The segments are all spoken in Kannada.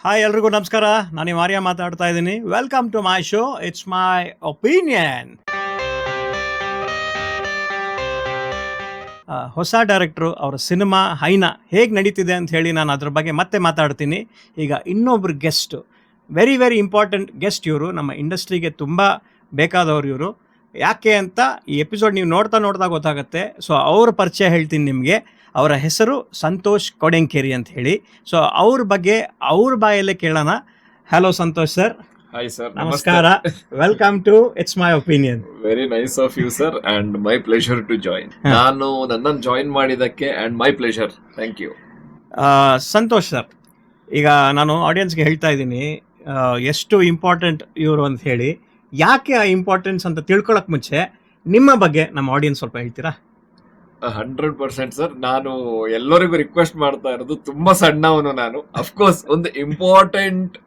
ಹಾಯ್ ಎಲ್ರಿಗೂ ನಮಸ್ಕಾರ. ನಾನು ಈ ಮಾರಿಯಾ ಮಾತಾಡ್ತಾ ಇದ್ದೀನಿ. Welcome to my show, it's my opinion. ಹೊಸ ಡೈರೆಕ್ಟ್ರು ಅವರ ಸಿನಿಮಾ ಹೈನಾ ಹೇಗೆ ನಡೀತಿದೆ ಅಂತ ಹೇಳಿ ನಾನು ಅದ್ರ ಬಗ್ಗೆ ಮತ್ತೆ ಮಾತಾಡ್ತೀನಿ. ಈಗ ಇನ್ನೊಬ್ರು guest, very very important guest ಇವರು. ನಮ್ಮ ಇಂಡಸ್ಟ್ರಿಗೆ ತುಂಬ ಬೇಕಾದವರು ಇವರು. ಯಾಕೆ ಅಂತ ಈ ಎಪಿಸೋಡ್ ನೀವು ನೋಡ್ತಾ ಗೊತ್ತಾಗುತ್ತೆ. ಸೊ ಅವ್ರ ಪರಿಚಯ ಹೇಳ್ತೀನಿ ನಿಮಗೆ. ಅವರ ಹೆಸರು ಸಂತೋಷ್ ಕೊಡೆಂಕೇರಿ ಅಂತ ಹೇಳಿ. ಸೊ ಅವ್ರ ಬಗ್ಗೆ ಅವ್ರ ಬಾಯಲ್ಲೇ ಕೇಳೋಣ. Hello Santosh sir. Hi sir. ನಮಸ್ಕಾರ. Welcome to it's my opinion. Very nice of you sir and my pleasure to join. ನಾನು ನನ್ನನ್ನು ಜಾಯಿನ್ ಮಾಡಿದಕ್ಕೆ and my pleasure. Thank you. Santosh sir, ಈಗ ನಾನು ಆಡಿಯನ್ಸ್ಗೆ ಹೇಳ್ತಾ ಇದ್ದೀನಿ ಎಷ್ಟು ಇಂಪಾರ್ಟೆಂಟ್ ಇವರು ಅಂತ ಹೇಳಿ. ಯಾಕೆ ಆ ಇಂಪಾರ್ಟೆನ್ಸ್ ಅಂತ ತಿಳ್ಕೊಳಕ್ ಮುಂಚೆ ನಿಮ್ಮ ಬಗ್ಗೆ ನಮ್ಮ ಆಡಿಯನ್ಸ್ ಸ್ವಲ್ಪ ಹೇಳ್ತೀರಾ? 100% ಸರ್. ನಾನು ಎಲ್ಲರಿಗೂ ರಿಕ್ವೆಸ್ಟ್ ಮಾಡ್ತಾ ಇರೋದು, ತುಂಬಾ ಸಣ್ಣವನು ನಾನು. ಅಫ್ಕೋರ್ಸ್ ಒಂದು ಇಂಪಾರ್ಟೆಂಟ್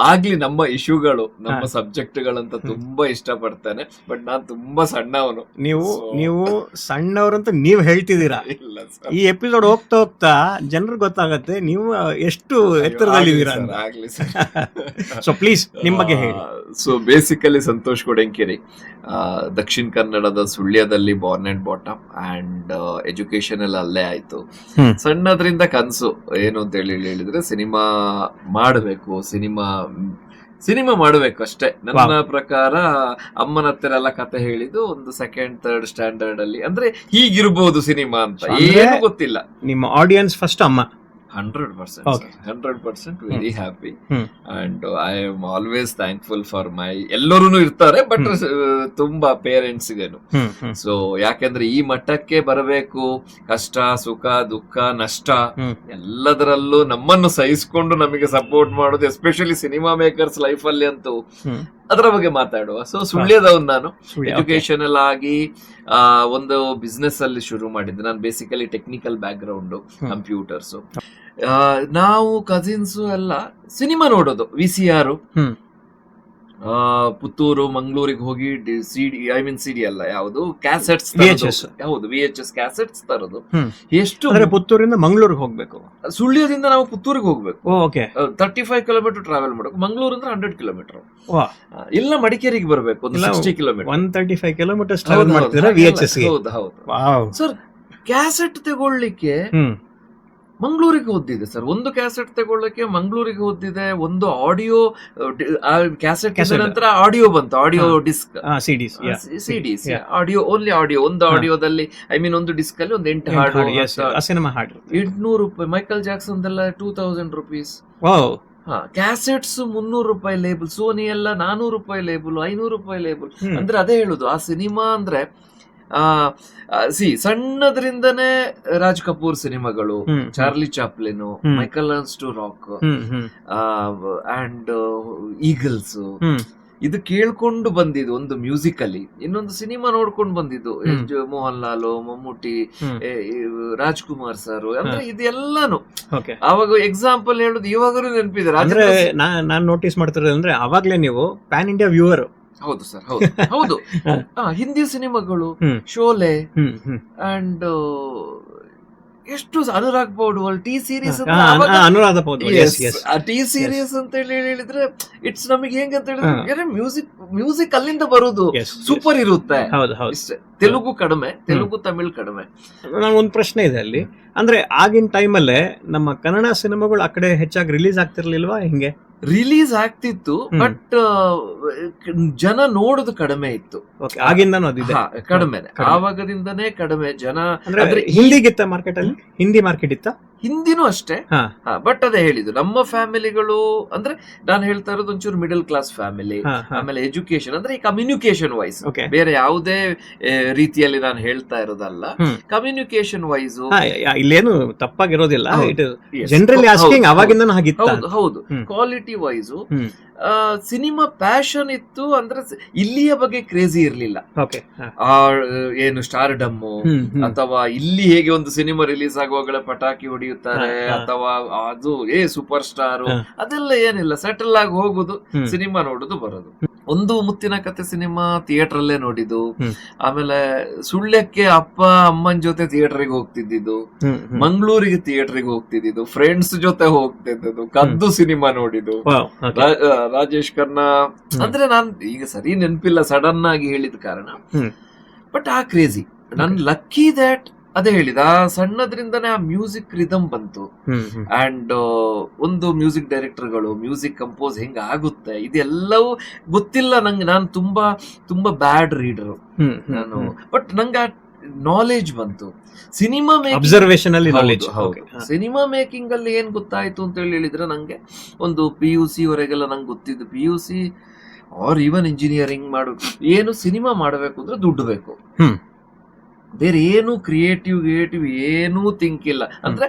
ಆಗ್ಲಿ ನಮ್ಮ ಇಶ್ಯೂಗಳು, ನಮ್ಮ ಸಬ್ಜೆಕ್ಟ್ಗಳಂತ ತುಂಬಾ ಇಷ್ಟಪಡ್ತೇನೆ. ಬಟ್ ನಾನು ತುಂಬಾ ಸಣ್ಣವನು. ನೀವು ಸಣ್ಣವ್ರಂತ ನೀವು ಹೇಳ್ತಿದ್ದೀರಾ. ಇಲ್ಲ ಸರ್, ಈ ಎಪಿಸೋಡ್ ಹೋಗ್ತಾ ಜನರಿಗೆ ಗೊತ್ತಾಗತ್ತೆ ನೀವು ಎಷ್ಟು ಎತ್ತರದಲ್ಲಿದ್ದೀರಾ ಅಂತ. ಆಗ್ಲಿ ಸರ್. ಸೊ ಪ್ಲೀಸ್ ನಿಮ್ಮ ಬಗ್ಗೆ ಹೇಳಿ. ಸೊ ಬೇಸಿಕಲಿ ಸಂತೋಷ್ ಕೊಡೆಂಕೇರಿ, ದಕ್ಷಿಣ ಕನ್ನಡದ ಸುಳ್ಯದಲ್ಲಿ born and brought up and education ಎಲ್ಲ ಅಲ್ಲೇ ಆಯ್ತು. ಸಣ್ಣದ್ರಿಂದ ಕನಸು ಏನು ಅಂತ ಹೇಳಿದ್ರೆ ಸಿನಿಮಾ ಮಾಡಬೇಕು, ಸಿನಿಮಾ ಮಾಡಬೇಕು ಅಷ್ಟೇ. ನನ್ನ ಪ್ರಕಾರ ಅಮ್ಮನ ಹತ್ತಿರ ಎಲ್ಲ ಕತೆ ಹೇಳಿದ್ದು ಒಂದು ಸೆಕೆಂಡ್ ಥರ್ಡ್ ಸ್ಟ್ಯಾಂಡರ್ಡ್ ಅಲ್ಲಿ. ಅಂದ್ರೆ ಹೀಗಿರ್ಬೋದು ಸಿನಿಮಾ ಅಂತ ಏನು ಗೊತ್ತಿಲ್ಲ. ನಿಮ್ಮ ಆಡಿಯನ್ಸ್ ಫಸ್ಟ್ ಅಮ್ಮ. 100% very happy and I am always thankful for my, ಎಲ್ಲರೂ ಇರ್ತಾರೆ ಬಟ್ ತುಂಬಾ ಪೇರೆಂಟ್ಸ್ಗೇನು. ಸೊ ಯಾಕೆಂದ್ರೆ ಈ ಮಟ್ಟಕ್ಕೆ ಬರಬೇಕು, ಕಷ್ಟ ಸುಖ ದುಃಖ ನಷ್ಟ ಎಲ್ಲದರಲ್ಲೂ ನಮ್ಮನ್ನು ಸಹಿಸಿಕೊಂಡು ನಮಗೆ ಸಪೋರ್ಟ್ ಮಾಡೋದು, ಎಸ್ಪೆಷಲಿ ಸಿನಿಮಾ ಮೇಕರ್ಸ್ ಲೈಫ್ ಅಲ್ಲಿ ಅಂತೂ ಅದರ ಬಗ್ಗೆ ಮಾತಾಡುವ. ಸೊ ಸುಳ್ಯದವನ್ ನಾನು. ಎಜುಕೇಶನಲ್ ಆಗಿ ಒಂದು ಬಿಸ್ನೆಸ್ ಅಲ್ಲಿ ಶುರು ಮಾಡಿದ್ದೆ. ನಾನು basically technical back ground, computers. ನಾವು ಕಸಿನ್ಸ್ ಎಲ್ಲ ಸಿನಿಮಾ ನೋಡೋದು VCR, ಪುತ್ತೂರು ಮಂಗಳೂರಿಗೆ ಹೋಗಿ ಸಿಡಿ ಅಲ್ಲ, ಯಾವುದು ಕ್ಯಾಸೆಟ್ಸ್, ಹೌದು VHS ಕ್ಯಾಸೆಟ್ಸ್ ತರೋದು. ಎಷ್ಟು ಪುತ್ತೂರಿಂದ ಮಂಗಳೂರಿಗೆ ಹೋಗ್ಬೇಕು, ಸುಳ್ಯದಿಂದ ನಾವು ಪುತ್ತೂರಿಗೆ ಹೋಗ್ಬೇಕು. 35 ಕಿಲೋಮೀಟರ್ ಟ್ರಾವೆಲ್ ಮಾಡಬೇಕು. ಮಂಗಳೂರಿಂದ 100 ಕಿಲೋಮೀಟರ್. ಇಲ್ಲ ಮಡಿಕೇರಿಗೆ ಬರ್ಬೇಕು, 60 ಕಿಲೋಮೀಟರ್. 135 ಕಿಲೋಮೀಟರ್ ಟ್ರಾವೆಲ್ ಮಾಡ್ತೀರಾ VHS ಗೆ? ಹೌದು ಸರ್. ಕ್ಯಾಸೆಟ್ ತಗೊಳ್ಳಿಕ್ಕೆ ಮಂಗಳೂರಿಗೆ ಓದಿದೆ ಸರ್. ಒಂದು ಕ್ಯಾಸೆಟ್ ತಗೊಳ್ಳಕ್ಕೆ ಮಂಗಳೂರಿಗೆ ಓದಿದೆ. ಒಂದು ಆಡಿಯೋ ಕ್ಯಾಸೆಟ್ ನಂತರ ಆಡಿಯೋ ಬಂತು, audio disc, CDs, audio, only audio. ಒಂದು ಆಡಿಯೋದಲ್ಲಿ ಒಂದು ಡಿಸ್ಕ್ ಅಲ್ಲಿ ಒಂದು 8 ಹಾಡು, ಸಿನಿಮಾ ಹಾಡು. 800 ರೂಪಾಯಿ. ಮೈಕಲ್ ಜಾಕ್ಸನ್ ಎಲ್ಲ 2000 ರೂಪೀಸ್. ಕ್ಯಾಸೆಟ್ಸ್ 300 ರೂಪಾಯಿ ಲೇಬಲ್. ಸೋನಿ ಎಲ್ಲ 400 ರೂಪಾಯಿ ಲೇಬಲ್, 500 ರೂಪಾಯಿ ಲೇಬಲ್. ಅಂದ್ರೆ ಅದೇ ಹೇಳುದು, ಆ ಸಿನಿಮಾ ಅಂದ್ರೆ ಸಣ್ಣದ್ರಿಂದನೇ ರಾಜ್ ಕಪೂರ್ ಸಿನಿಮಾಗಳು, Charlie Chaplin, Michael to rock and Eagles, ಇದು ಕೇಳ್ಕೊಂಡು ಬಂದಿದ್ದು ಒಂದು ಮ್ಯೂಸಿಕಲಿ. ಇನ್ನೊಂದು ಸಿನಿಮಾ ನೋಡ್ಕೊಂಡು ಬಂದಿದ್ದು ಮೋಹನ್ ಲಾಲ್, ಮಮ್ಮೂಟಿ, ರಾಜ್ಕುಮಾರ್ ಸರ್. ಅಂದ್ರೆ ಇದೆಲ್ಲಾನು ಅವಾಗ ಎಕ್ಸಾಂಪಲ್ ಹೇಳುದು ಇವಾಗಲೂ ನೆನಪಿದೆ. ಅಂದ್ರೆ ನಾನ್ ನೋಟಿಸ್ ಮಾಡ್ತಿರೋದು ಅಂದ್ರೆ ಅವಾಗ್ಲೇ ನೀವು ಪ್ಯಾನ್ ಇಂಡಿಯಾ ವ್ಯೂವರ್. ಹೌದು ಸರ್, ಹೌದು. ಹಿಂದಿ ಸಿನಿಮಾಗಳು, ಶೋಲೆ ಅಂಡ್ ಎಷ್ಟು Anurag Paudwal, T series. T series ಅಂತ ಹೇಳಿದ್ರೆ ಇಟ್ಸ್ ನಮಗೆ ಹೆಂಗಂತ ಹೇಳಿದ್ರೆ ಮ್ಯೂಸಿಕ್ ಅಲ್ಲಿಂದ ಬರುದು ಸೂಪರ್ ಇರುತ್ತೆ. ತೆಲುಗು ಕಡಿಮೆ, ತೆಲುಗು ತಮಿಳ್ ಕಡಿಮೆ. ಒಂದು ಪ್ರಶ್ನೆ ಇದೆ ಅಲ್ಲಿ. ಅಂದ್ರೆ ಆಗಿನ ಟೈಮಲ್ಲೇ ನಮ್ಮ ಕನ್ನಡ ಸಿನಿಮಾಗಳು ಆ ಕಡೆ ಹೆಚ್ಚಾಗಿ ರಿಲೀಸ್ ಆಗ್ತಿರ್ಲಿಲ್ವಾ? ಹಿಂಗೆ ರಿಲೀಸ್ ಆಗ್ತಿತ್ತು, ಬಟ್ ಜನ ನೋಡೋದು ಕಡಿಮೆ ಇತ್ತು. ಆಗಿಂದ ಕಡಿಮೆನೆ, ಆವಾಗದಿಂದನೇ ಕಡಿಮೆ ಜನ. ಹಿಂದಿಗಿತ್ತ ಮಾರ್ಕೆಟ್ ಅಲ್ಲಿ, ಹಿಂದಿ ಮಾರ್ಕೆಟ್ ಇತ್ತ, ಹಿಂದಿನೂ ಅಷ್ಟೇ. ಬಟ್ ಅದೇ ಹೇಳಿದ್ದು, ನಮ್ಮ ಫ್ಯಾಮಿಲಿಗಳು ಅಂದ್ರೆ ನಾನು ಹೇಳ್ತಾ ಇರೋದು ಒಂಚೂರು ಮಿಡಲ್ ಕ್ಲಾಸ್ ಫ್ಯಾಮಿಲಿ. ಆಮೇಲೆ ಎಜುಕೇಶನ್ ಅಂದ್ರೆ ಈ ಕಮ್ಯುನಿಕೇಶನ್ ವೈಸ್, ಬೇರೆ ಯಾವುದೇ ರೀತಿಯಲ್ಲಿ ನಾನು ಹೇಳ್ತಾ ಇರೋದಲ್ಲ. ಕಮ್ಯುನಿಕೇಶನ್ ವೈಸ್ ಇಲ್ಲೇನು ತಪ್ಪಾಗಿರೋದಿಲ್ಲ. ಜನರಲಿ ಆಸ್ಕಿಂಗ್ ಅವಾಗಿಂದ ಹಾಗಿತ್ತು. ಹೌದು. ಕ್ವಾಲಿಟಿ ವೈಸು ಸಿನಿಮಾ ಪ್ಯಾಷನ್ ಇತ್ತು. ಅಂದ್ರೆ ಇಲ್ಲಿಯ ಬಗ್ಗೆ ಕ್ರೇಜಿ ಇರ್ಲಿಲ್ಲ. ಏನು ಸ್ಟಾರ್ಡಮ್ ಅಥವಾ ಇಲ್ಲಿ ಹೇಗೆ ಒಂದು ಸಿನಿಮಾ ರಿಲೀಸ್ ಆಗುವಾಗಲೇ ಪಟಾಕಿ ಹೊಡೆಯುತ್ತಾರೆ ಅಥವಾ ಅದು ಸೂಪರ್ ಸ್ಟಾರ್, ಅದೆಲ್ಲ ಏನಿಲ್ಲ. ಸೆಟಲ್ ಆಗಿ ಹೋಗುದು, ಸಿನಿಮಾ ನೋಡುದು, ಬರೋದು. ಒಂದು ಮುತ್ತಿನ ಕತೆ ಸಿನಿಮಾ ಥಿಯೇಟರ್ ಅಲ್ಲೇ ನೋಡಿದ್ದು. ಹ್ಮ್. ಆಮೇಲೆ ಸುಳ್ಯಕ್ಕೆ ಅಪ್ಪ ಅಮ್ಮನ ಜೊತೆ ಥಿಯೇಟರ್ಗೆ ಹೋಗ್ತಿದ್ದು, ಮಂಗಳೂರಿಗೆ ಥಿಯೇಟರ್ಗೆ ಹೋಗ್ತಿದ್ದು, ಫ್ರೆಂಡ್ಸ್ ಜೊತೆ ಹೋಗ್ತಿದ್ದು, ಕದ್ದು ಸಿನಿಮಾ ನೋಡಿದ್ದು, ರಾಜೇಶ್ ಖನ್ನಾ. ಅಂದ್ರೆ ನಾನ್ ಈಗ ಸರಿ ನೆನಪಿಲ್ಲ, ಸಡನ್ ಆಗಿ ಹೇಳಿದ ಕಾರಣ. ಬಟ್ ಆ ಕ್ರೇಜಿ, ನನ್ ಲಕ್ಕಿ ದ್ಯಾಟ್ ಅದೇ ಹೇಳಿದ, ಆ ಸಣ್ಣದ್ರಿಂದನೇ ಆ ಮ್ಯೂಸಿಕ್ ರಿದಮ್ ಬಂತು. ಅಂಡ್ ಒಂದು ಮ್ಯೂಸಿಕ್ ಡೈರೆಕ್ಟರ್ಗಳು, ಮ್ಯೂಸಿಕ್ ಕಂಪೋಸ್ ಹೆಂಗ ಆಗುತ್ತೆ ಇದೆಲ್ಲವೂ ಗೊತ್ತಿಲ್ಲ ನಂಗೆ. ನಾನು ತುಂಬಾ ತುಂಬಾ ಬ್ಯಾಡ್ ರೀಡರ್ ನಾನು, ಬಟ್ ನಂಗೆ ಆ ನಾಲೆಜ್ ಬಂತು. ಸಿನಿಮಾ ಅಬ್ಸರ್ವೇಷನ್ ಅಲ್ಲಿ ನಾಲೆಜ್. ಸಿನಿಮಾ ಮೇಕಿಂಗ್ ಅಲ್ಲಿ ಏನ್ ಗೊತ್ತಾಯ್ತು ಅಂತ ಹೇಳಿದ್ರೆ, ನಂಗೆ ಒಂದು PUC ವರೆಗೆಲ್ಲ ನಂಗೆ ಗೊತ್ತಿದ್ದು, PUC ಆರ್ ಈವನ್ ಇಂಜಿನಿಯರಿಂಗ್ ಮಾಡು, ಏನು ಸಿನಿಮಾ ಮಾಡಬೇಕು ಅಂದ್ರೆ ದುಡ್ಡು ಬೇಕು, ಬೇರೆ ಏನು ಕ್ರಿಯೇಟಿವ್ ಏನೂ ಥಿಂಕ್ ಇಲ್ಲ. ಅಂದ್ರೆ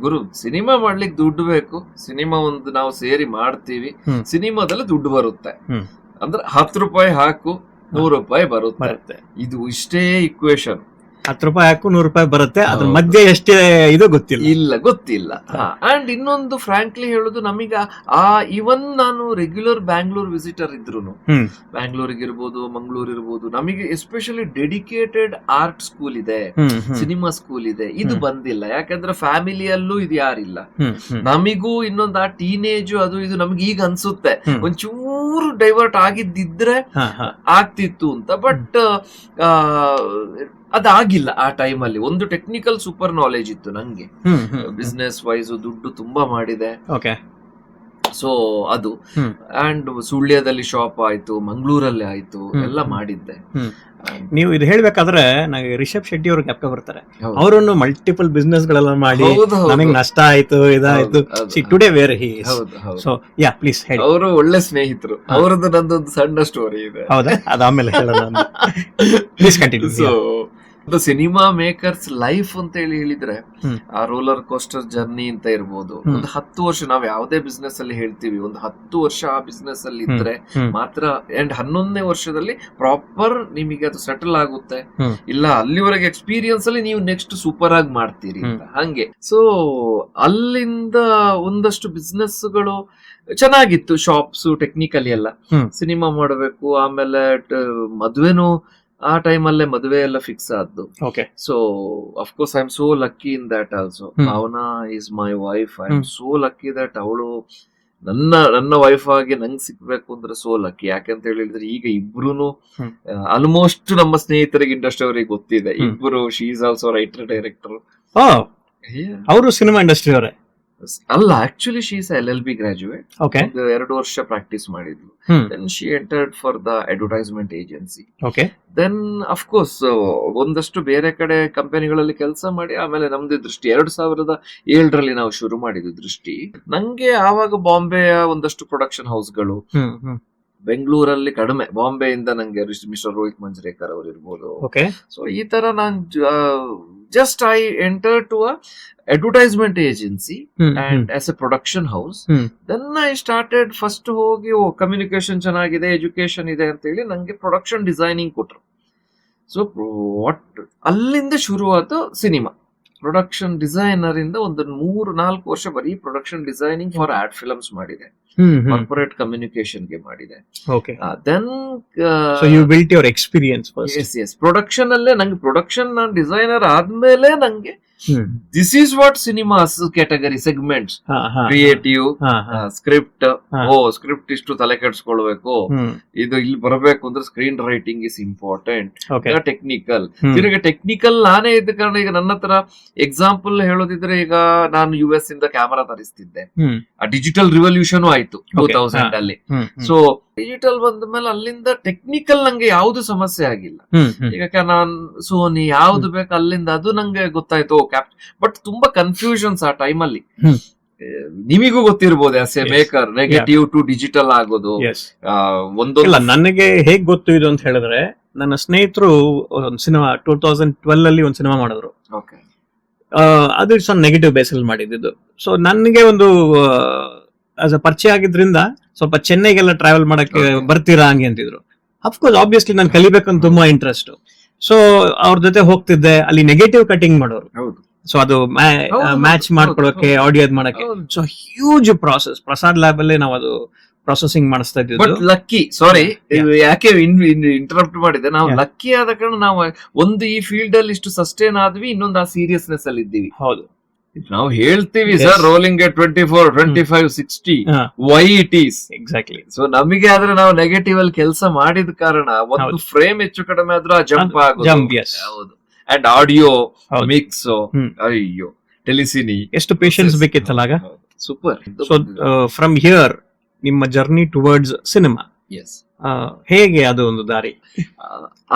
ಗುರು ಸಿನಿಮಾ ಮಾಡ್ಲಿಕ್ಕೆ ದುಡ್ಡು ಬೇಕು, ಸಿನಿಮಾ ಒಂದು ನಾವು ಸೇರಿ ಮಾಡ್ತೀವಿ, ಸಿನಿಮಾದಲ್ಲಿ ದುಡ್ಡು ಬರುತ್ತೆ ಅಂದ್ರೆ 10 ರೂಪಾಯಿ ಹಾಕು 100 ರೂಪಾಯಿ ಬರುತ್ತೆ. ಇದು ಇಷ್ಟೇ ಇಕ್ವೇಶನ್. 10 ರೂಪಾಯಿ ಹಾಕು 100 ರೂಪಾಯಿ ಬರುತ್ತೆ, ಅದ್ರ ಮಧ್ಯೆ ಎಷ್ಟೇ ಇದು ಗೊತ್ತಿಲ್ಲ. ಅಂಡ್ ಇನ್ನೊಂದು ಫ್ರಾಂಕ್ಲಿ ಹೇಳುದು, ನಮೀಗ ಇವನ್ ನಾನು ರೆಗ್ಯುಲರ್ ಬ್ಯಾಂಗ್ಳೂರ್ ವಿಸಿಟರ್ ಇದ್ರು, ಬ್ಯಾಂಗ್ಳೂರಿಗೆ ಇರ್ಬೋದು, ಮಂಗಳೂರು ಇರ್ಬೋದು, ನಮಗೆ ಎಸ್ಪೆಷಲಿ ಡೆಡಿಕೇಟೆಡ್ ಆರ್ಟ್ ಸ್ಕೂಲ್ ಇದೆ, ಸಿನಿಮಾ ಸ್ಕೂಲ್ ಇದೆ, ಇದು ಬಂದಿಲ್ಲ. ಯಾಕಂದ್ರೆ ಫ್ಯಾಮಿಲಿಯಲ್ಲೂ ಇದು ಯಾರಿಲ್ಲ. ನಮಿಗೂ ಇನ್ನೊಂದು ಆ ಟೀನೇಜ್ ಅದು ಇದು ನಮ್ಗೆ ಈಗ ಅನ್ಸುತ್ತೆ, ಒಂಚೂರು ಡೈವರ್ಟ್ ಆಗಿದ್ದಿದ್ರೆ ಆಗ್ತಿತ್ತು ಅಂತ. ಬಟ್ ಅದಾಗಿಲ್ಲ ಆ ಟೈಮ್ ಅಲ್ಲಿ. ಒಂದು ಟೆಕ್ನಿಕಲ್ ಸೂಪರ್ ನಾಲೆಜ್ ಇತ್ತು ನಂಗೆ, ಬಿಸ್ನೆಸ್ ವೈಸ್ ದುಡ್ಡು ತುಂಬಾ ಮಾಡಿದೆ. ಸೊ ಅದು, ಅಂಡ್ ಸುಳ್ಯದಲ್ಲಿ ಶಾಪ್ ಆಯ್ತು, ಮಂಗಳೂರಲ್ಲಿ ಆಯ್ತು, ಎಲ್ಲ ಮಾಡಿದ್ದೆ. ನೀವು ಇದು ಹೇಳ್ಬೇಕಾದ್ರೆ ನನಗೆ ರಿಷಬ್ ಶೆಟ್ಟಿ ಅವ್ರ ಜ್ಞಾಪಕ ಬರ್ತಾರೆ. ಅವರನ್ನು ಮಲ್ಟಿಪಲ್ ಬಿಸ್ನೆಸ್ ಗಳೆಲ್ಲ ಮಾಡಿ ನಮಗೆ ನಷ್ಟ ಆಯ್ತು, ಇದಾಯ್ತು. Today wear he is. So yeah please ಹೇಳಿ. ಅವರು ಒಳ್ಳೆ ಸ್ನೇಹಿತರು. ಅವರದ್ದು ನಂದೊಂದು ಸಣ್ಣ ಸ್ಟೋರಿ ಇದೆ. ಹೌದಾ? ಅದಾದ್ಮೇಲೆ ಹೇಳೋಣ. Please continue. So cinema makers life ಅಂತ ಹೇಳಿದ್ರೆ, ಆ ರೋಲರ್ ಕೋಸ್ಟರ್ ಜರ್ನಿ ಅಂತ ಇರ್ಬೋದು. ಒಂದು 10 ವರ್ಷ ನಾವು ಯಾವುದೇ ಬಿಸ್ನೆಸ್ ಅಲ್ಲಿ ಹೇಳ್ತೀವಿ, ಒಂದು 10 ವರ್ಷ ಆ ಬಿಸ್ನೆಸ್ ಅಲ್ಲಿ ಇದ್ರೆ ಮಾತ್ರ, ಅಂಡ್ 11ನೇ ವರ್ಷದಲ್ಲಿ ಪ್ರಾಪರ್ ನಿಮಗೆ ಅದು ಸೆಟಲ್ ಆಗುತ್ತೆ. ಇಲ್ಲ ಅಲ್ಲಿವರೆಗೆ ಎಕ್ಸ್ಪೀರಿಯನ್ಸ್ ಅಲ್ಲಿ ನೀವು ನೆಕ್ಸ್ಟ್ ಸೂಪರ್ ಆಗಿ ಮಾಡ್ತೀರಿ ಅಂತ. ಹಂಗೆ ಸೊ ಅಲ್ಲಿಂದ ಒಂದಷ್ಟು ಬಿಸ್ನೆಸ್ ಗಳು ಚೆನ್ನಾಗಿತ್ತು, ಶಾಪ್ಸ್, ಟೆಕ್ನಿಕಲಿ ಎಲ್ಲ. ಸಿನಿಮಾ ಮಾಡಬೇಕು, ಆಮೇಲೆ ಮದ್ವೆನೂ ಆ ಟೈಮ್ ಅಲ್ಲೇ ಮದುವೆ ಎಲ್ಲ ಫಿಕ್ಸ್ ಆದ್ದು. So of course I am so lucky in that also. Bhavana is my wife. I am so lucky that ಅವಳು ನನ್ನ ವೈಫ್ ಆಗಿ ನಂಗೆ ಸಿಕ್ಬೇಕು ಅಂದ್ರೆ ಸೋ ಲಕ್ಕಿ. ಯಾಕಂತ ಹೇಳಿದ್ರೆ ಈಗ ಇಬ್ರು ಆಲ್ಮೋಸ್ಟ್ ನಮ್ಮ ಸ್ನೇಹಿತರಿಗೆ, ಇಂಡಸ್ಟ್ರಿ ಅವರಿಗೆ ಗೊತ್ತಿದೆ ಇಬ್ರು. She is also writer director. ಅವರು ಸಿನಿಮಾ ಇಂಡಸ್ಟ್ರಿ ಅವರೇ ಅಲ್ಲ, actually she is LLB graduate. 2 ವರ್ಷ ಪ್ರಾಕ್ಟೀಸ್ ಮಾಡಿದ್ಲು. Then she entered for the advertisement agency. Then of course ಒಂದಷ್ಟು ಬೇರೆ ಕಡೆ ಕಂಪನಿಗಳಲ್ಲಿ ಕೆಲಸ ಮಾಡಿ, ಆಮೇಲೆ ನಮ್ದು ದೃಷ್ಟಿ 2007ರಲ್ಲಿ ನಾವು ಶುರು ಮಾಡಿದ್ವಿ ದೃಷ್ಟಿ. ನಂಗೆ ಆವಾಗ ಬಾಂಬೆಯ ಒಂದಷ್ಟು ಪ್ರೊಡಕ್ಷನ್ ಹೌಸ್ಗಳು, ಬೆಂಗಳೂರಲ್ಲಿ ಕಡಿಮೆ, ಬಾಂಬೆಯಿಂದ ನಂಗೆ ಮಿಸ್ಟರ್ ರೋಹಿತ್ ಮಂಜ್ರೇಕರ್ ಅವರು ಇರ್ಬೋದು. ಸೊ ಈ ತರ ನಾನು just I enter to a advertisement agency and as a production house. Then I started first ಹೋಗಿ ಕಮ್ಯುನಿಕೇಶನ್ ಚೆನ್ನಾಗಿದೆ, ಎಜುಕೇಶನ್ ಇದೆ ಅಂತ ಹೇಳಿ ನಂಗೆ ಪ್ರೊಡಕ್ಷನ್ ಡಿಸೈನಿಂಗ್ ಕೊಟ್ರು. ಸೊ ಅಲ್ಲಿಂದ ಶುರುವಾದ ಸಿನಿಮಾ. ಪ್ರೊಡಕ್ಷನ್ ಡಿಸೈನರ್ ಇಂದ ಒಂದು 3-4 ವರ್ಷ ಬರೀ production designing for ad films ಮಾಡಿದೆ, ಕಾರ್ಪೊರೇಟ್ ಕಮ್ಯುನಿಕೇಶನ್ ಗೆ ಮಾಡಿದೆ. Then you built your experience. Production ಅಲ್ಲೇ ನಂಗೆ, ಪ್ರೊಡಕ್ಷನ್ ನಾನು ಡಿಸೈನರ್ ಆದ್ಮೇಲೆ ನಂಗೆ this is what cinemas category segments, creative, script. Script ಇಷ್ಟು ತಲೆ ಕೆಡ್ಸ್ಕೊಳ್ಬೇಕು, ಇದು ಇಲ್ಲಿ ಬರಬೇಕು ಅಂದ್ರೆ screen writing is important. Technical, ತಿರುಗಿ ಟೆಕ್ನಿಕಲ್ ನಾನೇ ಇದ್ದ ಕಾರಣ ಈಗ ನನ್ನ ಹತ್ರ ಎಕ್ಸಾಂಪಲ್ ಹೇಳೋದಿದ್ರೆ, ಈಗ ನಾನು US ಇಂದ ಕ್ಯಾಮರಾ ತರಿಸ್ತಿದ್ದೆ. ಡಿಜಿಟಲ್ ರಿವಲ್ಯೂಷನ್ ಆಯ್ತು 2000 ಅಲ್ಲಿ. ಸೊ ಡಿಜಿಟಲ್ ಬಂದ ಮೇಲೆ ಅಲ್ಲಿಂದ ಟೆಕ್ನಿಕಲ್ ನಂಗೆ ಯಾವ್ದು ಸಮಸ್ಯೆ ಆಗಿಲ್ಲ. ಈಗ ನಾನ್ ಸೋನಿ ಯಾವ್ದು ಬೇಕು ಅಲ್ಲಿಂದ ಅದು ನಂಗೆ ಗೊತ್ತಾಯ್ತು. ಬಟ್ ತುಂಬಾ ಕನ್ಫ್ಯೂಷನ್ಸ್ ಆ ಟೈಮ್ ಅಲ್ಲಿ. ನಿಮಿಗೂ ಗೊತ್ತಿರ್ಬೋದು, as a maker, negative to digital ಆಗೋದು. ಒಂದೊಂದು ನನಗೆ ಹೇಗ್ ಗೊತ್ತು ಇದು ಅಂತ ಹೇಳಿದ್ರೆ, ನನ್ನ ಸ್ನೇಹಿತರು ಒಂದು ಸಿನಿಮಾ 2012 ಅಲ್ಲಿ ಒಂದು ಸಿನಿಮಾ ಮಾಡಿದ್ರು. ಅದು ಸ್ವಲ್ಪ ನೆಗೆಟಿವ್ ಬೇಸಲ್ಲಿ ಮಾಡಿದ್ದು. ಸೊ ನನಗೆ ಒಂದು ಪರಿಚಯ ಆಗಿದ್ರಿಂದ ಸ್ವಲ್ಪ ಚೆನ್ನೈಗೆಲ್ಲ ಟ್ರಾವೆಲ್ ಮಾಡಕ್ಕೆ ಬರ್ತೀರಾ ಹಂಗೆ ಅಂತಿದ್ರು. ಅಫ್ಕೋರ್ಸ್ ಆಬ್ವಿಯಸ್ಲಿ ನಾನು ಕಲಿಬೇಕಂತ ತುಂಬಾ ಇಂಟ್ರೆಸ್ಟ್. ಸೊ ಅವ್ರ ಜೊತೆ ಹೋಗ್ತಿದ್ದೆ. ಅಲ್ಲಿ ನೆಗೆಟಿವ್ ಕಟಿಂಗ್ ಮಾಡೋರು. ಸೊ ಅದು ಮ್ಯಾಚ್ ಮಾಡ್ಕೊಳಕ್ಕೆ, ಆಡಿಯೋ ಮಾಡಕ್ಕೆ. So huge process. Prasad lab ಅಲ್ಲೇ ನಾವು ಅದು ಪ್ರೊಸೆಸಿಂಗ್ ಮಾಡಿಸ್ತಾ ಬಟ್ ಇದ್ದಿದ್ದು. ಲಕ್ಕಿ, ಸಾರಿ ಯಾಕೆ ಇಂಟರಪ್ಟ್ ಮಾಡಿದೆ, ನಾವು ಲಕ್ಕಿ ಆದ ಕಾರಣ ನಾವು ಒಂದು ಈ ಫೀಲ್ಡ್ ಅಲ್ಲಿ ಇಷ್ಟು ಸಸ್ಟೈನ್ ಆದ್ವಿ, ಇನ್ನೊಂದು ಆ ಸೀರಿಯಸ್ನೆಸ್ ಅಲ್ಲಿ ಇದ್ದೀವಿ. ಹೌದು, ನಾವು ಹೇಳ್ತೀವಿ sir rolling at 24, 25, 60 why it is exactly. So ನಮಗೆ ಆದ್ರೆ ನಾವು ನೆಗೆಟಿವ್ ಅಲ್ಲಿ ಕೆಲಸ ಮಾಡಿದ ಕಾರಣ ಒಂದು ಫ್ರೇಮ್ ಹೆಚ್ಚು ಕಡಿಮೆ ಆದ್ರೂ ಆ ಜಂಪ್ ಆಗೋದು. ಹೌದು, ಅಂಡ್ ಆಡಿಯೋ ಮಿಕ್ಸ್, ಅಯ್ಯೋ ಟೆಲಿಸಿನಿ, ಎಷ್ಟು ಪೇಷನ್ಸ್ ಬೇಕಿತ್ತಲ್ಲ ಆಗ. ಸೂಪರ್. ಸೊ ಫ್ರಮ್ ಹಿಯರ್ ನಿಮ್ಮ ಜರ್ನಿ ಟುವರ್ಡ್ಸ್ ಸಿನಿಮಾ ಹೇಗೆ ಅದು ಒಂದು ದಾರಿ?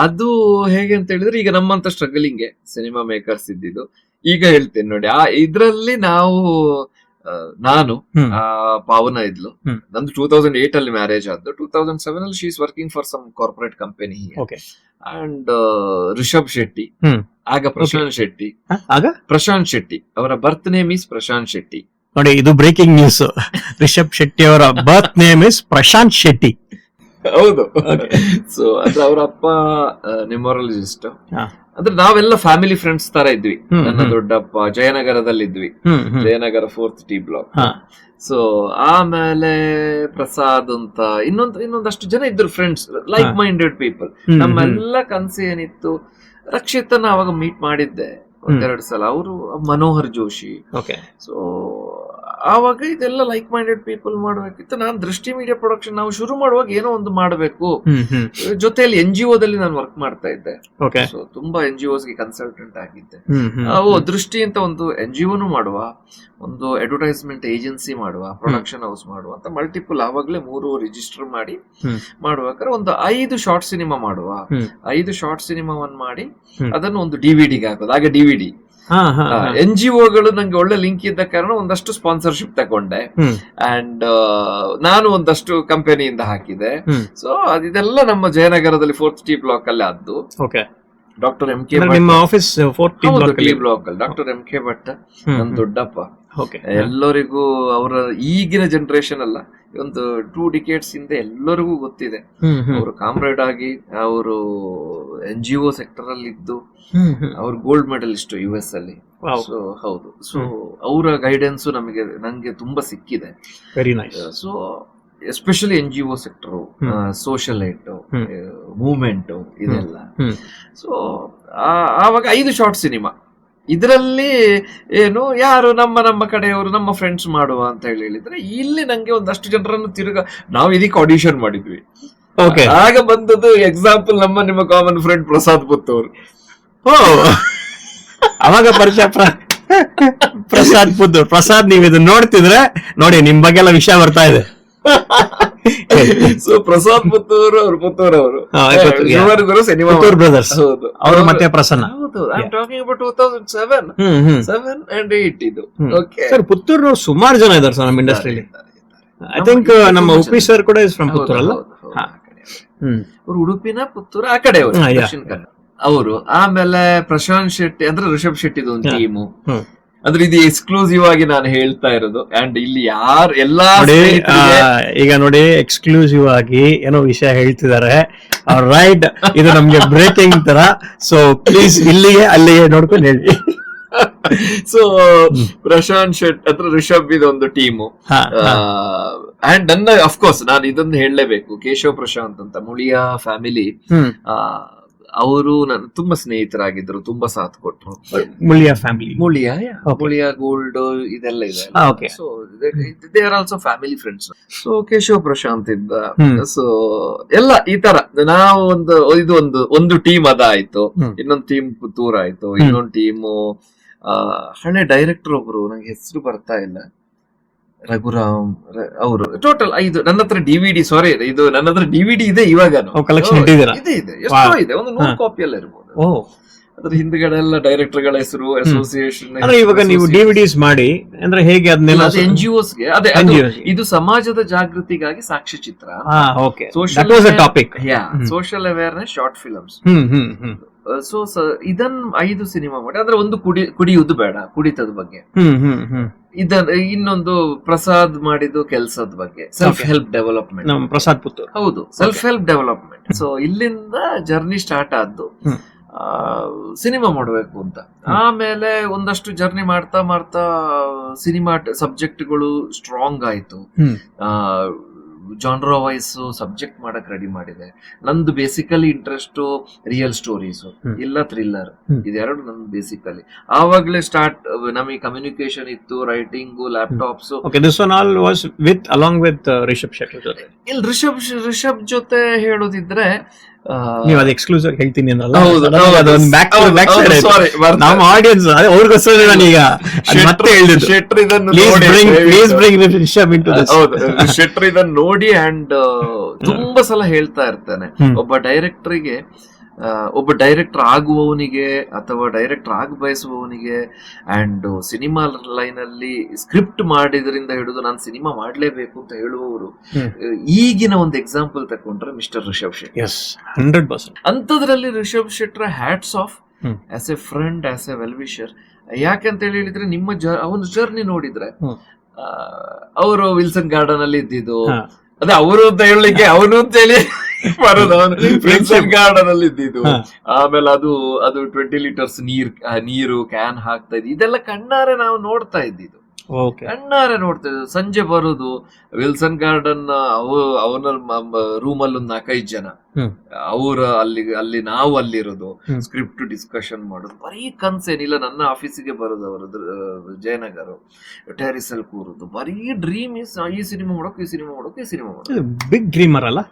ಅದು ಹೇಗೆ ಅಂತ ಹೇಳಿದ್ರೆ, ಈಗ ನಮ್ಮಂತ ಸ್ಟ್ರಗಲಿಂಗ್ ಸಿನಿಮಾ ಮೇಕರ್ಸ್ ಇದ್ದಿದ್ದು. ಈಗ ಹೇಳ್ತೇನೆ ನೋಡಿ, ಆ ಇದ್ರಲ್ಲಿ ನಾವು ನಾನು ಪಾವನ ಇದ್ಲು, ನಂದು 2008 ಅಲ್ಲಿ ಮ್ಯಾರೇಜ್ ಆದ್ದು. 2007 ಅಲ್ಲಿ she is working for some corporate company and Rishab Shetty, ಆಗ ಪ್ರಶಾಂತ್ ಶೆಟ್ಟಿ, ಪ್ರಶಾಂತ್ ಶೆಟ್ಟಿ ಅವರ birth name is Prashant Shetty. ನೋಡಿ, ಇದು ಬ್ರೇಕಿಂಗ್ ನ್ಯೂಸ್. ರಿಷಬ್ ಶೆಟ್ಟಿ ಅವರ birth name is Prashant Shetty. ಹೌದು. ಸೊ ಅಂದ್ರೆ ಅವರ ಅಪ್ಪ ನ್ಯೂಮರಾಲಜಿಸ್ಟ್. ಅಂದ್ರೆ ನಾವೆಲ್ಲ ಫ್ಯಾಮಿಲಿ ಫ್ರೆಂಡ್ಸ್ ತರ ಇದ್ವಿ. ನನ್ನ ದೊಡ್ಡಪ್ಪ ಜಯನಗರದಲ್ಲಿ ಇದ್ವಿ, Jayanagar 4th T block. So ಆಮೇಲೆ ಪ್ರಸಾದ್ ಅಂತ ಇನ್ನೊಂದಷ್ಟು ಜನ ಇದ್ರು ಫ್ರೆಂಡ್ಸ್, ಲೈಕ್ ಮೈಂಡೆಡ್ ಪೀಪಲ್. ನಮ್ಮೆಲ್ಲ ಕನಸು ಏನಿತ್ತು, ರಕ್ಷಿತನ ಅವಾಗ ಮೀಟ್ ಮಾಡಿದ್ದೆ ಒಂದೆರಡು ಸಲ, ಅವರು ಮನೋಹರ್ ಜೋಶಿ. ಸೊ ಆವಾಗ ಇದೆಲ್ಲ ಲೈಕ್ ಮೈಂಡೆಡ್ ಪೀಪಲ್ ಮಾಡ್ಬೇಕಿತ್ತು. ನಾನು ದೃಷ್ಟಿ ಮೀಡಿಯಾ ಪ್ರೊಡಕ್ಷನ್ ನಾವು ಶುರು ಮಾಡುವಾಗ ಏನೋ ಒಂದು ಮಾಡಬೇಕು. ಜೊತೆಯಲ್ಲಿ NGO ದಲ್ಲಿ ನಾನು ವರ್ಕ್ ಮಾಡ್ತಾ ಇದ್ದೆ. ಸೊ ತುಂಬಾ NGOs ಗೆ ಕನ್ಸಲ್ಟೆಂಟ್ ಆಗಿದ್ದೆ. ದೃಷ್ಟಿ ಅಂತ ಒಂದು NGOನು ಮಾಡುವ, ಒಂದು ಅಡ್ವರ್ಟೈಸ್ಮೆಂಟ್ ಏಜೆನ್ಸಿ ಮಾಡುವ, ಪ್ರೊಡಕ್ಷನ್ ಹೌಸ್ ಮಾಡುವ ಅಂತ ಮಲ್ಟಿಪಲ್, ಆವಾಗಲೇ 3 ರಿಜಿಸ್ಟರ್ ಮಾಡಿ ಮಾಡುವಾಗ ಒಂದು 5 ಶಾರ್ಟ್ ಸಿನಿಮಾ ಮಾಡುವ. 5 ಶಾರ್ಟ್ ಸಿನಿಮಾವನ್ನು ಮಾಡಿ ಅದನ್ನು ಒಂದು DVD ಗೆ ಹಾಕೋದು. ಆಗ DVD NGOಗಳು ನಂಗೆ ಒಳ್ಳೆ ಲಿಂಕ್ ಇದ್ದ ಕಾರಣ ಒಂದಷ್ಟು ಸ್ಪಾನ್ಸರ್ಶಿಪ್ ತಗೊಂಡೆ, ಅಂಡ್ ನಾನು ಒಂದಷ್ಟು ಕಂಪನಿಯಿಂದ ಹಾಕಿದೆ. ಸೊ ಇದೆಲ್ಲ ನಮ್ಮ ಜಯನಗರದಲ್ಲಿ 4th T ಬ್ಲಾಕ್ ಅಲ್ಲಿ ಆದ್ದು. ಡಾಕ್ಟರ್ MK ಬ್ಲಾಕ್ ಅಲ್ಲಿ ಡಾಕ್ಟರ್ MK ಭಟ್ ನನ್ನ ದೊಡ್ಡಪ್ಪ. ಎಲ್ಲರಿಗೂ ಅವರ ಈಗಿನ ಜನರೇಷನ್ ಅಲ್ಲ, ಒಂದು 2 decades ಹಿಂದೆ ಎಲ್ಲರಿಗೂ ಗೊತ್ತಿದೆ. ಅವರು ಕಾಮ್ರೇಡ್ ಆಗಿ ಅವರು NGO ಸೆಕ್ಟರ್ ಅಲ್ಲಿ ಇದ್ದು, ಅವ್ರು ಗೋಲ್ಡ್ ಮೆಡಲಿಸ್ಟ್ US ಅಲ್ಲಿ. ಸೊ ಹೌದು, ಸೊ ಅವರ ಗೈಡೆನ್ಸ್ ನಂಗೆ ತುಂಬಾ ಸಿಕ್ಕಿದೆ. So especially NGO sector, social eight movement ಇದೆಲ್ಲ. ಸೊ ಆವಾಗ 5 ಶಾರ್ಟ್ ಸಿನಿಮಾ, ಇದರಲ್ಲಿ ಏನು ಯಾರು ನಮ್ಮ ಕಡೆಯವರು, ನಮ್ಮ ಫ್ರೆಂಡ್ಸ್ ಮಾಡುವ ಅಂತ ಹೇಳಿದ್ರೆ, ಇಲ್ಲಿ ನಂಗೆ ಒಂದಷ್ಟು ಜನರನ್ನು ನಾವು ಇದಕ್ಕೆ ಆಡಿಷನ್ ಮಾಡಿದ್ವಿ. ಆಗ ಬಂದದ್ದು ಎಕ್ಸಾಂಪಲ್ ನಿಮ್ಮ ಕಾಮನ್ ಫ್ರೆಂಡ್ ಪ್ರಸಾದ್ ಪುತ್ತೂರ್. ಅವಾಗ ಪರಿಚಯ ಪ್ರಸಾದ್ ಪುತ್ತೂರ್. ಪ್ರಸಾದ್, ನೀವು ಇದು ನೋಡ್ತಿದ್ರೆ ನೋಡಿ, ನಿಮ್ ಬಗ್ಗೆ ಎಲ್ಲ ವಿಷಯ ಬರ್ತಾ ಇದೆ. ಸೊ ಪ್ರಸಾದ್ ಪುತ್ತೂರ್ ಅವರು, ಪುತ್ತೂರ್ ಅವರು ಬ್ರದರ್ಸ್, ಅವರು ಮತ್ತೆ Prasanna. I'm talking about 2007 and 8 ಇದು. ಸರ್, ಪುತ್ತೂರ್ ಸುಮಾರು ಜನ ಇದ್ದಾರೆ ಸರ್ ನಮ್ಮ ಇಂಡಸ್ಟ್ರಿಯಲ್ಲಿ. ಐ ಥಿಂಕ್ ನಮ್ಮ ಉಪಿ ಸರ್ ಕೂಡ ಇಸ್ ಫ್ರಮ್ ಪುತ್ತೂರ್ ಅಲ್ಲ? ಅವರು ಉಡುಪಿನ ಪುತ್ತೂರು ಆ ಕಡೆ ಅವರು. ಆಮೇಲೆ ಪ್ರಶಾಂತ್ ಶೆಟ್ಟಿ ಅಂದ್ರೆ ರಿಷಬ್ ಶೆಟ್ಟಿದು ಒಂದು ಟೀಮು. ಅಂದ್ರೆ ಇದು ಎಕ್ಸ್ಕ್ಲೂಸಿವ್ ಆಗಿ ನಾನು ಹೇಳ್ತಾ ಇರೋದು. ಅಂಡ್ ಇಲ್ಲಿ ಯಾರು ಎಲ್ಲಾ ಈಗ ನೋಡಿ, ಎಕ್ಸ್ಕ್ಲೂಸಿವ್ ಆಗಿ ಏನೋ ವಿಷಯ ಹೇಳ್ತಿದ್ದಾರೆ. ರೈಟ್, ಇದು ನಮ್ಗೆ ಬ್ರೇಕಿಂಗ್ ತರ. ಸೊ ಪ್ಲೀಸ್ ಇಲ್ಲಿಗೆ ಅಲ್ಲಿಗೆ ನೋಡ್ಕೊಂಡು ಹೇಳಿ. ಸೊ ಪ್ರಶಾಂತ್ ಶೆಟ್ಟಿ ಅಂದ್ರೆ ರಿಷಬ್ ಇದೊಂದು ಟೀಮು. ಅಂಡ್ ನನ್ನ ಅಫ್ಕೋರ್ಸ್ ನಾನು ಇದೊಂದು ಹೇಳಲೇಬೇಕು, ಕೇಶವ್ ಪ್ರಶಾಂತ್ ಅಂತ ಮುಳಿಯಾ ಫ್ಯಾಮಿಲಿ. ಅವರು ನನ್ನ ತುಂಬಾ ಸ್ನೇಹಿತರಾಗಿದ್ರು, ತುಂಬಾ ಸಾಥ್ ಕೊಟ್ರು. ಮುಳಿಯಾ ಫ್ಯಾಮಿಲಿ, ಮುಳಿಯಾ ಗೋಲ್ಡ್ ಇದೆಲ್ಲ ಇದೆ. So they are also family friends. So Keshav Prashant ಇದ್ದ. ಸೊ ಎಲ್ಲ ಈ ತರ ನಾವು ಒಂದು ಟೀಮ್ ಅದಾಯ್ತು. ಇನ್ನೊಂದು ಟೀಮ್ ಪುತ್ತೂರ್ ಆಯ್ತು. ಇನ್ನೊಂದು ಟೀಮು ಹಳೆ ಡೈರೆಕ್ಟರ್ ಒಬ್ರು, ನಂಗೆ ಹೆಸರು ಬರ್ತಾ ಇಲ್ಲ, ರಘುರಾಮ್ ಅವರು. ಟೋಟಲ್ 5 ನನ್ನ ಹತ್ರ DVD. ಸಾರಿ, ಇದು ನನ್ನ ಹತ್ರ DVD ಇದೆ ಇವಾಗ. ಕಲೆಕ್ಷನ್ ಇದೆ, ಎಷ್ಟೋ ಇದೆ, ಒಂದು 100 ಕಾಪಿ ಎಲ್ಲ ಇರ್ಬೋದು. ಅದ್ರ ಹಿಂದ್ಗಡೆ ಎಲ್ಲ ಡೈರೆಕ್ಟರ್ ಗಳ ಹೆಸರು, ಅಸೋಸಿಯೇಷನ್. ಇವಾಗ ನೀವು DVDs ಮಾಡಿ ಅಂದ್ರೆ ಹೇಗೆ ಅದನ್ನೆಲ್ಲ NGOs ಗೆ? ಅದೇ ಇದು ಸಮಾಜದ ಜಾಗೃತಿಗಾಗಿ ಸಾಕ್ಷ್ಯಚಿತ್ರ, social awareness short films. So ಇದನ್ನ 5 ಸಿನಿಮಾ ಮಾಡಿ, ಅಂದ್ರೆ ಒಂದು ಕುಡಿಯುವುದು ಬೇಡ, ಕುಡಿತದ ಬಗ್ಗೆ. ಇನ್ನೊಂದು ಪ್ರಸಾದ್ ಮಾಡಿದ್ದು ಕೆಲ್ಸದ ಬಗ್ಗೆ, self help development. Prasad Puttur, ಹೌದು, ಸೆಲ್ಫ್ ಹೆಲ್ಪ್ ಡೆವಲಪ್ಮೆಂಟ್. ಸೊ ಇಲ್ಲಿಂದ ಜರ್ನಿ ಸ್ಟಾರ್ಟ್ ಆದ್ದು ಸಿನಿಮಾ ಮಾಡಬೇಕು ಅಂತ. ಆಮೇಲೆ ಒಂದಷ್ಟು ಜರ್ನಿ ಮಾಡ್ತಾ ಸಿನಿಮಾ ಸಬ್ಜೆಕ್ಟ್ಗಳು ಸ್ಟ್ರಾಂಗ್ ಆಯ್ತು. ಜಾನ್ರಾ ವೈಸ್ ಸಬ್ಜೆಕ್ಟ್ ಮಾಡಕ್ ರೆಡಿ ಮಾಡಿದೆ. ನಂದು ಬೇಸಿಕಲಿ ಇಂಟ್ರೆಸ್ಟ್ ರಿಯಲ್ ಸ್ಟೋರೀಸ್ ಇಲ್ಲ ಥ್ರಿಲ್ಲರ್, ಇದೆರಡು ನಂದು ಬೇಸಿಕಲಿ. ಆವಾಗ್ಲೇ ಸ್ಟಾರ್ಟ್ ನಮಗೆ ಕಮ್ಯುನಿಕೇಶನ್ ಇತ್ತು, writing, laptops. This one all was with along with Rishab Shetty ಜೊತೆ. ಇಲ್ಲಿ ರಿಷಬ್ ಜೊತೆ ಹೇಳೋದಿದ್ರೆ ನೀವು ಅದು ಎಕ್ಸ್ಕ್ಲೂಸಿವ್ ಹೇಳ್ತೀನಿ ಅನ್ನಲ್ಲ. ಹೌದು, ನಮ್ಮ ಆಡಿಯನ್ಸ್ ಅವ್ರಿಗೋಸ್ಕರ ನಾನೀಗ ಮತ್ತೆ ಹೇಳಿದ್ದು ಶೆಟ್ರ್ ಇದನ್ನು ಶೆಟ್ರ್ ಇದನ್ನು ನೋಡಿ ಅಂಡ್ ತುಂಬಾ ಸಲ ಹೇಳ್ತಾ ಇರ್ತಾನೆ, ಒಬ್ಬ ಡೈರೆಕ್ಟರ್ ಆಗುವವನಿಗೆ ಅಥವಾ ಡೈರೆಕ್ಟರ್ ಆಗ ಬಯಸುವವನಿಗೆ ಅಂಡ್ ಸಿನಿಮಾ ಲೈನ್ ಅಲ್ಲಿ ಸ್ಕ್ರಿಪ್ಟ್ ಮಾಡಿದ್ರಿಂದ ಹಿಡಿದು ನಾನು ಸಿನಿಮಾ ಮಾಡ್ಲೇಬೇಕು ಅಂತ ಹೇಳುವವರು ಈಗಿನ ಒಂದು ಎಕ್ಸಾಂಪಲ್ ತಕೊಂಡ್ರೆ ಮಿಸ್ಟರ್ ರಿಷಬ್ ಶೆಟ್ಟಿ. 100%. ಅಂಥದ್ರಲ್ಲಿ Rishab Shetty hats off as a friend, as a well wisher. ಯಾಕಂತ ಹೇಳಿದ್ರೆ ನಿಮ್ಮ ಅವನ ಜರ್ನಿ ನೋಡಿದ್ರೆ ಅವರು ವಿಲ್ಸನ್ ಗಾರ್ಡನ್ ಅಲ್ಲಿ ಇದ್ದಿದ್ದು, ಅದೇ ಅವರು ಅಂತ ಹೇಳಲಿಕ್ಕೆ ಅವನು ಅಂತ ಹೇಳಿ ಬರೋದು, ಅವನು ವಿಲ್ಸನ್ ಗಾರ್ಡನ್ ಅಲ್ಲಿ ಇದ್ದಿದ್ದು. ಆಮೇಲೆ ಅದು 20 ಲೀಟರ್ಸ್ ನೀರು ಕ್ಯಾನ್ ಹಾಕ್ತಾ ಇದ್ದು, ಇದೆಲ್ಲ ಕಣ್ಣಾರೆ ನಾವು ನೋಡ್ತಾ ಇದ್ದಿದ್ದು. ಕಣ್ಣಾರೆ ನೋಡ್ತಾ ಇದ್ದು. ಸಂಜೆ ಬರುದು ವಿಲ್ಸನ್ ಗಾರ್ಡನ್, ಅವನ ರೂಮ್ ಅಲ್ಲಿ ಒಂದು 4-5 ಜನ, ಅವ್ರ ಅಲ್ಲಿ ನಾವು ಅಲ್ಲಿರೋದು, ಸ್ಕ್ರಿಪ್ಟ್ ಡಿಸ್ಕಷನ್ ಮಾಡೋದು, ಬರೀ ಕನ್ಸೇನಿಲ್ಲ. ನನ್ನ ಆಫೀಸಿಗೆ ಬರೋದು ಅವರದ್ದು ಜಯನಗರ್ ಟೆರಿಸ್ ಅಲ್ಲಿ ಕೂರುದು, ಬರೀ ಡ್ರೀಮ್ ಇಸ್ ಈ ಸಿನಿಮಾ ಮಾಡೋಕೆ, ಈ ಸಿನಿಮಾ ಮಾಡೋಕೆ, ಈ ಸಿನಿಮಾ ಮಾಡೋಕೆ. ಬಿಗ್ ಡ್ರೀಮರ್ ಅಲ್ಲ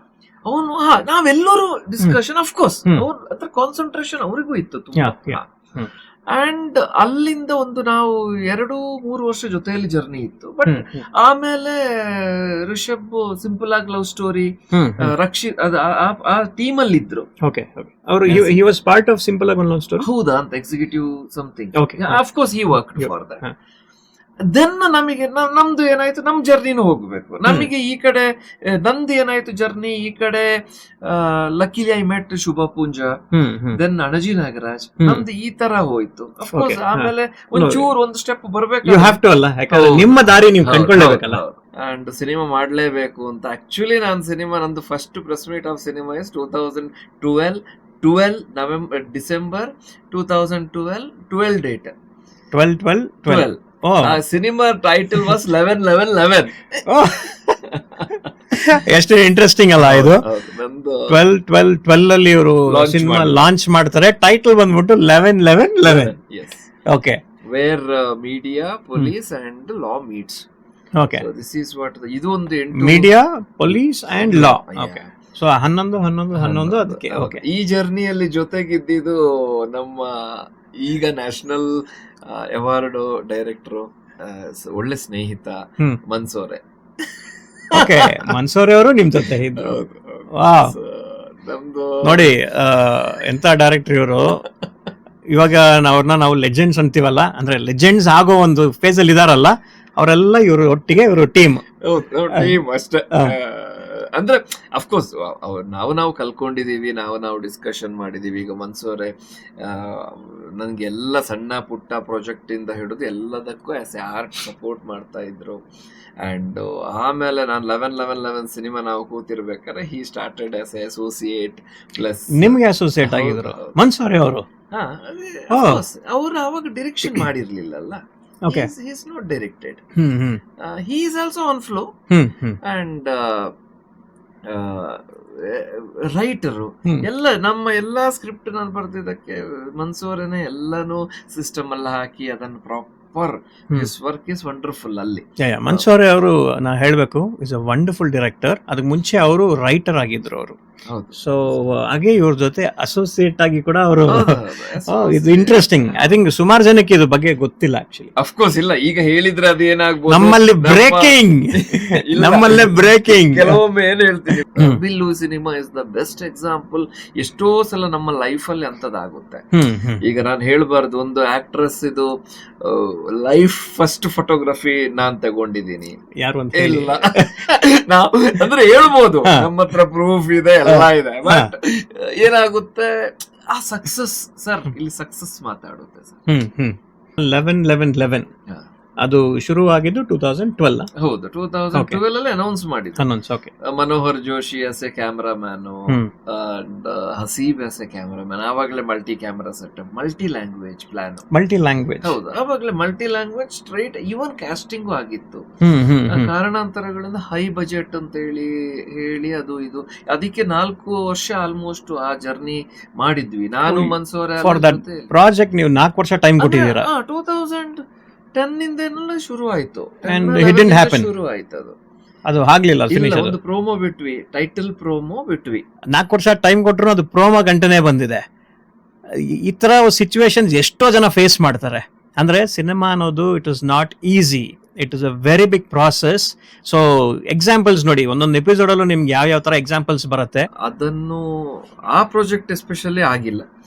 ಅವನು. ನಾವೆಲ್ಲರೂ ಡಿಸ್ಕಷನ್, ಅಫ್ಕೋರ್ಸ್ ಅವ್ರ ಹತ್ರ ಕಾನ್ಸಂಟ್ರೇಷನ್ ಅವರಿಗೂ ಇತ್ತು ತುಂಬಾ. ಅಂಡ್ ಅಲ್ಲಿಂದ ಒಂದು ನಾವು 2-3 ವರ್ಷ ಜೊತೆಯಲ್ಲಿ ಜರ್ನಿ ಇತ್ತು. ಬಟ್ ಆಮೇಲೆ ರಿಷಬ್ ಸಿಂಪಲ್ ಆಗಿ ಲವ್ ಸ್ಟೋರಿ, ರಕ್ಷಿತ್ ಆ ಟೀಮ್ ಅಲ್ಲಿ ಇದ್ರು. ಪಾರ್ಟ್ ಆಫ್ ಸಿಂಪಲ್ ಆಗಿ ಲವ್ ಸ್ಟೋರಿ ಹೌದಾ ಅಂತ executive something. Of course he worked for that. Then ನಮಗೆ ನಮ್ದು ಏನಾಯ್ತು, ನಮ್ ಜರ್ನಿನೂ ಹೋಗ್ಬೇಕು. ನಮಗೆ ಈ ಕಡೆ ನಂದು ಏನಾಯ್ತು ಜರ್ನಿ, ಈ ಕಡೆ luckily I met Shubha Poonja, then Anaji Nagaraj, ನಮ್ದು ಈ ತರ ಹೋಯ್ತು. ಅಫ್ಕೋರ್ಸ್ ಆಮೇಲೆ ಒಂದು ಸ್ಟೆಪ್ ಬರ್ಬೇಕು, ನಿಮ್ಮ ದಾರಿ ನೀವು ಕಂಡ್ಕೊಳ್ಳೇಬೇಕಲ್ಲ. ಅಂಡ್ ಸಿನಿಮಾ ಮಾಡ್ಲೇಬೇಕು ಅಂತ. ಆಕ್ಚುಲಿ ನಂದು first press meat of cinema is 2012 December 2012 date 12. Cinema title was 11-11-11. ಎಷ್ಟು ಇಂಟ್ರೆಸ್ಟಿಂಗ್ ಅಲ್ಲ ಇದು. 12 ಅಲ್ಲಿ ಇವರು ಸಿನಿಮಾ ಲಾಂಚ್ ಮಾಡ್ತಾರೆ, ಟೈಟಲ್ ಬಂದ್ಬಿಟ್ಟು 11-11-11. Okay, where media, police and law meets. Okay, this is what ಇದು ಒಂದು media, police and law. Okay, so 11-11-11 ಅದಕ್ಕೆ. ಓಕೆ, ಈ ಜರ್ನಿಯಲ್ಲಿ ಜೊತೆಗಿದ್ದಿದ್ದು ನಮ್ಮ ಈಗ ನ್ಯಾಷನಲ್ ಅವಾರ್ಡ್ ಡೈರೆಕ್ಟರ್, ಒಳ್ಳೆ ಸ್ನೇಹಿತ ಮನ್ಸೂರೆ. ಓಕೆ, ಮನ್ಸೂರೆ ಅವರು ನಿಮ್ ಜೊತೆ ಇದ್ರು. ನಮ್ದು ನೋಡಿ ಎಂತ ಡೈರೆಕ್ಟರ್ ಇವರು. ಇವಾಗ ನಾವು ಲೆಜೆಂಡ್ಸ್ ಅಂತೀವಲ್ಲ, ಅಂದ್ರೆ ಲೆಜೆಂಡ್ಸ್ ಆಗೋ ಒಂದು ಫೇಸ್ ಅಲ್ಲಿ ಇದಾರಲ್ಲ, ಅವರೆಲ್ಲ ಇವರು ಒಟ್ಟಿಗೆ ಇವರು ಟೀಮ್ ಅಷ್ಟೇ. ಅಂದ್ರೆ ಅಫ್ಕೋರ್ಸ್ ನಾವು ಕಲ್ಕೊಂಡಿದೀವಿ, ನಾವು ಡಿಸ್ಕಷನ್ ಮಾಡಿದೀವಿ. ಈಗ ಮನ್ಸೂರೆ ನನ್ಗೆ ಎಲ್ಲ ಸಣ್ಣ ಪುಟ್ಟ ಪ್ರಾಜೆಕ್ಟ್ ಇಂದ ಹಿಡಿದು ಎಲ್ಲದಕ್ಕೂ ಆಸ್ ಎ ಆರ್ಟ್ ಸಪೋರ್ಟ್ ಮಾಡ್ತಾ ಇದ್ರು. ಅಂಡ್ ಆಮೇಲೆ ನಾನು 11-11-11 ಸಿನಿಮಾ ನಾವು ಕೂತಿರ್ಬೇಕಾದ್ರೆ he started as a associate. Plus ನಿಮ್ಗೆ ಅಸೋಸಿಯೇಟ್ ಆಗಿದ್ರು ಮನ್ಸೂರೆ ಅವರು. ಅವ್ರು ಅವಾಗ ಡೈರೆಕ್ಷನ್ ಮಾಡಿರ್ಲಿಲ್ಲಲ್ಲ. He is not directed. He is also on flow. And writer ಎಲ್ಲ ನಮ್ಮ ಎಲ್ಲಾ ಸ್ಕ್ರಿಪ್ಟ್ ನಾನು ಬರ್ತಿದ್ದಕ್ಕೆ ಮನ್ಸೂರನೇ ಎಲ್ಲಾನು ಸಿಸ್ಟಮ್ ಎಲ್ಲ ಹಾಕಿ ಅದನ್ನು proper. His work is wonderful. ಅಲ್ಲಿ ಮನ್ಸೂರೆ ಅವರು ನಾ ಹೇಳ್ಬೇಕು, ಇಸ್ ಅ ವಂಡರ್ಫುಲ್ ಡೈರೆಕ್ಟರ್. ಅದಕ್ಕೆ ಮುಂಚೆ ಅವರು ರೈಟರ್ ಆಗಿದ್ರು ಅವರು. ಸೊ ಹಾಗೆ ಇವ್ರ ಜೊತೆ ಅಸೋಸಿಯೇಟ್ ಆಗಿ ಕೂಡ ಅವರು. ಇದು ಇಂಟ್ರೆಸ್ಟಿಂಗ್. ಐ ಥಿಂಕ್ ಸುಮಾರು ಜನಕ್ಕೆ ಇದು ಬಗ್ಗೆ ಗೊತ್ತಿಲ್ಲ ಆಕ್ಚುಲಿ. ಅಫ್ಕೋರ್ಸ್ ಇಲ್ಲ, ಈಗ ಹೇಳಿದ್ರೆ ಅದೇನಾಗ್ಬೋದು. ನಮ್ಮಲ್ಲಿ ಬ್ರೇಕಿಂಗ್ ಕೆಲವೊಮ್ಮೆ ಏನ್ ಹೇಳ್ತೀನಿ, ಬಿಲ್ಲು cinema is the best example. ಎಷ್ಟೋ ಸಲ ನಮ್ಮ ಲೈಫ್ ಅಲ್ಲಿ ಅಂತದಾಗುತ್ತೆ. ಈಗ ನಾನು ಹೇಳ್ಬಾರ್ದು, ಒಂದು ಆಕ್ಟ್ರೆಸ್ ಇದು ಲೈಫ್ ಫಸ್ಟ್ ಫೋಟೋಗ್ರಫಿ ನಾನ್ ತಗೊಂಡಿದ್ದೀನಿ. ಯಾರು ಅಂತ ಇಲ್ಲ, ನಾವು ಅಂದ್ರೆ ಹೇಳ್ಬೋದು, ನಮ್ಮ ಹತ್ರ ಪ್ರೂಫ್ ಇದೆ, ಎಲ್ಲ ಇದೆ. ಬಟ್ ಏನಾಗುತ್ತೆ, ಆ ಸಕ್ಸಸ್ ಸರ್, ಇಲ್ಲಿ ಸಕ್ಸಸ್ ಮಾತಾಡುತ್ತೆ ಸರ್. 11-11-11 ಅದು ಶುರುವಾಗಿದ್ದು 2012 ಹೌದು 2012 ಅಲ್ಲಿ ಅನೌನ್ಸ್ ಮಾಡಿದ್ರು. Announce. Okay. Manohar Joshi as a cameraman hmm. And Haseeb as a cameraman. ಆವಾಗಲೇ multi camera setup, multi language plan. Multi language. ಹೌದು, ಆವಾಗಲೇ multi language straight even casting ಆಗಿತ್ತು. ಕಾರಣಾಂತರಗಳಿಂದ ಹೈ ಬಜೆಟ್ ಅಂತ ಹೇಳಿ ಅದು ಇದು ಅದಕ್ಕೆ 4 ವರ್ಷ ಆಲ್ಮೋಸ್ಟ್ ಆ ಜರ್ನಿ ಮಾಡಿದ್ವಿ ನಾನು ಮನ್ಸೂರ್. ಫಾರ್ ದಟ್ ಪ್ರಾಜೆಕ್ಟ್ ನೀವು 4 ವರ್ಷ ಟೈಮ್ ಕೊಟ್ಟಿದ್ದೀರಾ. 2010 ಇಂದ ಶುರು ಆಯ್ತು. And it didn't happen. ಶುರು ಆಯ್ತು ಅದು ಆಗ್ಲಿಲ್ಲ ಫಿನಿಶ್. ಒಂದು ಪ್ರೋಮೋ ಬಿಟ್ವಿ, ಟೈಟಲ್ ಪ್ರೋಮೋ ಬಿಟ್ವಿ. 4 ವರ್ಷ ಟೈಮ್ ಕೊಟ್ಟರು ಅದು ಪ್ರೋಮೋ ಗಂಟನೆ ಬಂದಿದೆ. ಈ ತರ ಸಿಚುವೇಶನ್ಸ್ ಎಷ್ಟೋ ಜನ ಫೇಸ್ ಮಾಡ್ತಾರೆ. ಅಂದ್ರೆ ಸಿನಿಮಾ ಅನ್ನೋದು it is not easy, it is a very big process. So examples ನೋಡಿ, ಒಂದೊಂದು ಎಪಿಸೋಡ್ ಅಲ್ಲೂ ನಿಮ್ಗೆ ಯಾವ ತರ ಎಕ್ಸಾಂಪಲ್ಸ್ ಬರುತ್ತೆ. ಅದನ್ನು ಆ ಪ್ರಾಜೆಕ್ಟ್ ಎಸ್ಪೆಷಲಿ ಆಗಿಲ್ಲ.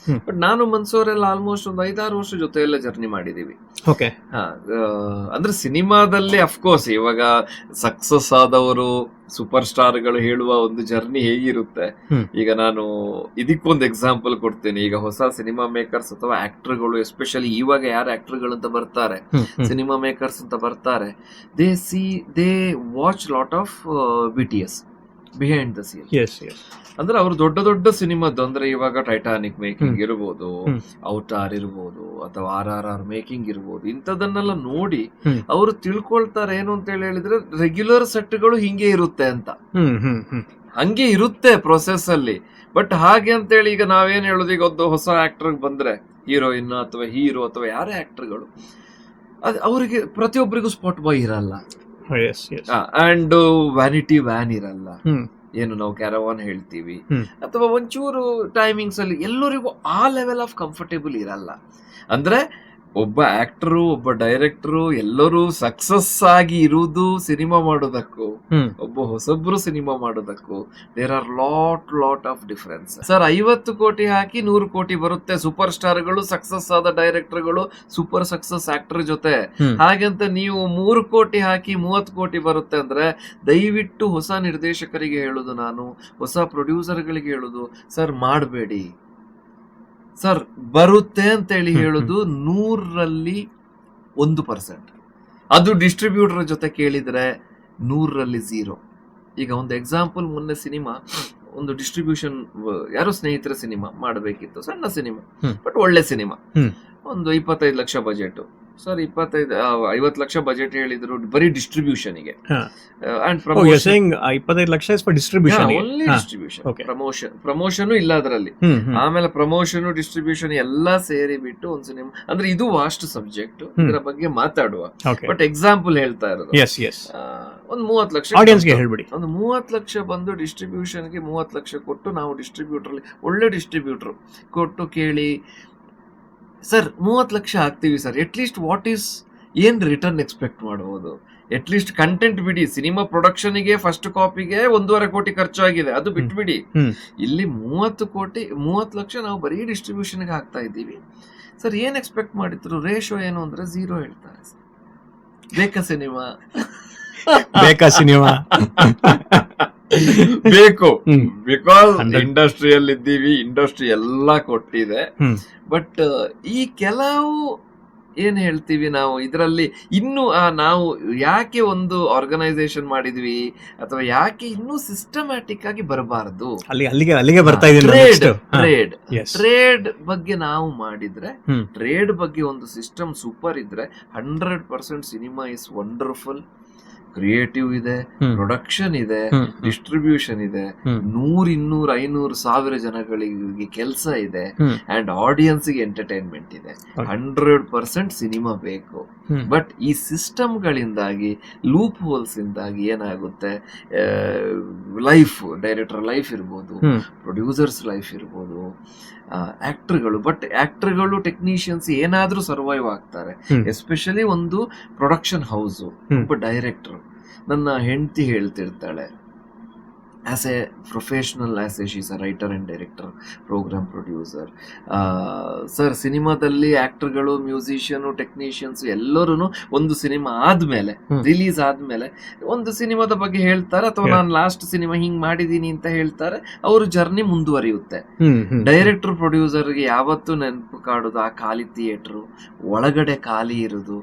ಬಟ್ ನಾನು ಮನ್ಸೂರೆಲ್ಲ ಆಲ್ಮೋಸ್ಟ್ ಒಂದು 5-6 ವರ್ಷ ಜೊತೆಯಲ್ಲೇ ಜರ್ನಿ ಮಾಡಿದೀವಿ. ಓಕೆ. ಅಂದ್ರೆ ಸಿನಿಮಾದಲ್ಲಿ ಅಫ್ಕೋರ್ಸ್ ಇವಾಗ ಸಕ್ಸಸ್ ಆದವರು ಸೂಪರ್ ಸ್ಟಾರ್ಗಳು ಹೇಳುವ ಒಂದು ಜರ್ನಿ ಹೇಗಿರುತ್ತೆ. ಈಗ ನಾನು ಇದಕ್ಕೊಂದು ಎಕ್ಸಾಂಪಲ್ ಕೊಡ್ತೇನೆ. ಈಗ ಹೊಸ ಸಿನಿಮಾ ಮೇಕರ್ಸ್ ಅಥವಾ ಆಕ್ಟರ್ಗಳು, ಎಸ್ಪೆಷಲಿ ಇವಾಗ ಯಾರು ಆಕ್ಟರ್ಗಳು ಅಂತ ಬರ್ತಾರೆ, ಸಿನಿಮಾ ಮೇಕರ್ಸ್ ಅಂತ ಬರ್ತಾರೆ, they watch lot of BTS behind the scene. ಅಂದ್ರೆ ಅವ್ರು ದೊಡ್ಡ ದೊಡ್ಡ ಸಿನಿಮಾದ್ದು, ಅಂದ್ರೆ ಇವಾಗ ಟೈಟಾನಿಕ್ ಮೇಕಿಂಗ್ ಇರ್ಬೋದು, ಔಟಾರ್ ಇರ್ಬೋದು, ಅಥವಾ RRR ಮೇಕಿಂಗ್ ಇರ್ಬೋದು, ಇಂಥದನ್ನೆಲ್ಲ ನೋಡಿ ಅವರು ತಿಳ್ಕೊಳ್ತಾರೆ ಏನು ಅಂತ ಹೇಳಿದ್ರೆ ರೆಗ್ಯುಲರ್ ಸೆಟ್ಗಳು ಹಿಂಗೆ ಇರುತ್ತೆ ಅಂತ. ಹಂಗೆ ಇರುತ್ತೆ ಪ್ರೊಸೆಸ್ ಅಲ್ಲಿ. ಬಟ್ ಹಾಗೆ ಅಂತೇಳಿ ಈಗ ನಾವೇನ್ ಹೇಳೋದು, ಈಗ ಒಂದು ಹೊಸ ಆಕ್ಟರ್ ಬಂದ್ರೆ, ಹೀರೋಯಿನ್ ಅಥವಾ ಹೀರೋ ಅಥವಾ ಯಾರೇ ಆಕ್ಟರ್ಗಳು, ಅವರಿಗೆ ಪ್ರತಿಯೊಬ್ಬರಿಗೂ ಸ್ಪಾಟ್ ಬಾಯ್ ಇರಲ್ಲ, ಅಂಡ್ ವ್ಯಾನಿಟಿ ವ್ಯಾನ್ ಇರಲ್ಲ, ಏನು ನಾವು ಕ್ಯಾರವಾನ್ ಹೇಳ್ತೀವಿ, ಅಥವಾ ಒಂಚೂರು ಟೈಮಿಂಗ್ಸ್ ಅಲ್ಲಿ ಎಲ್ಲರಿಗೂ ಆ ಲೆವೆಲ್ ಆಫ್ ಕಂಫರ್ಟೇಬಲ್ ಇರಲ್ಲ. ಅಂದ್ರೆ ಒಬ್ಬ ಆಕ್ಟರು, ಒಬ್ಬ ಡೈರೆಕ್ಟರು ಎಲ್ಲರೂ ಸಕ್ಸಸ್ ಆಗಿ ಇರುವುದು ಸಿನಿಮಾ ಮಾಡೋದಕ್ಕೂ, ಒಬ್ಬ ಹೊಸಬ್ರು ಸಿನಿಮಾ ಮಾಡೋದಕ್ಕೂ there are lot of difference. Sir 50 crore ಹಾಕಿ 100 ಕೋಟಿ ಬರುತ್ತೆ. ಸೂಪರ್ ಸ್ಟಾರ್ಗಳು, ಸಕ್ಸಸ್ ಆದ ಡೈರೆಕ್ಟರ್ಗಳು, ಸೂಪರ್ ಸಕ್ಸಸ್ ಆಕ್ಟರ್ ಜೊತೆ. ಹಾಗಂತ ನೀವು 3 ಕೋಟಿ ಹಾಕಿ 30 ಕೋಟಿ ಬರುತ್ತೆ ಅಂದ್ರೆ, ದಯವಿಟ್ಟು ಹೊಸ ನಿರ್ದೇಶಕರಿಗೆ ಹೇಳುದು, ನಾನು ಹೊಸ ಪ್ರೊಡ್ಯೂಸರ್ಗಳಿಗೆ ಹೇಳುದು, ಸರ್ ಮಾಡಬೇಡಿ ಸರ್, ಬರುತ್ತೆ ಅಂತೇಳಿ ಹೇಳುದು 100ರಲ್ಲಿ 1%. ಅದು ಡಿಸ್ಟ್ರಿಬ್ಯೂಟರ್ ಜೊತೆ ಕೇಳಿದ್ರೆ 100ರಲ್ಲಿ 0. ಈಗ ಒಂದು ಎಕ್ಸಾಂಪಲ್, ಮೊನ್ನೆ ಸಿನಿಮಾ ಒಂದು ಡಿಸ್ಟ್ರಿಬ್ಯೂಷನ್, ಯಾರೋ ಸ್ನೇಹಿತರ ಸಿನಿಮಾ ಮಾಡಬೇಕಿತ್ತು, ಸಣ್ಣ ಸಿನಿಮಾ ಬಟ್ ಒಳ್ಳೆ ಸಿನಿಮಾ, ಒಂದು 25 lakh budget. Sir 50 lakh budget ಹೇಳಿದ್ರು ಬರೀ ಡಿಸ್ಟ್ರಿಬ್ಯೂಷನ್ಗೆ. ಅಂಡ್ 25 ಲಕ್ಷ ಡಿಸ್ಟ್ರಿಬ್ಯೂಷನ್, ಪ್ರಮೋಷನ್ ಇಲ್ಲ ಅದರಲ್ಲಿ. ಆಮೇಲೆ ಪ್ರಮೋಷನ್, ಡಿಸ್ಟ್ರಿಬ್ಯೂಷನ್ ಎಲ್ಲ ಸೇರಿ ಬಿಟ್ಟು ಒಂದು ಸಿನಿಮಾ. ಅಂದ್ರೆ ಇದು ವಾಸ್ಟ್ ಸಬ್ಜೆಕ್ಟ್, ಇದರ ಬಗ್ಗೆ ಮಾತಾಡುವ. ಬಟ್ ಎಕ್ಸಾಂಪಲ್ ಹೇಳ್ತಾ ಇರೋದು, ಒಂದು 30 ಲಕ್ಷ ಆಡಿಯನ್ಸ್ಗೆ ಹೇಳ್ಬಿಡಿ. ಒಂದು 30 ಲಕ್ಷ ಬಂದು ಡಿಸ್ಟ್ರಿಬ್ಯೂಷನ್ಗೆ 30 ಲಕ್ಷ ಕೊಟ್ಟು, ನಾವು ಡಿಸ್ಟ್ರಿಬ್ಯೂಟರ್ ಒಳ್ಳೆ ಡಿಸ್ಟ್ರಿಬ್ಯೂಟರ್ ಕೊಟ್ಟು ಕೇಳಿ, ಸರ್ 30 ಲಕ್ಷ ಹಾಕ್ತೀವಿ ಸರ್, ಅಟ್ಲೀಸ್ಟ್ ಏನ್ ರಿಟರ್ನ್ ಎಕ್ಸ್ಪೆಕ್ಟ್ ಮಾಡಬಹುದು? ಅಟ್ಲೀಸ್ಟ್ ಕಂಟೆಂಟ್ ಬಿಡಿ, ಸಿನಿಮಾ ಪ್ರೊಡಕ್ಷನ್ಗೆ ಫಸ್ಟ್ ಕಾಪಿಗೆ 1.5 ಕೋಟಿ ಖರ್ಚಾಗಿದೆ, ಅದು ಬಿಟ್ಬಿಡಿ. ಇಲ್ಲಿ 30 ಲಕ್ಷ ನಾವು ಬರೀ ಡಿಸ್ಟ್ರಿಬ್ಯೂಷನ್ಗೆ ಹಾಕ್ತಾ ಇದ್ದೀವಿ ಸರ್. ಏನ್ ಎಕ್ಸ್ಪೆಕ್ಟ್ ಮಾಡಿದ್ರು? ರೇಷೋ ಏನು ಅಂದ್ರೆ 0 ಹೇಳ್ತಾರೆ. ಬೇಕಾ ಸಿನಿಮಾ ಬೇಕು, ಬಿಕಾಸ್ ಇಂಡಸ್ಟ್ರಿಯಲ್ಲಿ ಇದ್ದೀವಿ, ಇಂಡಸ್ಟ್ರಿ ಎಲ್ಲಾ ಕೊಟ್ಟಿದೆ. ಬಟ್ ಈ ಕೆಲವು ಏನ್ ಹೇಳ್ತೀವಿ ನಾವು ಇದರಲ್ಲಿ ಇನ್ನು ನಾವು ಯಾಕೆ ಒಂದು ಆರ್ಗನೈಸೇಷನ್ ಮಾಡಿದ್ವಿ, ಅಥವಾ ಯಾಕೆ ಇನ್ನೂ ಸಿಸ್ಟಮ್ಯಾಟಿಕ್ ಆಗಿ ಬರಬಾರದು, ಅಲ್ಲಿಗೆ ಬರ್ತಾ ಟ್ರೇಡ್ ಬಗ್ಗೆ ನಾವು ಮಾಡಿದ್ರೆ, ಟ್ರೇಡ್ ಬಗ್ಗೆ ಒಂದು ಸಿಸ್ಟಮ್ ಸೂಪರ್ ಇದ್ರೆ 100% ಸಿನಿಮಾ ಇಸ್ ವಂಡರ್ಫುಲ್. ಕ್ರಿಯೇಟಿವ್ ಇದೆ, ಪ್ರೊಡಕ್ಷನ್ ಇದೆ, ಡಿಸ್ಟ್ರಿಬ್ಯೂಷನ್ ಇದೆ, 100, 200, 500 ಸಾವಿರ ಜನಗಳಿಗೆ ಕೆಲಸ ಇದೆ, ಅಂಡ್ ಆಡಿಯನ್ಸ್ ಗೆ ಎಂಟರ್ಟೈನ್ಮೆಂಟ್ ಇದೆ. 100% ಸಿನಿಮಾ ಬೇಕು. ಬಟ್ ಈ ಸಿಸ್ಟಮ್ ಗಳಿಂದಾಗಿ, ಲೂಪ್ ಹೋಲ್ಸ್ ಇಂದಾಗಿ ಏನಾಗುತ್ತೆ, ಲೈಫ್, ಡೈರೆಕ್ಟರ್ ಲೈಫ್ ಇರ್ಬೋದು, ಪ್ರೊಡ್ಯೂಸರ್ಸ್ ಲೈಫ್ ಇರ್ಬೋದು, ಆಕ್ಟರ್ಗಳು ಟೆಕ್ನಿಷಿಯನ್ಸ್ ಏನಾದ್ರೂ ಸರ್ವೈವ್ ಆಗ್ತಾರೆ. ಎಸ್ಪೆಷಲಿ ಒಂದು ಪ್ರೊಡಕ್ಷನ್ ಹೌಸ್, ಒಬ್ಬ ಡೈರೆಕ್ಟರ್. ನನ್ನ ಹೆಂಡತಿ ಹೇಳ್ತಿರ್ತಾಳೆ, as a professional, she's a writer and director, program producer. Sir, ಸಿನಿಮಾದಲ್ಲಿ ಆಕ್ಟರ್ಗಳು, ಮ್ಯೂಸಿಷಿಯನ್, ಟೆಕ್ನಿಷಿಯನ್ಸ್ ಎಲ್ಲರೂ ಒಂದು ಸಿನಿಮಾ ಆದ್ಮೇಲೆ, ರಿಲೀಸ್ ಆದ್ಮೇಲೆ ಒಂದು ಸಿನಿಮಾದ ಬಗ್ಗೆ ಹೇಳ್ತಾರೆ, ಅಥವಾ ನಾನು ಲಾಸ್ಟ್ ಸಿನಿಮಾ ಹಿಂಗ್ ಮಾಡಿದೀನಿ ಅಂತ ಹೇಳ್ತಾರೆ. ಅವ್ರ ಜರ್ನಿ ಮುಂದುವರಿಯುತ್ತೆ. ಡೈರೆಕ್ಟರ್, ಪ್ರೊಡ್ಯೂಸರ್ಗೆ ಯಾವತ್ತೂ ನೆನಪು ಕಾಡೋದು ಆ ಖಾಲಿ ಥಿಯೇಟ್ರು, ಒಳಗಡೆ ಖಾಲಿ ಇರೋದು,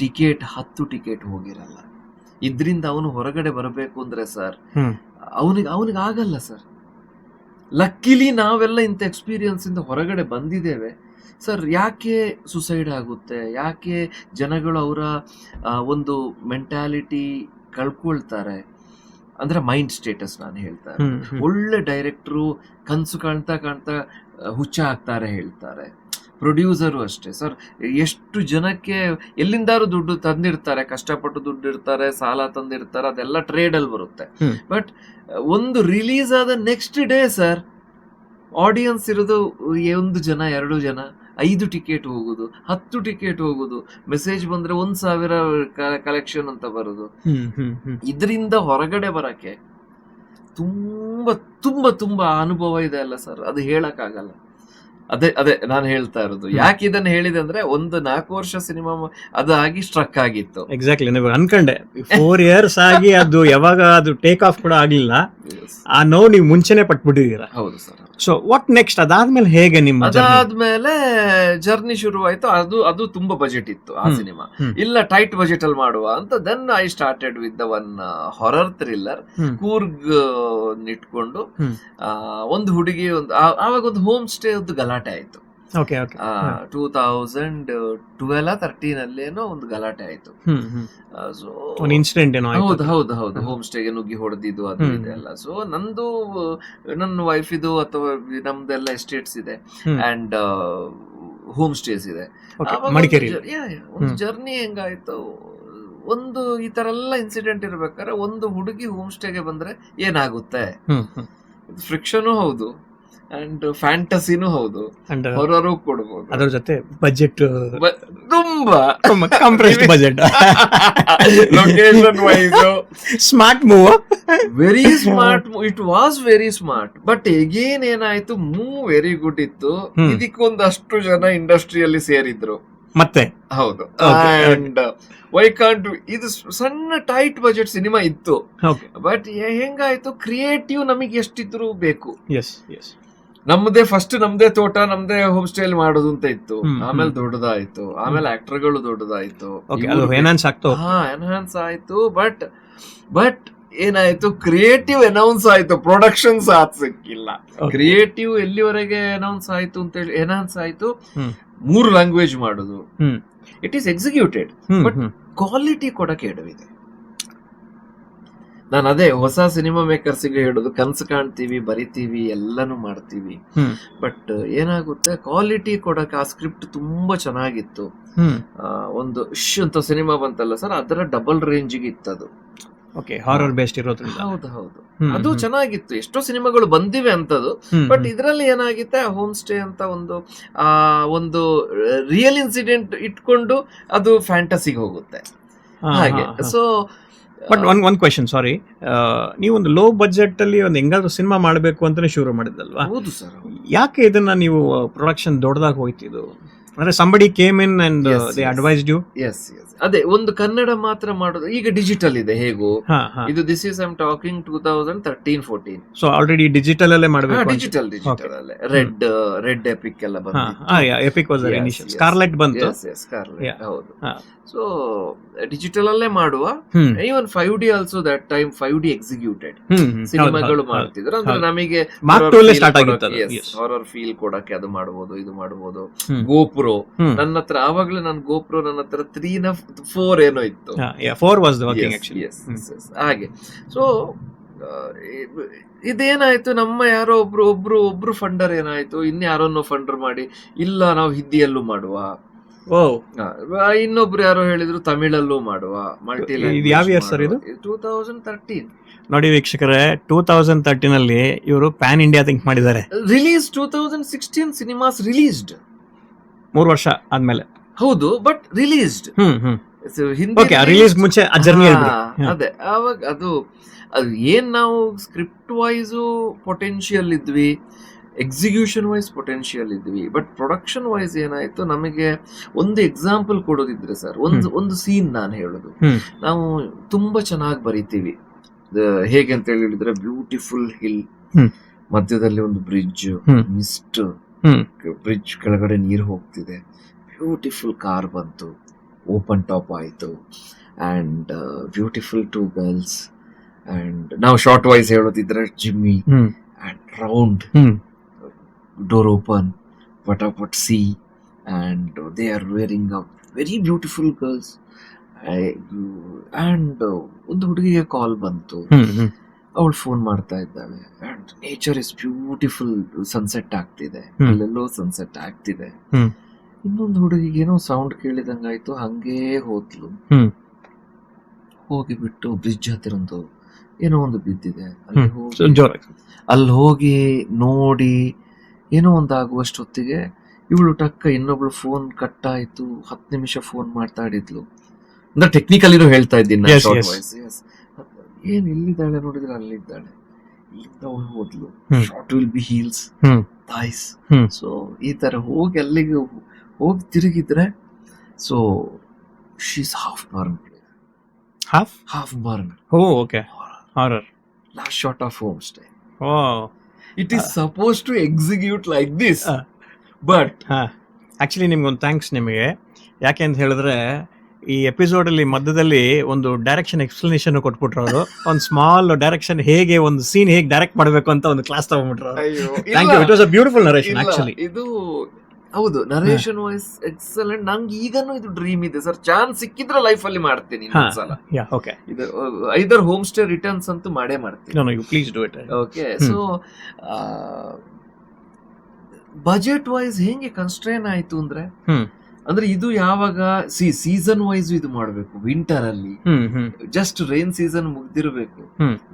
ಟಿಕೆಟ್ 10 ಟಿಕೆಟ್ ಹೋಗಿರಲ್ಲ. ಇದ್ರಿಂದ ಅವನು ಹೊರಗಡೆ ಬರಬೇಕು ಅಂದ್ರೆ ಸರ್, ಅವನಿಗೆ ಆಗಲ್ಲ ಸರ್. ಲಕ್ಕಿಲಿ ನಾವೆಲ್ಲ ಇಂಥ ಎಕ್ಸ್ಪೀರಿಯನ್ಸ್ ಇಂದ ಹೊರಗಡೆ ಬಂದಿದ್ದೇವೆ ಸರ್. ಯಾಕೆ ಸುಸೈಡ್ ಆಗುತ್ತೆ, ಯಾಕೆ ಜನಗಳು ಅವರ ಒಂದು ಮೆಂಟಾಲಿಟಿ ಕಳ್ಕೊಳ್ತಾರೆ ಅಂದ್ರೆ ಮೈಂಡ್ ಸ್ಟೇಟಸ್ ನಾನು ಹೇಳ್ತಾರೆ. ಒಳ್ಳೆ ಡೈರೆಕ್ಟ್ರು ಕನ್ಸು ಕಾಣ್ತಾ ಕಾಣ್ತಾ ಹುಚ್ಚ ಆಗ್ತಾರೆ ಹೇಳ್ತಾರೆ. ಪ್ರೊಡ್ಯೂಸರು ಅಷ್ಟೇ ಸರ್. ಎಷ್ಟು ಜನಕ್ಕೆ ಎಲ್ಲಿಂದಾರು ದುಡ್ಡು ತಂದಿರ್ತಾರೆ, ಕಷ್ಟಪಟ್ಟು ದುಡ್ಡು ಇರ್ತಾರೆ, ಸಾಲ ತಂದಿರ್ತಾರೆ, ಅದೆಲ್ಲ ಟ್ರೇಡಲ್ಲಿ ಬರುತ್ತೆ. ಬಟ್ ಒಂದು ರಿಲೀಸ್ ಆದ ನೆಕ್ಸ್ಟ್ ಡೇ ಸರ್, ಆಡಿಯನ್ಸ್ ಇರೋದು 1 ಜನ 2 ಜನ, 5 ಟಿಕೆಟ್ ಹೋಗುದು, 10 ಟಿಕೆಟ್ ಹೋಗುದು, ಮೆಸೇಜ್ ಬಂದ್ರೆ 1,000 ಕಲೆಕ್ಷನ್ ಅಂತ ಬರುದು. ಇದರಿಂದ ಹೊರಗಡೆ ಬರಕ್ಕೆ ತುಂಬಾ ತುಂಬಾ ತುಂಬಾ ಅನುಭವ ಇದೆ ಅಲ್ಲ ಸರ್, ಅದು ಹೇಳಕ್ಕಾಗಲ್ಲ. ಅದೇ ನಾನು ಹೇಳ್ತಾ ಇರೋದು. ಯಾಕೆ ಇದನ್ನ ಹೇಳಿದೆ ಅಂದ್ರೆ, ಒಂದು 4 ವರ್ಷ ಸಿನಿಮಾ ಅದು ಆಗಿ ಸ್ಟ್ರಕ್ ಆಗಿತ್ತು. ಎಕ್ಸಾಕ್ಟ್ಲಿ, ನೀವು ಅನ್ಕೊಂಡೆ 4 years ಆಗಿ ಅದು ಯಾವಾಗ ಅದು ಟೇಕ್ ಆಫ್ ಕೂಡ ಆಗ್ಲಿಲ್ಲ. ಆ ನೋವು ನೀವು ಮುಂಚೆನೆ ಪಟ್ಬಿಟ್ಟಿದ್ದೀರಾ. ಹೌದು ಸರ್. So what next? ಅದಾದ್ಮೇಲೆ ಹೇಗೆ ನಿಮ್ಮ ಅದಾದ್ಮೇಲೆ ಜರ್ನಿ ಶುರುವಾಯ್ತು. ಅದು ತುಂಬಾ ಬಜೆಟ್ ಇತ್ತು ಆ ಸಿನಿಮಾ. ಇಲ್ಲ, ಟೈಟ್ ಬಜೆಟ್ ಅಲ್ಲಿ ಮಾಡುವ ಅಂತ. Then I started with one horror thriller. Coorg ಇಟ್ಕೊಂಡು ಒಂದು ಹುಡುಗಿ, ಆವಾಗ ಒಂದು ಹೋಮ್ ಸ್ಟೇ ಒಂದು ಗಲಾಟೆ ಆಯ್ತು. 2012-13 ಅಲ್ಲೇನೋ ಒಂದು ಗಲಾಟೆ ಆಯ್ತು. ಹೌದು, ಹೋಮ್ ಸ್ಟೇಗೆ ನುಗ್ಗಿ ಹೊಡೆದಿದ್ದು ಅದು ಇದೆಲ್ಲ. ಸೊ ನನ್ನ ವೈಫ್ ಇದು ಅಥವಾ ನಮ್ದೆಲ್ಲ ಎಸ್ಟೇಟ್ಸ್ ಇದೆ ಅಂಡ್ ಹೋಮ್ ಸ್ಟೇಸ್ ಇದೆ. ಒಂದು ಜರ್ನಿ ಹೆಂಗಾಯ್ತು, ಒಂದು ಈ ತರ ಎಲ್ಲ ಇನ್ಸಿಡೆಂಟ್ ಇರ್ಬೇಕಾದ್ರೆ ಒಂದು ಹುಡುಗಿ ಹೋಮ್ ಸ್ಟೇಗೆ ಬಂದ್ರೆ ಏನಾಗುತ್ತೆ, ಫ್ರಿಕ್ಷನು ಹೌದು ಅಂಡ್ ಫ್ಯಾಂಟಸಿನೂ ಹೌದು, ಹೊರರು ಕೊಡಬಹುದು. ಅದರ ಜೊತೆ ಬಜೆಟ್ ತುಂಬಾ compressed budget, location wise smart move, very smart. It was very smart. But again ಏನಾಯ್ತು, ಮೂವ್ ವೆರಿ ಗುಡ್ ಇತ್ತು. ಇದಕ್ಕೊಂದಷ್ಟು ಜನ ಇಂಡಸ್ಟ್ರಿಯಲ್ಲಿ ಸೇರಿದ್ರು ಮತ್ತೆ. ಹೌದು. ಅಂಡ್ ವೈ ಕಾಂಟ್, ಇದು ಸಣ್ಣ ಟೈಟ್ ಬಜೆಟ್ ಸಿನಿಮಾ ಇತ್ತು. ಬಟ್ ಹೆಂಗಾಯ್ತು, ಕ್ರಿಯೇಟಿವ್ ನಮಗೆ ಎಷ್ಟಿದ್ರು ಬೇಕು. ನಮ್ದೇ ತೋಟ, ನಮ್ದೇ ಹೋಮ್ ಸ್ಟೇ ಮಾಡೋದು ಅಂತ ಇತ್ತು. ಆಮೇಲೆ ದೊಡ್ಡದಾಯ್ತು, ಆಮೇಲೆ ಆಕ್ಟರ್ಗಳು ದೊಡ್ಡದಾಯ್ತು, ಎನ್ಹಾನ್ಸ್ ಆಯ್ತು. ಬಟ್ ಏನಾಯ್ತು, ಕ್ರಿಯೇಟಿವ್ ಅನೌನ್ಸ್ ಆಯ್ತು, ಪ್ರೊಡಕ್ಷನ್ಸ್ ಸಿಕ್ಕಿಲ್ಲ. ಕ್ರಿಯೇಟಿವ್ ಎಲ್ಲಿವರೆಗೆ ಅನೌನ್ಸ್ ಆಯ್ತು ಅಂತ ಹೇಳಿ ಎನ್ಹಾನ್ಸ್ ಆಯ್ತು. 3 ಲ್ಯಾಂಗ್ವೇಜ್ ಮಾಡೋದು, it is executed. But quality ಕೊಡಕ್ಕೆ ಎಡವಿದೆ. ನಾನು ಅದೇ ಹೊಸ ಸಿನಿಮಾ ಮೇಕರ್ಸ್ಗೆ ಹೇಳೋದು, ಕನ್ಸು ಕಾಣ್ತೀವಿ, ಬರಿತೀವಿ, ಎಲ್ಲಾನು ಮಾಡ್ತೀವಿ. ಬಟ್ ಏನಾಗುತ್ತೆ, ಕ್ವಾಲಿಟಿ ಕೊಡಕ್ಕೆ. ಆ ಸ್ಕ್ರಿಪ್ಟ್ ತುಂಬಾ ಚೆನ್ನಾಗಿತ್ತು. ಒಂದು ಅಂತ ಸಿನಿಮಾ ಬಂತಲ್ಲ ಸರ್, ಅದರ ಡಬಲ್ ರೇಂಜಿಗೆ ಇತ್ತದು. ಹಾರರ್ ಬೇಸ್ಡ್ ಇರೋದ್ರಿಂದ. ಹೌದು, ಅದು ಚೆನ್ನಾಗಿತ್ತು. ಎಷ್ಟೋ ಸಿನಿಮಾಗಳು ಬಂದಿವೆ ಅಂತದ್ದು. ಬಟ್ ಇದ್ರಲ್ಲಿ ಏನಾಗುತ್ತೆ, ಹೋಮ್ ಸ್ಟೇ ಅಂತ ಒಂದು ರಿಯಲ್ ಇನ್ಸಿಡೆಂಟ್ ಇಟ್ಕೊಂಡು ಅದು ಫ್ಯಾಂಟಸಿಗೆ ಹೋಗುತ್ತೆ ಹಾಗೆ. ಸೊ ಬಟ್ ಒಂದ್ ಕ್ವೆಶನ್, ಸಾರಿ, ನೀವೊಂದು ಲೋ ಬಜೆಟ್ ಅಲ್ಲಿ ಒಂದು ಹೆಂಗಾದ್ರೂ ಸಿನಿಮಾ ಮಾಡಬೇಕು ಅಂತಾನೆ ಶುರು ಮಾಡಿದಲ್ವಾ? ಹೌದು ಸರ್. ಯಾಕೆ ಇದನ್ನ ನೀವು ಪ್ರೊಡಕ್ಷನ್ ದೊಡ್ಡದಾಗಿ ಹೋಯ್ತಿದ್ದು? ಅಂದ್ರೆ somebody came in and they advised you? Yes. ಅದೇ ಒಂದು ಕನ್ನಡ ಮಾತ್ರ ಮಾಡೋದು. ಈಗ ಡಿಜಿಟಲ್ ಇದೆ ಹೇಗೋ. ಇದು this is I am talking 2013-14. So already digital ಅಲ್ಲೇ ಮಾಡಬೇಕು. ಡಿಜಿಟಲ್ ಅಲ್ಲೇ ರೆಡ್ ಎಪಿಕ್ ಎಲ್ಲ ಬಂತು. EPIC was the initial. Scarlet ಬಂತು. ಸ್ಕಾರ್ಲೆಟ್, ಹೌದು. ಸೊ ಡಿಜಿಟಲ್ ಅಲ್ಲೇ ಮಾಡುವ. Even 5D also that time 5D executed ಸಿನಿಮಾಗಳು ಮಾಡ್ತಿದ್ರು. ಅಂದ್ರೆ ನಮಗೆ ಹಾರರ್ ಫೀಲ್ ಕೊಡಕ್ಕೆ ಅದು ಮಾಡಬಹುದು, ಇದು ಮಾಡಬಹುದು. ಗೋಪ್ರೋ ನನ್ನ ಹತ್ರ ಆವಾಗ್ಲೇ, ನನ್ನ ಗೋಪ್ರೋ ನನ್ನ ಹತ್ರ 3-4 ಏನೋ ಇತ್ತು. 4 was the working actually. ಹಾಗೆ. ಸೊ ಇದೇನಾಯ್ತು, ನಮ್ಮ ಯಾರೋ ಒಬ್ರು ಫಂಡರ್ ಏನಾಯ್ತು, ಇನ್ಯಾರನ್ನೋ ಫಂಡರ್ ಮಾಡಿ, ಇಲ್ಲ ನಾವು ಹಿಂದಿಯಲ್ಲೂ ಮಾಡುವ. ಇನ್ನೊಬ್ರು ಯಾರೋ ಹೇಳಿದ್ರು ತಮಿಳಲ್ಲೂ ಮಾಡುವ, ಮಲ್ಟಿ ಲ್ಯಾಂಗ್ವೇಜ್. ಯಾವ ಇಯರ್ ಸರ್ ಇದು? 2013. ನೋಡಿ ವೀಕ್ಷಕರೇ, 2013 ಅಲ್ಲಿ ಇವರು ಪ್ಯಾನ್ ಇಂಡಿಯಾ ಥಿಂಕ್ ಮಾಡಿದ್ದಾರೆ. ರಿಲೀಸ್ 2016 ಸಿನಿಮಾಸ್ ರಿಲೀಸ್ಡ್ 3 ವರ್ಷ ಆದ್ಮೇಲೆ. ಹೌದು, but released Hindi okay, release ಮುಂಚೆ ಆ ಜರ್ನಿ ಹೇಳ್ಬಿಡಿ. ಅದೇ ಅವಾಗ ಅದು ಏನ್ ನಾವು ಸ್ಕ್ರಿಪ್ಟ್ ವೈಸು ಪೊಟೆನ್ಶಿಯಲ್ ಇದ್ವಿ, ಎಕ್ಸಿಕ್ಯೂಷನ್ ವೈಸ್ ಪೊಟೆನ್ಶಿಯಲ್ ಇದ್ವಿ, ಬಟ್ ಪ್ರೊಡಕ್ಷನ್ ವೈಸ್ ಏನಾಯ್ತು, ನಮಗೆ ಒಂದು ಎಕ್ಸಾಂಪಲ್ ಕೊಡೋದಿದ್ರೆ ಸರ್, ಒಂದು ಸೀನ್ ನಾನು ಹೇಳೋದು, ನಾವು ತುಂಬಾ ಚೆನ್ನಾಗಿ ಬರೀತೀವಿ. ಹೇಗೆ ಅಂತ ಹೇಳಿದ್ರೆ, ಬ್ಯೂಟಿಫುಲ್ ಹಿಲ್, ಮಧ್ಯದಲ್ಲಿ ಒಂದು ಬ್ರಿಡ್ಜ್, ಮಿಸ್ಟ್, ಬ್ರಿಡ್ಜ್ ಕೆಳಗಡೆ ನೀರು ಹೋಗ್ತಿದೆ, ಬ್ಯೂಟಿಫುಲ್ ಕಾರ್ ಬಂತು, ಓಪನ್ ಟಾಪ್ ಆಯ್ತು, ಅಂಡ್ ಬ್ಯೂಟಿಫುಲ್ 2 ಗರ್ಲ್ಸ್, ಅಂಡ್ ನಾವು ಶಾರ್ಟ್ ವೈಸ್ ಹೇಳೋದಿದ್ರೆ jimmy, and round door open, ಪಟಾಪಟ್ ಸಿ, and they are wearing a very beautiful girls, and ಒಂದು ಹುಡುಗಿಗೆ ಕಾಲ್ ಬಂತು, ಅವಳು ಫೋನ್ ಮಾಡ್ತಾ ಇದ್ದಾಳೆ, and nature is beautiful, sunset ಆಗ್ತಿದೆ, ಅಲ್ಲೆಲ್ಲೋ ಸನ್ಸೆಟ್ ಆಗ್ತಿದೆ. ಇನ್ನೊಂದು ಹುಡುಗಿಗೆ ಏನೋ ಸೌಂಡ್ ಕೇಳಿದಂಗಾಯ್ತು, ಹಂಗೇ ಹೋದ್ಲು, ಹೋಗಿಬಿಟ್ಟು ಬ್ರಿಡ್ಜ್ ಹತ್ತಿರ ಒಂದು ಏನೋ ಒಂದು ಬಿದ್ದಿದೆ, ಅಲ್ಲಿ ಹೋಗಿ ನೋಡಿ ಏನೋ ಒಂದು ಆಗುವಷ್ಟೊತ್ತಿಗೆ ಇವಳು ಟಕ್ಕ ಇನ್ನೊಬ್ಳು ಫೋನ್ ಕಟ್ ಆಯ್ತು, 10 ನಿಮಿಷ ಫೋನ್ ಮಾತಾಡಿದ್ಲು. ಅಂದ್ರೆ ಟೆಕ್ನಿಕಲಿನೂ ಹೇಳ್ತಾ ಇದ್ದೀನಿ, ಏನ್ ಎಲ್ಲಿದ್ದಾಳೆ ನೋಡಿದ್ರೆ ಅಲ್ಲಿದ್ದಾಳೆ, ಇಲ್ಲಿಂದ ಅವಳು ಹೋದ್ಲು, short will be heels thighs. So ಈ ತರ ಹೋಗಿ ಅಲ್ಲಿಗೆ ಹೋಗಿ ತಿರುಗಿದ್ರೆ, so she's half burn. Okay, horror. Last shot of home stay. It is supposed to execute like this, but actually ನಿಮ್ಗೊಂದು ಥ್ಯಾಂಕ್ಸ್ ನಿಮಗೆ. ಯಾಕೆ ಅಂತ ಹೇಳಿದ್ರೆ, ಈ ಎಪಿಸೋಡ್ ಅಲ್ಲಿ ಮಧ್ಯದಲ್ಲಿ ಒಂದು ಡೈರೆಕ್ಷನ್ ಎಕ್ಸ್ಪ್ಲನೇಷನ್ ಕೊಟ್ಬಿಟ್ರು ಅವರು. ಒಂದು ಸ್ಮಾಲ್ ಡೈರೆಕ್ಷನ್, ಹೇಗೆ ಒಂದು ಸೀನ್ ಹೇಗೆ ಡೈರೆಕ್ಟ್ ಮಾಡಬೇಕು ಅಂತ ಒಂದು ಕ್ಲಾಸ್ ತಗೊಂಡ್ಬಿಟ್ರು. Thank you, it was a beautiful narration. Actually ಇದು ಹೌದು, ನರೇಷನ್ ವಾಯ್ಸ್ ಎಕ್ಸಲೆಂಟ್. ನಂಗೆ ಈಗನೂ ಇದು ಡ್ರೀಮ್ ಇದೆ ಸರ್, ಚಾನ್ಸ್ ಸಿಕ್ಕಿದ್ರೆ ಲೈಫ್ ಅಲ್ಲಿ ಮಾಡ್ತೀನಿ ಇನ್ನೊಂದ್ಸಲ. ಓಕೆ, ಇದು ಐದರ್ ಹೋಮ್ ಸ್ಟೇ ರಿಟರ್ನ್ಸ್ ಅಂತೂ ಮಾಡೇ ಮಾಡ್ತೀನಿ. Please do it. Okay, so budget wise ಹೆಂಗೆ ಕನ್ಸ್ಟ್ರೇನ್ ಆಯ್ತು ಅಂದ್ರೆ ಇದು ಯಾವಾಗ ಸೀಸನ್ ವೈಸ್ ಇದು ಮಾಡ್ಬೇಕು. ವಿಂಟರ್ ಅಲ್ಲಿ ಜಸ್ಟ್ ರೈನ್ ಸೀಸನ್ ಮುಗ್ದಿರ್ಬೇಕು,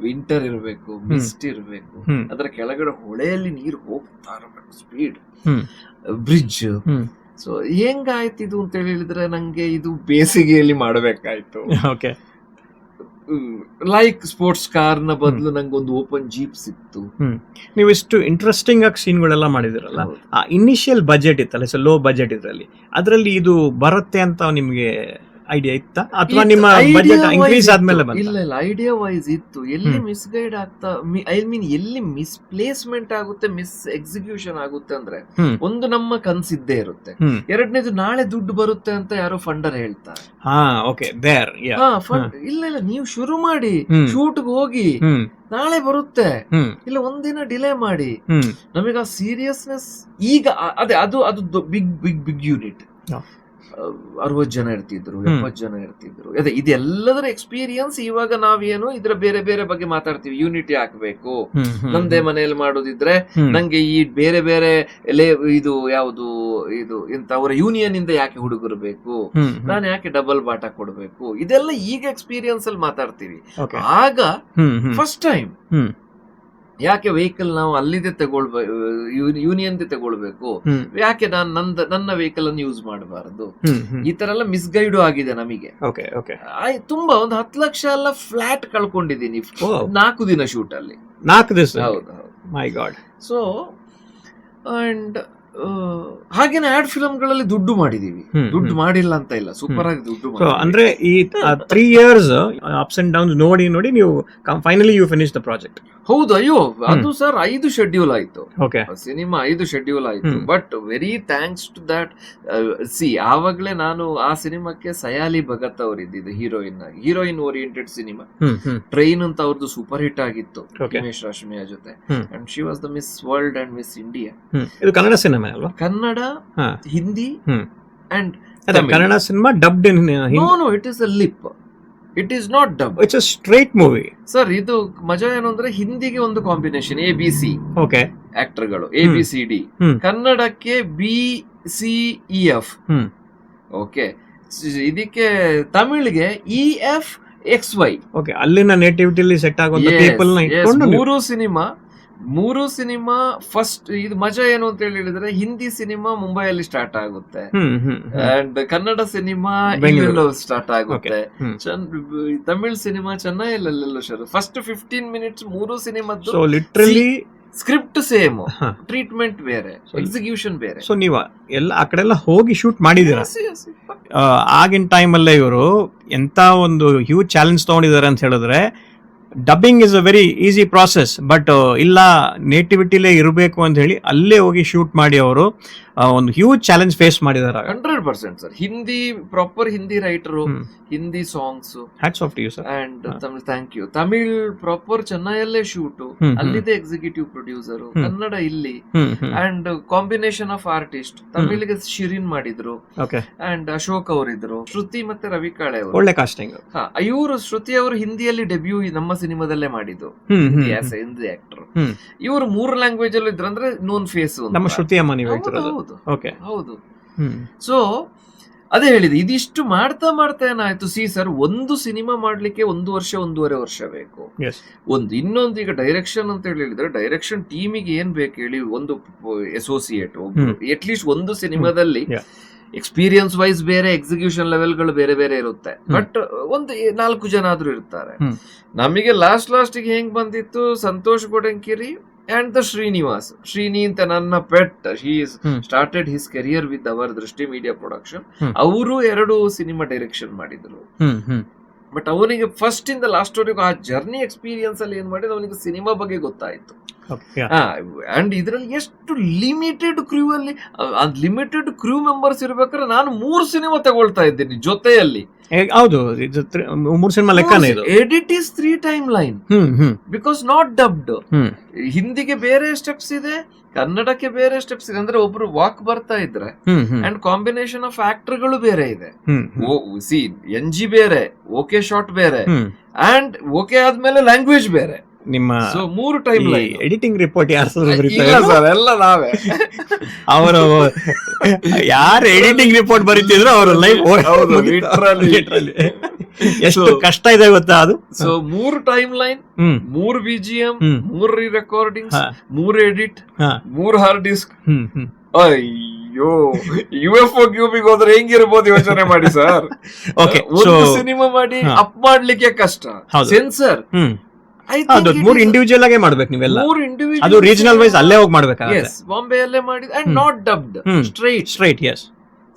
ವಿಂಟರ್ ಇರ್ಬೇಕು, ಮಿಸ್ಟ್ ಇರ್ಬೇಕು, ಅದರ ಕೆಳಗಡೆ ಹೊಳೆಯಲ್ಲಿ ನೀರು ಹೋಗ್ತಾ ಇರ್ಬೇಕು, ಸ್ಪೀಡ್ ಬ್ರಿಡ್ಜ್. ಸೊ ಹೆಂಗಾಯ್ತು ಇದು ಅಂತ ಹೇಳಿದ್ರೆ, ನಂಗೆ ಇದು ಬೇಸಿಗೆಯಲ್ಲಿ ಮಾಡಬೇಕಾಯ್ತು. ಓಕೆ, ಲೈಕ್ ಸ್ಪೋರ್ಟ್ಸ್ ಕಾರ್ ನ ಬದಲು ನಂಗೆ ಒಂದು ಓಪನ್ ಜೀಪ್ ಸಿಕ್ತು. ನೀವು ಇಷ್ಟು ಇಂಟ್ರೆಸ್ಟಿಂಗ್ ಆಗಿ ಸೀನ್ಗಳೆಲ್ಲ ಮಾಡಿದಿರಲ್ಲ, ಆ ಇನಿಷಿಯಲ್ ಬಜೆಟ್ ಇತ್ತಲ್ಲ, ಲೋ ಬಜೆಟ್ ಇದ್ರಲ್ಲಿ, ಅದರಲ್ಲಿ ಇದು ಬರುತ್ತೆ ಅಂತ ನಿಮ್ಗೆ ಐಡಿಯಾ ಇತ್ತಾ, ಅಥವಾ ನಿಮ್ಮ ಬಜೆಟ್ ಇನ್ಕ್ರೀಸ್ ಆದ್ಮೇಲೆ ಬಂತ? ಇಲ್ಲ, ಐಡಿಯಾ ವೈಸ್ ಇತ್ತು. ಎಲ್ಲಿ ಮಿಸ್ಗೈಡ್ ಆಗ್ತಾ, ಐ ಮೀನ್ ಎಲ್ಲಿ ಮಿಸ್ಪ್ಲೇಸ್ಮೆಂಟ್ ಆಗುತ್ತೆ, ಮಿಸ್ ಎಕ್ಸಿಕ್ಯೂಷನ್ ಆಗುತ್ತೆ ಅಂದ್ರೆ, ಒಂದು ನಮ್ಮ ಕನ್ಸಿದ್ದೇ ಇರುತ್ತೆ, ಎರಡನೇದು ನಾಳೆ ದುಡ್ಡು ಬರುತ್ತೆ ಅಂತ ಯಾರೋ ಫಂಡರ್ ಹೇಳ್ತಾರೆ. ಇಲ್ಲ ನೀವು ಶುರು ಮಾಡಿ, ಶೂಟ್ಗೆ ಹೋಗಿ, ನಾಳೆ ಬರುತ್ತೆ, ಇಲ್ಲ ಒಂದಿನ ಡಿಲೇ ಮಾಡಿ. ನಮಗೆ ಆ ಸೀರಿಯಸ್ನೆಸ್ ಈಗ ಅದೇ ಅದು ಬಿಗ್ ಬಿಗ್ ಬಿಗ್ ಯೂನಿಟ್. 60 ಜನ ಇರ್ತಿದ್ರು, 70 ಜನ ಇರ್ತಿದ್ರು. ಅದೇ ಇದೆಲ್ಲದರ ಎಕ್ಸ್ಪೀರಿಯನ್ಸ್. ಇವಾಗ ನಾವೇನು ಇದ್ರ ಬೇರೆ ಬೇರೆ ಬಗ್ಗೆ ಮಾತಾಡ್ತೀವಿ. ಯೂನಿಟಿ ಹಾಕ್ಬೇಕು, ನಂದೇ ಮನೆಯಲ್ಲಿ ಮಾಡೋದಿದ್ರೆ ನಂಗೆ ಈ ಬೇರೆ ಬೇರೆ ಇದು ಯಾವುದು ಇದು ಇಂತ ಅವರ ಯೂನಿಯನ್ ಇಂದ ಯಾಕೆ ಹುಡುಗರು ಬೇಕು, ನಾನು ಯಾಕೆ ಡಬಲ್ ಬಾಟ ಕೊಡ್ಬೇಕು, ಇದೆಲ್ಲ ಈಗ ಎಕ್ಸ್ಪೀರಿಯನ್ಸ್ ಅಲ್ಲಿ ಮಾತಾಡ್ತೀವಿ. ಆಗ ಫಸ್ಟ್ ಟೈಮ್ ಯಾಕೆ ವೆಹಿಕಲ್ ನಾವು ಅಲ್ಲಿದೆ ತಗೊಳ್ಬೇಕು, ಯೂನಿಯನ್ ತಗೊಳ್ಬೇಕು, ಯಾಕೆ ನನ್ನ ವೆಹಿಕಲ್ ಅನ್ನು ಯೂಸ್ ಮಾಡಬಾರದು, ಈ ತರ ಎಲ್ಲ ಮಿಸ್ಗೈಡ್ ಆಗಿದೆ ನಮಗೆ. ತುಂಬಾ ಒಂದು 10 ಲಕ್ಷ ಎಲ್ಲ ಫ್ಲಾಟ್ ಕಳ್ಕೊಂಡಿದ್ದೀನಿ 4 ದಿನ ಶೂಟ್ ಅಲ್ಲಿ. 4 ದಿವಸ? ಹೌದು, ಮೈ ಗಾಡ್. ಸೊ ಅಂಡ್ ಹಾಗೇನೆ ಆಡ್ ಫಿಲಮ್ ಗಳಲ್ಲಿ ದುಡ್ಡು ಮಾಡಿದೀವಿ, ದುಡ್ಡು ಮಾಡಿಲ್ಲ ಅಂತ ಇಲ್ಲ, ಸೂಪರ್ ಆಗಿ ದುಡ್ಡು. ಅಂದ್ರೆ ಈ 3 years ಅಪ್ಸ್ ಅಂಡ್ ಡೌನ್ಸ್ ನೋಡಿ ನೋಡಿ ನೀವು finally you finish the project. ಹೌದು, ಅಯ್ಯೋ ಅದು ಸರ್ 5 ಶೆಡ್ಯೂಲ್ ಆಯ್ತು, ಸಿನಿಮಾ 5 ಶೆಡ್ಯೂಲ್ ಆಯ್ತು. But very thanks to that. ಆವಾಗ್ಲೇ ನಾನು ಆ ಸಿನಿಮಾಕ್ಕೆ ಸಯಾಲಿ ಭಗತ್ ಅವ್ರು ಇದ್ದಿದ್ದು ಹೀರೋಯಿನ್ ಓರಿಯೆಂಟೆಡ್ ಸಿನಿಮಾ. ಟ್ರೈನ್ ಅಂತ ಅವ್ರದ್ದು ಸೂಪರ್ ಹಿಟ್ ಆಗಿತ್ತು ಉಮೇಶ್ ರಶ್ಮಿಯಾ ಜೊತೆ. And she was the miss world and miss India. ಇದು ಕನ್ನಡ ಸಿನಿಮಾ ಅಲ್ವಾ? Kannada, Hindi and Kannada cinema dubbed in. No, it is a lip, it is not dub, it's a straight movie sir. ಇದು ಮಜಾ ಏನು ಅಂದ್ರೆ, ಹಿಂದಿಗೆ ಒಂದು ಕಾಂಬಿನೇಷನ್ ABC ಆಕ್ಟರ್ಗಳು, ABCD. ಕನ್ನಡಕ್ಕೆ BCEF. ಓಕೆ, ಇದಕ್ಕೆ ತಮಿಳಿಗೆ EFXY. ಅಲ್ಲಿನ ನೇಟಿವಿಟಿಲಿ ಸೆಟ್ ಆಗುವಂತ ಪೀಪಲ್ ನ ಇಟ್ಕೊಂಡು 3 ಸಿನಿಮಾ ಮೂರು ಸಿನಿಮಾ ಫಸ್ಟ್ ಇದು ಮಜಾ ಏನು ಅಂತ ಹೇಳಿದ್ರೆ, ಹಿಂದಿ ಸಿನಿಮಾ ಮುಂಬೈಯಲ್ಲಿ ಸ್ಟಾರ್ಟ್ ಆಗುತ್ತೆ and Kannada cinema Bengaluru start ಆಗುತ್ತೆ, ತಮಿಳ್ ಸಿನಿಮಾ ಚೆನ್ನೈಯಲ್ಲೆಲ್ಲ ಶುರು. ಫಸ್ಟ್ 15 minutes ಮೂರು ಸಿನಿಮಾದ್ದು ಲಿಟ್ರಲಿ ಸ್ಕ್ರಿಪ್ಟ್ ಸೇಮ್, ಟ್ರೀಟ್ಮೆಂಟ್ ಬೇರೆ, ಎಕ್ಸಿಕ್ಯೂಷನ್ ಬೇರೆ. ಸೊ ನೀವು ಎಲ್ಲ ಆ ಕಡೆ ಎಲ್ಲ ಹೋಗಿ ಶೂಟ್ ಮಾಡಿದೀರಾ. ಆಗಿನ ಟೈಮಲ್ಲೇ ಇವರು ಎಂತ ಒಂದು ಹ್ಯೂಜ್ ಚಾಲೆಂಜ್ ತಗೊಂಡಿದ್ದಾರೆ ಅಂತ ಹೇಳಿದ್ರೆ, dubbing is a very easy process, but ಇಲ್ಲ ನೇಟಿವಿಟಿಲೇ ಇರಬೇಕು ಅಂತ ಹೇಳಿ ಅಲ್ಲೇ ಹೋಗಿ ಶೂಟ್ ಮಾಡಿ ಅವರು ಒಂದು ಹ್ಯೂಜ್ ಚಾಲೆಂಜ್ ಫೇಸ್ ಮಾಡಿದ್ದಾರೆ. 100% sir. Hindi proper Hindi writer, Hindi songs, hats off to you sir. And Tamil thank you. Tamil proper ಚೆನ್ನೈಯಲ್ಲೇ ಶೂಟು, ಅಲ್ಲಿದೆ ಎಕ್ಸಿಕ್ಯೂಟಿವ್ ಪ್ರೊಡ್ಯೂಸರ್, ಕನ್ನಡ ಇಲ್ಲಿ, ಅಂಡ್ ಕಾಂಬಿನೇಷನ್ ಆಫ್ ಆರ್ಟಿಸ್ಟ್. ತಮಿಳಿಗೆ ಶಿರಿನ್ ಮಾಡಿದ್ರು, ಅಂಡ್ ಅಶೋಕ್ ಅವರಿದ್ರು, ಶ್ರುತಿ ಮತ್ತೆ ರವಿ ಕಾಳೆ ಅವರು, ಒಳ್ಳೆ ಕಾಸ್ಟಿಂಗ್. ಇವರು ಶ್ರುತಿ ಅವರು ಹಿಂದಿಯಲ್ಲಿ ಡೆಬ್ಯೂ ನಮ್ಮ ಸಿನಿಮಾದಲ್ಲೇ ಮಾಡಿದ್ದು, ಹಿಂದಿ ಆಕ್ಟರ್. ಇವರು 3 ಲ್ಯಾಂಗ್ವೇಜ್ ಅಲ್ಲಿ ಇದ್ರು, ಅಂದ್ರೆ ನೋನ್ ಫೇಸ್. ನಮ್ಮ ಶ್ರುತಿ ಅಮ್ಮ ನೀವು ಹೇಳ್ತಿರೋದು. ಹೌದು. ಸೊ ಅದೇ ಹೇಳಿದೆ, ಇದಿಷ್ಟು ಮಾಡ್ತಾ ಮಾಡ್ತಾ ಏನಾಯ್ತು, ಸರ್, ಒಂದು ಸಿನಿಮಾ ಮಾಡ್ಲಿಕ್ಕೆ 1 ವರ್ಷ 1.5 ವರ್ಷ ಬೇಕು. ಇನ್ನೊಂದು ಈಗ ಡೈರೆಕ್ಷನ್ ಅಂತ ಹೇಳಿದ್ರೆ, ಡೈರೆಕ್ಷನ್ ಟೀಮಿಗೆ ಏನ್ ಬೇಕು ಹೇಳಿ, ಒಂದು ಅಸೋಸಿಯೇಟ್ ಅಟ್ ಲೀಸ್ಟ್ ಒಂದು ಸಿನಿಮಾದಲ್ಲಿ ಎಕ್ಸ್ಪೀರಿಯನ್ಸ್ ವೈಸ್ ಬೇರೆ, ಎಕ್ಸಿಕ್ಯೂಷನ್ ಲೆವೆಲ್ಗಳು ಬೇರೆ ಬೇರೆ ಇರುತ್ತೆ, ಬಟ್ ಒಂದು 4 ಜನ ಆದ್ರೂ ಇರ್ತಾರೆ. ನಮಗೆ ಲಾಸ್ಟಿಗೆ ಹೆಂಗ್ ಬಂದಿತ್ತು, ಸಂತೋಷ್ ಗೋಡಂಕಿರಿ ಅಂಡ್ ದ ಶ್ರೀನಿ ಅಂತ ನನ್ನ pet. He started his career with our ದೃಷ್ಟಿ ಮೀಡಿಯಾ ಪ್ರೊಡಕ್ಷನ್. ಅವರು 2 ಸಿನಿಮಾ ಡೈರೆಕ್ಷನ್ ಮಾಡಿದ್ರು, ಬಟ್ ಅವನಿಗೆ ಫಸ್ಟ್ ಇಂದ ಲಾಸ್ಟ್ ವರೆಗೂ ಆ ಜರ್ನಿ ಎಕ್ಸ್ಪೀರಿಯನ್ಸ್ ಅಲ್ಲಿ ಏನ್ ಮಾಡಿದ್ರು, ಅವನಿಗೆ ಸಿನಿಮಾ ಬಗ್ಗೆ ಗೊತ್ತಾಯ್ತು. ಅಂಡ್ ಇದ್ರಲ್ಲಿ ಎಷ್ಟು ಲಿಮಿಟೆಡ್ ಕ್ರೂ ಅಲ್ಲಿ, ಲಿಮಿಟೆಡ್ ಕ್ರೂ ಮೆಂಬರ್ಸ್ ಇರ್ಬೇಕಾದ್ರೆ ನಾನು 3 ಸಿನಿಮಾ ತಗೊಳ್ತಾ ಇದ್ದೀನಿ ಜೊತೆಯಲ್ಲಿ. ಹೌದು, 3 ಸಿನಿಮಾ ಲೆಕ್ಕನೇ ಇದು. Edit is 3 time line because not dubbed. ಹಿಂದಿಗೆ ಬೇರೆ ಸ್ಟೆಪ್ಸ್ ಇದೆ, ಕನ್ನಡಕ್ಕೆ ಬೇರೆ ಸ್ಟೆಪ್ಸ್ ಇದೆ. ಅಂದ್ರೆ ಒಬ್ರು ವಾಕ್ ಬರ್ತಾ ಇದ್ರೆ ಅಂಡ್ ಕಾಂಬಿನೇಷನ್ ಆಫ್ ಆಕ್ಟರ್ ಗಳು ಬೇರೆ ಇದೆ. NG ಬೇರೆ, ಓಕೆ ಶಾಟ್ ಬೇರೆ, ಅಂಡ್ ಓಕೆ ಆದ್ಮೇಲೆ ಲ್ಯಾಂಗ್ವೇಜ್ ಬೇರೆ. ನಿಮ್ಮ 3 ಟೈಮ್ ಎಡಿಟಿಂಗ್ ರಿಪೋರ್ಟ್ ಯಾರು ಸರ್? ಎಲ್ಲ ನಾವೇ. ಅವರು ಯಾರು ಎಡಿಟಿಂಗ್ ರಿಪೋರ್ಟ್ ಬರೀತಿದ್ರು ಅವ್ರ ಲೈಫ್ ಎಷ್ಟು ಕಷ್ಟ ಇದೆ ಗೊತ್ತಾ ಅದು. So 3 time line, 3 BGM, 3 ರೀ-ರೆಕಾರ್ಡಿಂಗ್ಸ್, 3 edit, 3 hard disk. ಅಯ್ಯೋ, UFO ಕ್ಯೂಬಿಗೆ ಹೋದ್ರೆ ಹೆಂಗಿರ್ಬೋದು ಯೋಚನೆ ಮಾಡಿ ಸರ್. ಒಂದು ಸಿನಿಮಾ ಮಾಡಿ ಅಪ್ ಮಾಡ್ಲಿಕ್ಕೆ ಕಷ್ಟ. ಸೆನ್ಸರ್ 3 ಇಂಡಿವಿಜುವಲ್ ಆಗೇ ಮಾಡ್ಬೇಕು ನೀವೆಲ್ಲ. ಅದು ರೀಜನಲ್ ವೈಸ್ ಅಲ್ಲೇ ಹೋಗಿ ಮಾಡ್ಬೇಕಾಗುತ್ತೆ. ಬಾಂಬೆಯಲ್ಲೇ ಮಾಡಿದ್ and not dubbed, straight. Yes.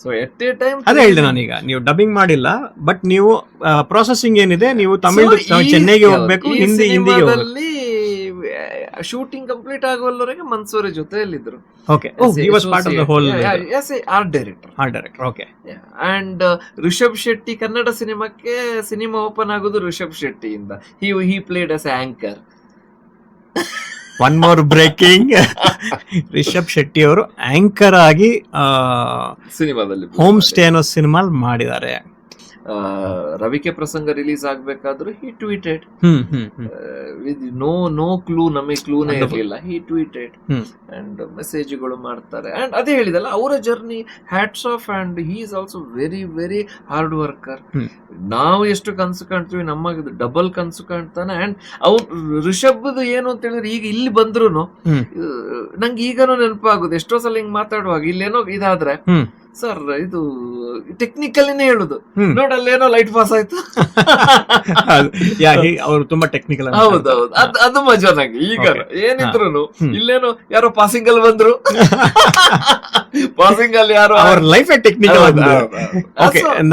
So at a time ಅದೇ ಹೇಳಿದೆ ನಾನೀಗ, ನೀವು ಡಬ್ಬಿಂಗ್ ಮಾಡಿಲ್ಲ, ಬಟ್ ನೀವು ಪ್ರಾಸೆಸಿಂಗ್ ಏನಿದೆ, ನೀವು ತಮಿಳ್ ಚೆನ್ನೈಗೆ ಹೋಗ್ಬೇಕು, ಹಿಂದಿಗೆ ಹೋಗ್ಬೇಕು. ಶೂಟಿಂಗ್ ಕಂಪ್ಲೀಟ್ ಆಗುವವರೆಗೆ Mansoori ಜೊತೆಯಲ್ಲಿದ್ರು. Okay. Oh, he was part of the whole. Yes, art director. Okay. And Rishab Shetty Kannada cinema open ಆಗೋದು ರಿಷಬ್ ಶೆಟ್ಟಿ ಇಂದ. He played as anchor. One more breaking. Rishabh Shetty ಅವರು ಆಂಕರ್ ಆಗಿ ಸಿನಿಮಾದಲ್ಲಿ ಹೋಮ್ ಸ್ಟೇ ಅನ್ನೋ ಸಿನಿಮಾ ಮಾಡಿದ್ದಾರೆ. ರವಿಕೆ ಪ್ರಸಂಗ ರಿಲೀಸ್ ಆಗ್ಬೇಕಾದ್ರೂ he tweeted with no clue, ನಮಗೆ ಕ್ಲೂನೇ ಇರಲಿಲ್ಲ. ಹಿ ಟ್ವೀಟೆಡ್ ಅಂಡ್ ಮೆಸೇಜ್ಗಳು ಮಾಡ್ತಾರೆ. ಅಂಡ್ ಅದೇ ಹೇಳಿದಲ್ಲ, ಅವರ journey hats off. And he is also very very hard worker. ನಾವು ಎಷ್ಟು ಕನ್ಸು ಕಾಣ್ತೀವಿ, ನಮಗೆ ಡಬಲ್ ಕನ್ಸು ಕಾಣ್ತಾನೆ. ಅಂಡ್ ಅವ್ರು ರಿಷಬ್ದು ಏನು ಅಂತ ಹೇಳಿದ್ರೆ, ಈಗ ಇಲ್ಲಿ ಬಂದ್ರು ನಂಗೆ ಈಗನೂ ನೆನಪಾಗುದು, ಎಷ್ಟೋ ಸಲ ಹಿಂಗ್ ಮಾತಾಡುವಾಗ ಇಲ್ಲೇನೋ ಇದಾದ್ರೆ, ಸರ್ ಇದು ಟೆಕ್ನಿಕಲಿನೇ ಹೇಳುದು, ನೋಡಲ್ಲೇನೋ ಲೈಟ್ ಪಾಸ್ ಆಯ್ತು. ಅವರು ತುಂಬಾ ಟೆಕ್ನಿಕಲ್. ಹೌದೌದು, ಅದು ಮಜಾ ನಂಗೆ. ಈಗ ಏನಿದ್ರು ಇಲ್ಲೇನೋ ಯಾರೋ ಪಾಸಿಂಗ್ ಅಲ್ಲಿ ಬಂದ್ರು, ಪಾಸಿಂಗ್ ಅಲ್ಲಿ ಯಾರೋ ಅವ್ರ ಲೈಫ್ ಟೆಕ್ನಿಕಲ್.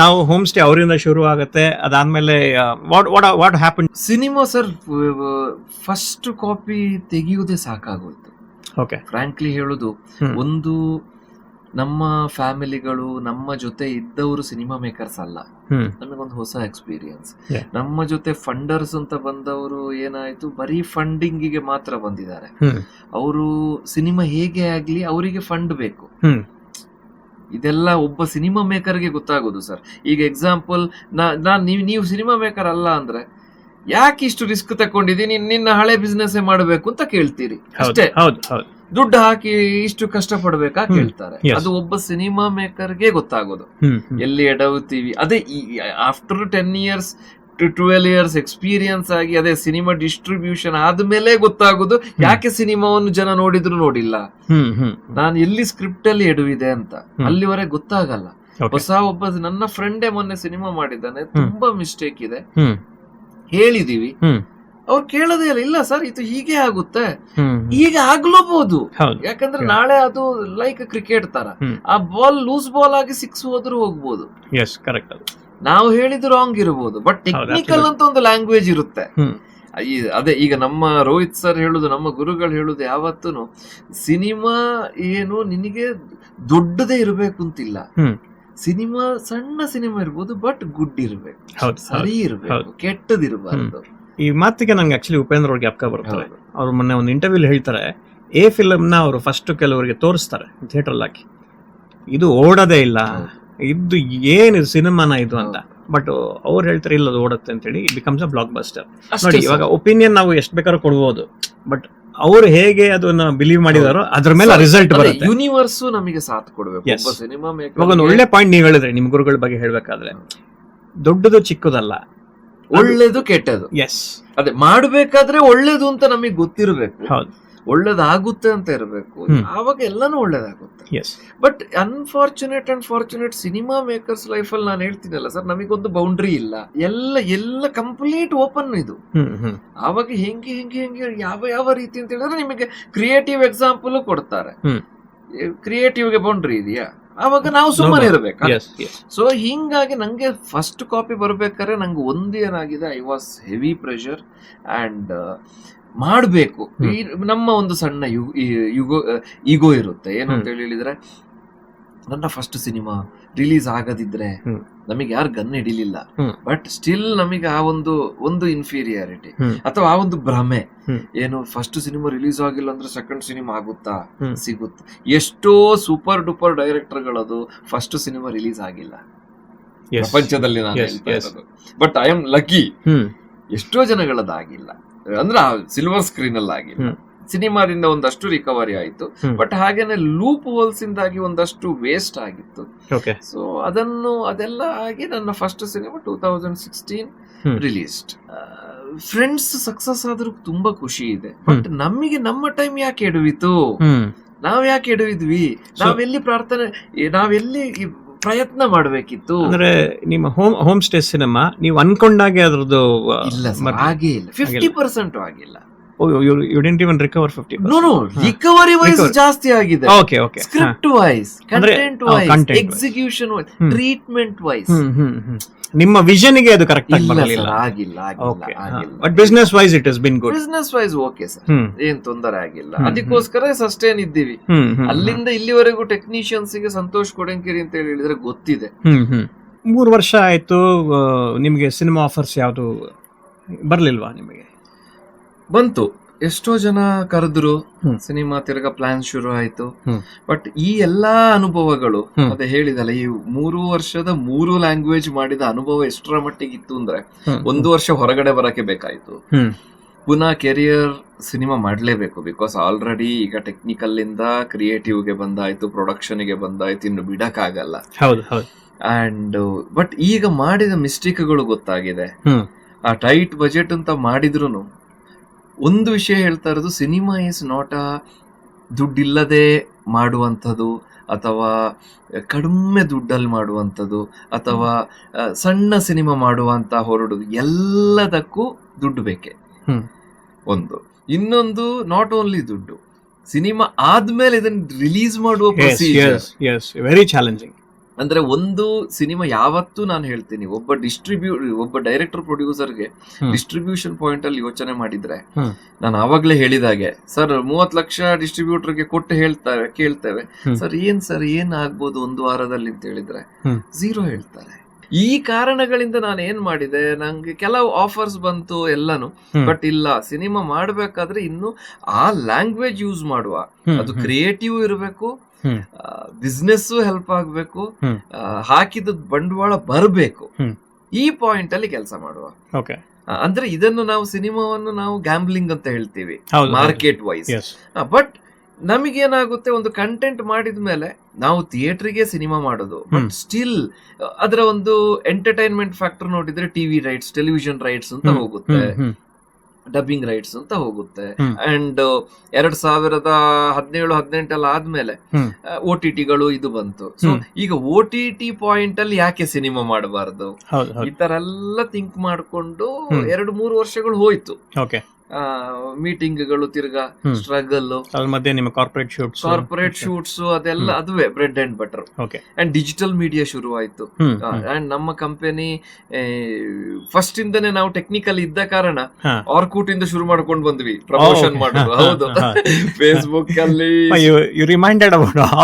ನಾವು ಹೋಮ್ ಸ್ಟೇ ಅವರಿಂದ ಶುರು ಆಗುತ್ತೆ. ಅದಾದ್ಮೇಲೆ what happen? Cinema sir first copy ತೆಗೆಯುವುದೇ ಸಾಕಾಗೋಯ್ತು. ಫ್ರಾಂಕ್ಲಿ ಹೇಳುದು, ಒಂದು ನಮ್ಮ ಫ್ಯಾಮಿಲಿಗಳು, ನಮ್ಮ ಜೊತೆ ಇದ್ದವರು ಸಿನಿಮಾ ಮೇಕರ್ಸ್ ಅಲ್ಲ. ನಮಗೊಂದು ಹೊಸ ಎಕ್ಸ್ಪೀರಿಯನ್ಸ್. ನಮ್ಮ ಜೊತೆ ಫಂಡರ್ಸ್ ಅಂತ ಬಂದವರು ಏನಾಯ್ತು, ಬರೀ ಫಂಡಿಂಗಿಗೆ ಮಾತ್ರ ಬಂದಿದ್ದಾರೆ. ಅವರು ಸಿನಿಮಾ ಹೇಗೆ ಆಗ್ಲಿ ಅವರಿಗೆ ಫಂಡ್ ಬೇಕು. ಇದೆಲ್ಲ ಒಬ್ಬ ಸಿನಿಮಾ ಮೇಕರ್ಗೆ ಗೊತ್ತಾಗೋದು ಸರ್. ಈಗ ಎಕ್ಸಾಂಪಲ್, ನೀವು ಸಿನಿಮಾ ಮೇಕರ್ ಅಲ್ಲ ಅಂದ್ರೆ ಯಾಕೆ ಇಷ್ಟು ರಿಸ್ಕ್ ತಕೊಂಡಿದ್ದೀನಿ, ನಿನ್ನ ಹಳೆ ಬಿಸ್ನೆಸ್ ಮಾಡಬೇಕು ಅಂತ ಕೇಳ್ತೀರಿ ಅಷ್ಟೇ. ದುಡ್ಡು ಹಾಕಿ ಇಷ್ಟು ಕಷ್ಟ ಪಡ್ಬೇಕಾ ಕೇಳ್ತಾರೆ. ಅದು ಒಬ್ಬ ಸಿನಿಮಾ ಮೇಕರ್ಗೆ ಗೊತ್ತಾಗೋದು, ಎಲ್ಲಿ ಎಡವುತ್ತೀವಿ. ಅದೇ ಆಫ್ಟರ್ 10 years 12 years ಎಕ್ಸ್ಪೀರಿಯನ್ಸ್ ಆಗಿ ಅದೇ ಸಿನಿಮಾ ಡಿಸ್ಟ್ರಿಬ್ಯೂಷನ್ ಆದ್ಮೇಲೆ ಗೊತ್ತಾಗುದು ಯಾಕೆ ಸಿನಿಮಾವನ್ನು ಜನ ನೋಡಿದ್ರು ನೋಡಿಲ್ಲ, ನಾನು ಎಲ್ಲಿ ಸ್ಕ್ರಿಪ್ಟ್ ಅಲ್ಲಿ ಎಡುವಿದೆ ಅಂತ ಅಲ್ಲಿವರೆಗೆ ಗೊತ್ತಾಗಲ್ಲ. ಹೊಸ ಒಬ್ಬ ನನ್ನ ಫ್ರೆಂಡೇ ಮೊನ್ನೆ ಸಿನಿಮಾ ಮಾಡಿದ್ದಾನೆ, ತುಂಬಾ ಮಿಸ್ಟೇಕ್ ಇದೆ ಹೇಳಿದೀವಿ, ಅವ್ರು ಕೇಳೋದೇ ಇಲ್ಲ ಸರ್ ಇದು ಹೀಗೆ ಆಗುತ್ತೆ, ಹೀಗೆ ಆಗ್ಲೂಬಹುದು, ಯಾಕಂದ್ರೆ ನಾಳೆ ಅದು ಲೈಕ್ ಕ್ರಿಕೆಟ್ ತರ ಆ ಬಾಲ್ ಲೂಸ್ ಬಾಲ್ ಆಗಿ 6 ಹೋದ್ರೂ ಹೋಗ್ಬೋದು, ನಾವು ಹೇಳಿದ್ರು ರಾಂಗ್ ಇರಬಹುದು, ಬಟ್ ಟೆಕ್ನಿಕಲ್ ಅಂತ ಒಂದು ಲ್ಯಾಂಗ್ವೇಜ್ ಇರುತ್ತೆ. ಅದೇ ಈಗ ನಮ್ಮ ರೋಹಿತ್ ಸರ್ ಹೇಳುದು, ನಮ್ಮ ಗುರುಗಳು ಹೇಳುದು ಯಾವತ್ತೂ ಸಿನಿಮಾ ಏನು ನಿನಗೆ ದೊಡ್ಡದೇ ಇರ್ಬೇಕು ಅಂತಿಲ್ಲ, ಸಿನಿಮಾ ಸಣ್ಣ ಸಿನಿಮಾ ಇರ್ಬೋದು ಬಟ್ ಗುಡ್ ಇರ್ಬೇಕು, ಸರಿ ಇರ್ಬೇಕು, ಕೆಟ್ಟದಿರಬಾರ್ದು. ಈ ಮಾತಿಗೆ ನಂಗೆ ಆಕ್ಚುಲಿ ಉಪೇಂದ್ರ ಅವ್ರಿಗೆ ಜ್ಞಾಪಕ ಬರ್ತಾರೆ. ಅವ್ರು ಮೊನ್ನೆ ಒಂದು ಇಂಟರ್ವ್ಯೂ ಹೇಳ್ತಾರೆ, ಎ ಫಿಲಮ್ ನ ಅವರು ಫಸ್ಟ್ ಕೆಲವರಿಗೆ ತೋರಿಸ್ತಾರೆ ಥಿಯೇಟರ್ ಅಲ್ಲಿ ಹಾಕಿ, ಇದು ಓಡೋದೇ ಇಲ್ಲ, ಇದು ಏನಿದು ಸಿನಿಮಾನ ಇದು ಅಂತ. ಬಟ್ ಅವ್ರು ಹೇಳ್ತಾರೆ ಇಲ್ಲ ಅದು ಓಡುತ್ತೆ ಅಂತ ಹೇಳಿ, it becomes a blockbuster. ನೋಡಿ ಇವಾಗ ಒಪಿನಿಯನ್ ನಾವು ಎಷ್ಟು ಬೇಕಾದ್ರೂ ಕೊಡ್ಬೋದು, ಬಟ್ ಅವ್ರು ಹೇಗೆ ಅದನ್ನ ಬಿಲೀವ್ ಮಾಡಿದಾರೋ ಅದ್ರ ಮೇಲೆ ರಿಸಲ್ಟ್ ಬರುತ್ತೆ. ಯೂನಿವರ್ಸ್ ನಮಗೆ ಸಾಥ್ ಕೊಡಬೇಕು. ಸಿನಿಮಾ ಇವಾಗ ಒಂದು ಒಳ್ಳೆ ಪಾಯಿಂಟ್ ನೀವು ಹೇಳಿದ್ರೆ, ನಿಮ್ ಗುರುಗಳ ಬಗ್ಗೆ ಹೇಳ್ಬೇಕಾದ್ರೆ, ದೊಡ್ಡದು ಚಿಕ್ಕದಲ್ಲ, ಒಳ್ಳೇದು ಕೆಟ್ಟದು. ಎಸ್, ಅದೇ ಮಾಡ್ಬೇಕಾದ್ರೆ ಒಳ್ಳೇದು ಅಂತ ನಮಗೆ ಗೊತ್ತಿರಬೇಕು, ಒಳ್ಳೇದಾಗುತ್ತೆ ಅಂತ ಇರಬೇಕು, ಆವಾಗ ಎಲ್ಲಾನು ಒಳ್ಳೇದಾಗುತ್ತೆ. But unfortunate and fortunate cinema makers life ಅಲ್ಲಿ ನಾನು ಹೇಳ್ತೀನಲ್ಲ ಸರ್, ನಮಗೊಂದು ಬೌಂಡ್ರಿ ಇಲ್ಲ, ಎಲ್ಲ ಕಂಪ್ಲೀಟ್ ಓಪನ್ ಇದು. ಆವಾಗ ಹೆಂಗೆ ಯಾವ ರೀತಿ ಅಂತ ಹೇಳಿದ್ರೆ ನಿಮಗೆ ಕ್ರಿಯೇಟಿವ್ ಎಕ್ಸಾಂಪಲ್ ಕೊಡ್ತಾರೆ, ಕ್ರಿಯೇಟಿವ್ ಗೆ ಬೌಂಡ್ರಿ ಇದೆಯಾ, ಆವಾಗ ನಾವು ಸುಮ್ಮನೆ ಇರಬೇಕು. ಸೊ ಹಿಂಗಾಗಿ ನಂಗೆ ಫಸ್ಟ್ ಕಾಪಿ ಬರ್ಬೇಕಾದ್ರೆ ನಂಗೆ ಒಂದೇನಾಗಿದೆ, I was heavy pressure and ಮಾಡಬೇಕು. ನಮ್ಮ ಒಂದು ಸಣ್ಣ ಈಗೋ ಇರುತ್ತೆ, ಏನು ಅಂತ ಹೇಳಿದ್ರೆ, ನನ್ನ ಫಸ್ಟ್ ಸಿನಿಮಾ ರಿಲೀಸ್ ಆಗದಿದ್ರೆ ನಮಗೆ ಯಾರು ಗನ್ ಹಿಡಿಲಿಲ್ಲ, ಬಟ್ ಸ್ಟಿಲ್ ನಮಗೆ ಆ ಒಂದು ಇನ್ಫೀರಿಯಾರಿಟಿ ಅಥವಾ ಆ ಒಂದು ಭ್ರಮೆ, ಏನು ಫಸ್ಟ್ ಸಿನಿಮಾ ರಿಲೀಸ್ ಆಗಿಲ್ಲ ಅಂದ್ರೆ ಸೆಕೆಂಡ್ ಸಿನಿಮಾ ಆಗುತ್ತಾ, ಸಿಗುತ್ತೆ. ಎಷ್ಟೋ ಸೂಪರ್ ಡೂಪರ್ ಡೈರೆಕ್ಟರ್ ಗಳದು ಫಸ್ಟ್ ಸಿನಿಮಾ ರಿಲೀಸ್ ಆಗಿಲ್ಲ ಪ್ರಪಂಚದಲ್ಲಿ, ನಾನು ಹೇಳ್ತಾ ಇರೋದು. ಬಟ್ ಐ ಆಮ್ ಲಕ್ಕಿ, ಎಷ್ಟೋ ಜನಗಳದಾಗಿಲ್ಲ, ಅಂದ್ರೆ ಸಿಲ್ವರ್ ಸ್ಕ್ರೀನ್ ಅಲ್ಲಿ ಆಗಿಲ್ಲ. ಸಿನಿಮಾದಿಂದ ಒಂದಷ್ಟು ರಿಕವರಿ ಆಯ್ತು, ಬಟ್ ಹಾಗೇನೆ ಲೂಪ್ ಹೋಲ್ಸ್ ಇಂದಾಗಿ ಒಂದಷ್ಟು ವೇಸ್ಟ್ ಆಗಿತ್ತು. ಸೊ ಅದೆಲ್ಲ ಆಗಿ ನನ್ನ first cinema 2016 released. Friends success ಆದ್ರೂ ತುಂಬಾ ಖುಷಿ ಇದೆ, ಬಟ್ ನಮಗೆ ನಮ್ಮ ಟೈಮ್ ಯಾಕೆ ಎಡವಿತು, ನಾವ್ ಯಾಕೆ ಎಡವಿದ್ವಿ, ನಾವೆಲ್ಲಿ ಪ್ರಯತ್ನ ಮಾಡ್ಬೇಕಿತ್ತು. ಅಂದ್ರೆ ನಿಮ್ಮ ಹೋಮ್ ಸ್ಟೇ ಸಿನಿಮಾ ನೀವು ಅನ್ಕೊಂಡಾಗೆ ಅದ್ರದ್ದು ಇಲ್ಲ, ಹಾಗೆ ಇಲ್ಲ, 50% ಆಗಿಲ್ಲ. You didn't even recover 50%. No, recovery wise ಜಾಸ್ತಿ ಆಗಿದೆ. Okay. Script wise, content wise, execution wise, treatment wise. ನಿಮ್ಮ ವಿಷನ್ ಗೆ ಅದು ಕರೆಕ್ಟ್ ಆಗಿ ಬರಲಿಲ್ಲ. ಆಗಿಲ್ಲ. But business wise it has been good. Business wise okay sir, ಏನ್ ತೊಂದರೆ ಆಗಿಲ್ಲ. ಅದಕ್ಕೋಸ್ಕರ ಸಸ್ಟೈನ್ ಇದ್ದೀವಿ. ಅಲ್ಲಿಂದ ಇಲ್ಲಿವರೆಗೂ ಟೆಕ್ನಿಷಿಯನ್ಸ್ ಗೆ ಸಂತೋಷ್ ಕೊಡಂಕೇರಿ ಅಂತ ಹೇಳಿದ್ರೆ ಗೊತ್ತಿದೆ. 3 ವರ್ಷ ಆಯ್ತು, ನಿಮ್ಗೆ ಸಿನಿಮಾ ಆಫರ್ಸ್ ಯಾವ್ದು ಬರ್ಲಿಲ್ವಾ? ನಿಮಗೆ ಬಂತು, ಎಷ್ಟೋ ಜನ ಕರೆದ್ರು, ಸಿನಿಮಾ ತಿರ್ಗಾ ಪ್ಲಾನ್ ಶುರು ಆಯ್ತು. ಬಟ್ ಈ ಎಲ್ಲಾ ಅನುಭವಗಳು, ಅದೇ ಹೇಳಿದಲ್ಲ, ಈ 3 ವರ್ಷದ 3 ಲ್ಯಾಂಗ್ವೇಜ್ ಮಾಡಿದ ಅನುಭವ ಎಷ್ಟರ ಮಟ್ಟಿಗೆ ಇತ್ತು ಅಂದ್ರೆ, 1 ವರ್ಷ ಹೊರಗಡೆ ಬರಕ್ಕೆ ಬೇಕಾಯ್ತು. ಪುನಃ ಕೆರಿಯರ್ ಸಿನಿಮಾ ಮಾಡ್ಲೇಬೇಕು, ಬಿಕಾಸ್ ಆಲ್ರೆಡಿ ಈಗ ಟೆಕ್ನಿಕಲ್ ಇಂದ ಕ್ರಿಯೇಟಿವ್ ಗೆ ಬಂದಾಯ್ತು, ಪ್ರೊಡಕ್ಷನ್ ಗೆ ಬಂದಾಯ್ತು, ಇನ್ನು ಬಿಡಕ್ ಆಗಲ್ಲ. ಅಂಡ್ ಬಟ್ ಈಗ ಮಾಡಿದ ಮಿಸ್ಟೇಕ್ಗಳು ಗೊತ್ತಾಗಿದೆ. ಆ ಟೈಟ್ ಬಜೆಟ್ ಅಂತ ಮಾಡಿದ್ರು ಒಂದು ವಿಷಯ ಹೇಳ್ತಾ ಇರೋದು, ಸಿನಿಮಾ ಇಸ್ ನಾಟ್ ಅ ದುಡ್ಡಿಲ್ಲದೆ ಮಾಡುವಂಥದ್ದು, ಅಥವಾ ಕಡಿಮೆ ದುಡ್ಡಲ್ಲಿ ಮಾಡುವಂಥದ್ದು, ಅಥವಾ ಸಣ್ಣ ಸಿನಿಮಾ ಮಾಡುವಂತ ಹೊರಡುದು, ಎಲ್ಲದಕ್ಕೂ ದುಡ್ಡು ಬೇಕೆ. ಒಂದು ಇನ್ನೊಂದು, ನಾಟ್ ಓನ್ಲಿ ದುಡ್ಡು, ಸಿನಿಮಾ ಆದ್ಮೇಲೆ ಇದನ್ನ ರಿಲೀಸ್ ಮಾಡುವ ಪ್ರೊಸೀಜರ್ ವೆರಿ ಚಾಲೆಂಜಿಂಗ್. ಅಂದ್ರೆ ಒಂದು ಸಿನಿಮಾ ಯಾವತ್ತೂ ನಾನು ಹೇಳ್ತೀನಿ, ಒಬ್ಬ ಡೈರೆಕ್ಟರ್ ಪ್ರೊಡ್ಯೂಸರ್ಗೆ ಡಿಸ್ಟ್ರಿಬ್ಯೂಷನ್ ಪಾಯಿಂಟ್ ಅಲ್ಲಿ ಯೋಚನೆ ಮಾಡಿದ್ರೆ, ನಾನು ಆವಾಗ್ಲೇ ಹೇಳಿದಾಗೆ, ಸರ್ 30 ಲಕ್ಷ ಡಿಸ್ಟ್ರಿಬ್ಯೂಟರ್ಗೆ ಕೊಟ್ಟು ಕೇಳ್ತೇವೆ, ಸರ್ ಏನ್ ಆಗ್ಬೋದು 1 ವಾರದಲ್ಲಿ ಅಂತ ಹೇಳಿದ್ರೆ 0 ಹೇಳ್ತಾರೆ. ಈ ಕಾರಣಗಳಿಂದ ನಾನು ಏನ್ ಮಾಡಿದೆ, ನಂಗೆ ಕೆಲವು ಆಫರ್ಸ್ ಬಂತು ಎಲ್ಲಾನು, ಬಟ್ ಇಲ್ಲ, ಸಿನಿಮಾ ಮಾಡ್ಬೇಕಾದ್ರೆ ಇನ್ನು ಆ ಲ್ಯಾಂಗ್ವೇಜ್ ಯೂಸ್ ಮಾಡುವ, ಅದು ಕ್ರಿಯೇಟಿವ್ ಇರಬೇಕು, ಬಿಸ್ನೆಸ್ ಹೆಲ್ಪ್ ಆಗ್ಬೇಕು, ಹಾಕಿದ ಬಂಡವಾಳ ಬರಬೇಕು, ಈ ಪಾಯಿಂಟ್ ಅಲ್ಲಿ ಕೆಲಸ ಮಾಡುವ. ಅಂದ್ರೆ ಇದನ್ನು ನಾವು ಸಿನಿಮಾವನ್ನು ನಾವು ಗ್ಯಾಂಬ್ಲಿಂಗ್ ಅಂತ ಹೇಳ್ತೀವಿ ಮಾರ್ಕೆಟ್ ವೈಸ್. ಬಟ್ ನಮಗೇನಾಗುತ್ತೆ, ಒಂದು ಕಂಟೆಂಟ್ ಮಾಡಿದ ಮೇಲೆ ನಾವು ಥಿಯೇಟರ್ಗೆ ಸಿನಿಮಾ ಮಾಡೋದು, ಬಟ್ ಸ್ಟಿಲ್ ಅದರ ಒಂದು ಎಂಟರ್ಟೈನ್ಮೆಂಟ್ ಫ್ಯಾಕ್ಟರ್ ನೋಡಿದ್ರೆ ಟಿವಿ ರೈಟ್ಸ್, ಟೆಲಿವಿಷನ್ ರೈಟ್ಸ್ ಅಂತ ಹೋಗುತ್ತೆ, ಡಬ್ಬಿಂಗ್ ರೈಟ್ಸ್ ಅಂತ ಹೋಗುತ್ತೆ. ಅಂಡ್ 2017-18 ಆದ್ಮೇಲೆ OTT-ಗಳು ಇದು ಬಂತು. ಸೊ ಈಗ OTT ಪಾಯಿಂಟ್ ಅಲ್ಲಿ ಯಾಕೆ ಸಿನಿಮಾ ಮಾಡಬಾರ್ದು, ಈ ತರ ಎಲ್ಲ ಥಿಂಕ್ ಮಾಡ್ಕೊಂಡು 2-3 ವರ್ಷಗಳು ಹೋಯ್ತು. ಮೀಟಿಂಗ್ಗಳು, ತಿರ್ಗಾ ಸ್ಟ್ರಗಲ್, ಮಧ್ಯೆ ನಿಮ್ಮ ಕಾರ್ಪೊರೇಟ್ ಶೂಟ್ಸ್ ಅದೆಲ್ಲ ಅದುವೇ bread and butter. And digital media ಶುರು ಆಯ್ತು. ಅಂಡ್ ನಮ್ಮ ಕಂಪನಿ ಫಸ್ಟ್ ಇಂದನೇ ನಾವು ಟೆಕ್ನಿಕಲ್ ಇದ್ದ ಕಾರಣ ಆರ್ಕೂಟ್ ಇಂದ ಶುರು ಮಾಡ್ಕೊಂಡು ಬಂದ್ವಿ ಪ್ರಮೋಷನ್ ಮಾಡೋದು. ಹೌದು, ಫೇಸ್ಬುಕ್ ಅಲ್ಲಿ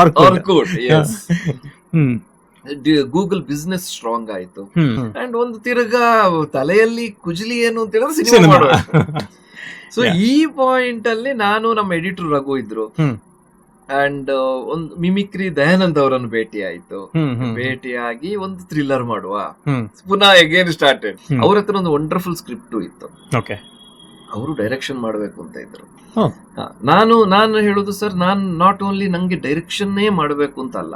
Orkut, S. Google business strong ಆಯ್ತು. ಅಂಡ್ ಒಂದು ತಿರ್ಗಾ ತಲೆಯಲ್ಲಿ ಕುಜಲಿ ಏನು ಅಂತ ಹೇಳಿದ್ರೆ ಸಿನಿಮಾ ಮಾಡುವ. ಸೊ ಈ ಪಾಯಿಂಟ್ ಅಲ್ಲಿ ನಾನು, ನಮ್ಮ ಎಡಿಟರ್ ರಘು ಇದ್ರು, ಅಂಡ್ ಒಂದು ಮಿಮಿಕ್ರಿ ದಯಾನಂದ್ ಅವರನ್ನು ಭೇಟಿ ಆಯ್ತು. ಭೇಟಿಯಾಗಿ ಒಂದು ಥ್ರಿಲ್ಲರ್ ಮಾಡುವ, ಪುನಃ ಅಗೇನ್ ಸ್ಟಾರ್ಟೆಡ್. ಅವ್ರ ಹತ್ರ ಒಂದು ವಂಡರ್ಫುಲ್ ಸ್ಕ್ರಿಪ್ಟ್ ಇತ್ತು, ಅವರು ಡೈರೆಕ್ಷನ್ ಮಾಡ್ಬೇಕು ಅಂತ ಇದ್ರು. ನಾನು ಹೇಳುದು, ಸರ್ ನಾನು ನಾಟ್ ಓನ್ಲಿ ನಂಗೆ ಡೈರೆಕ್ಷನ್ನೇ ಮಾಡ್ಬೇಕು ಅಂತ ಅಲ್ಲ,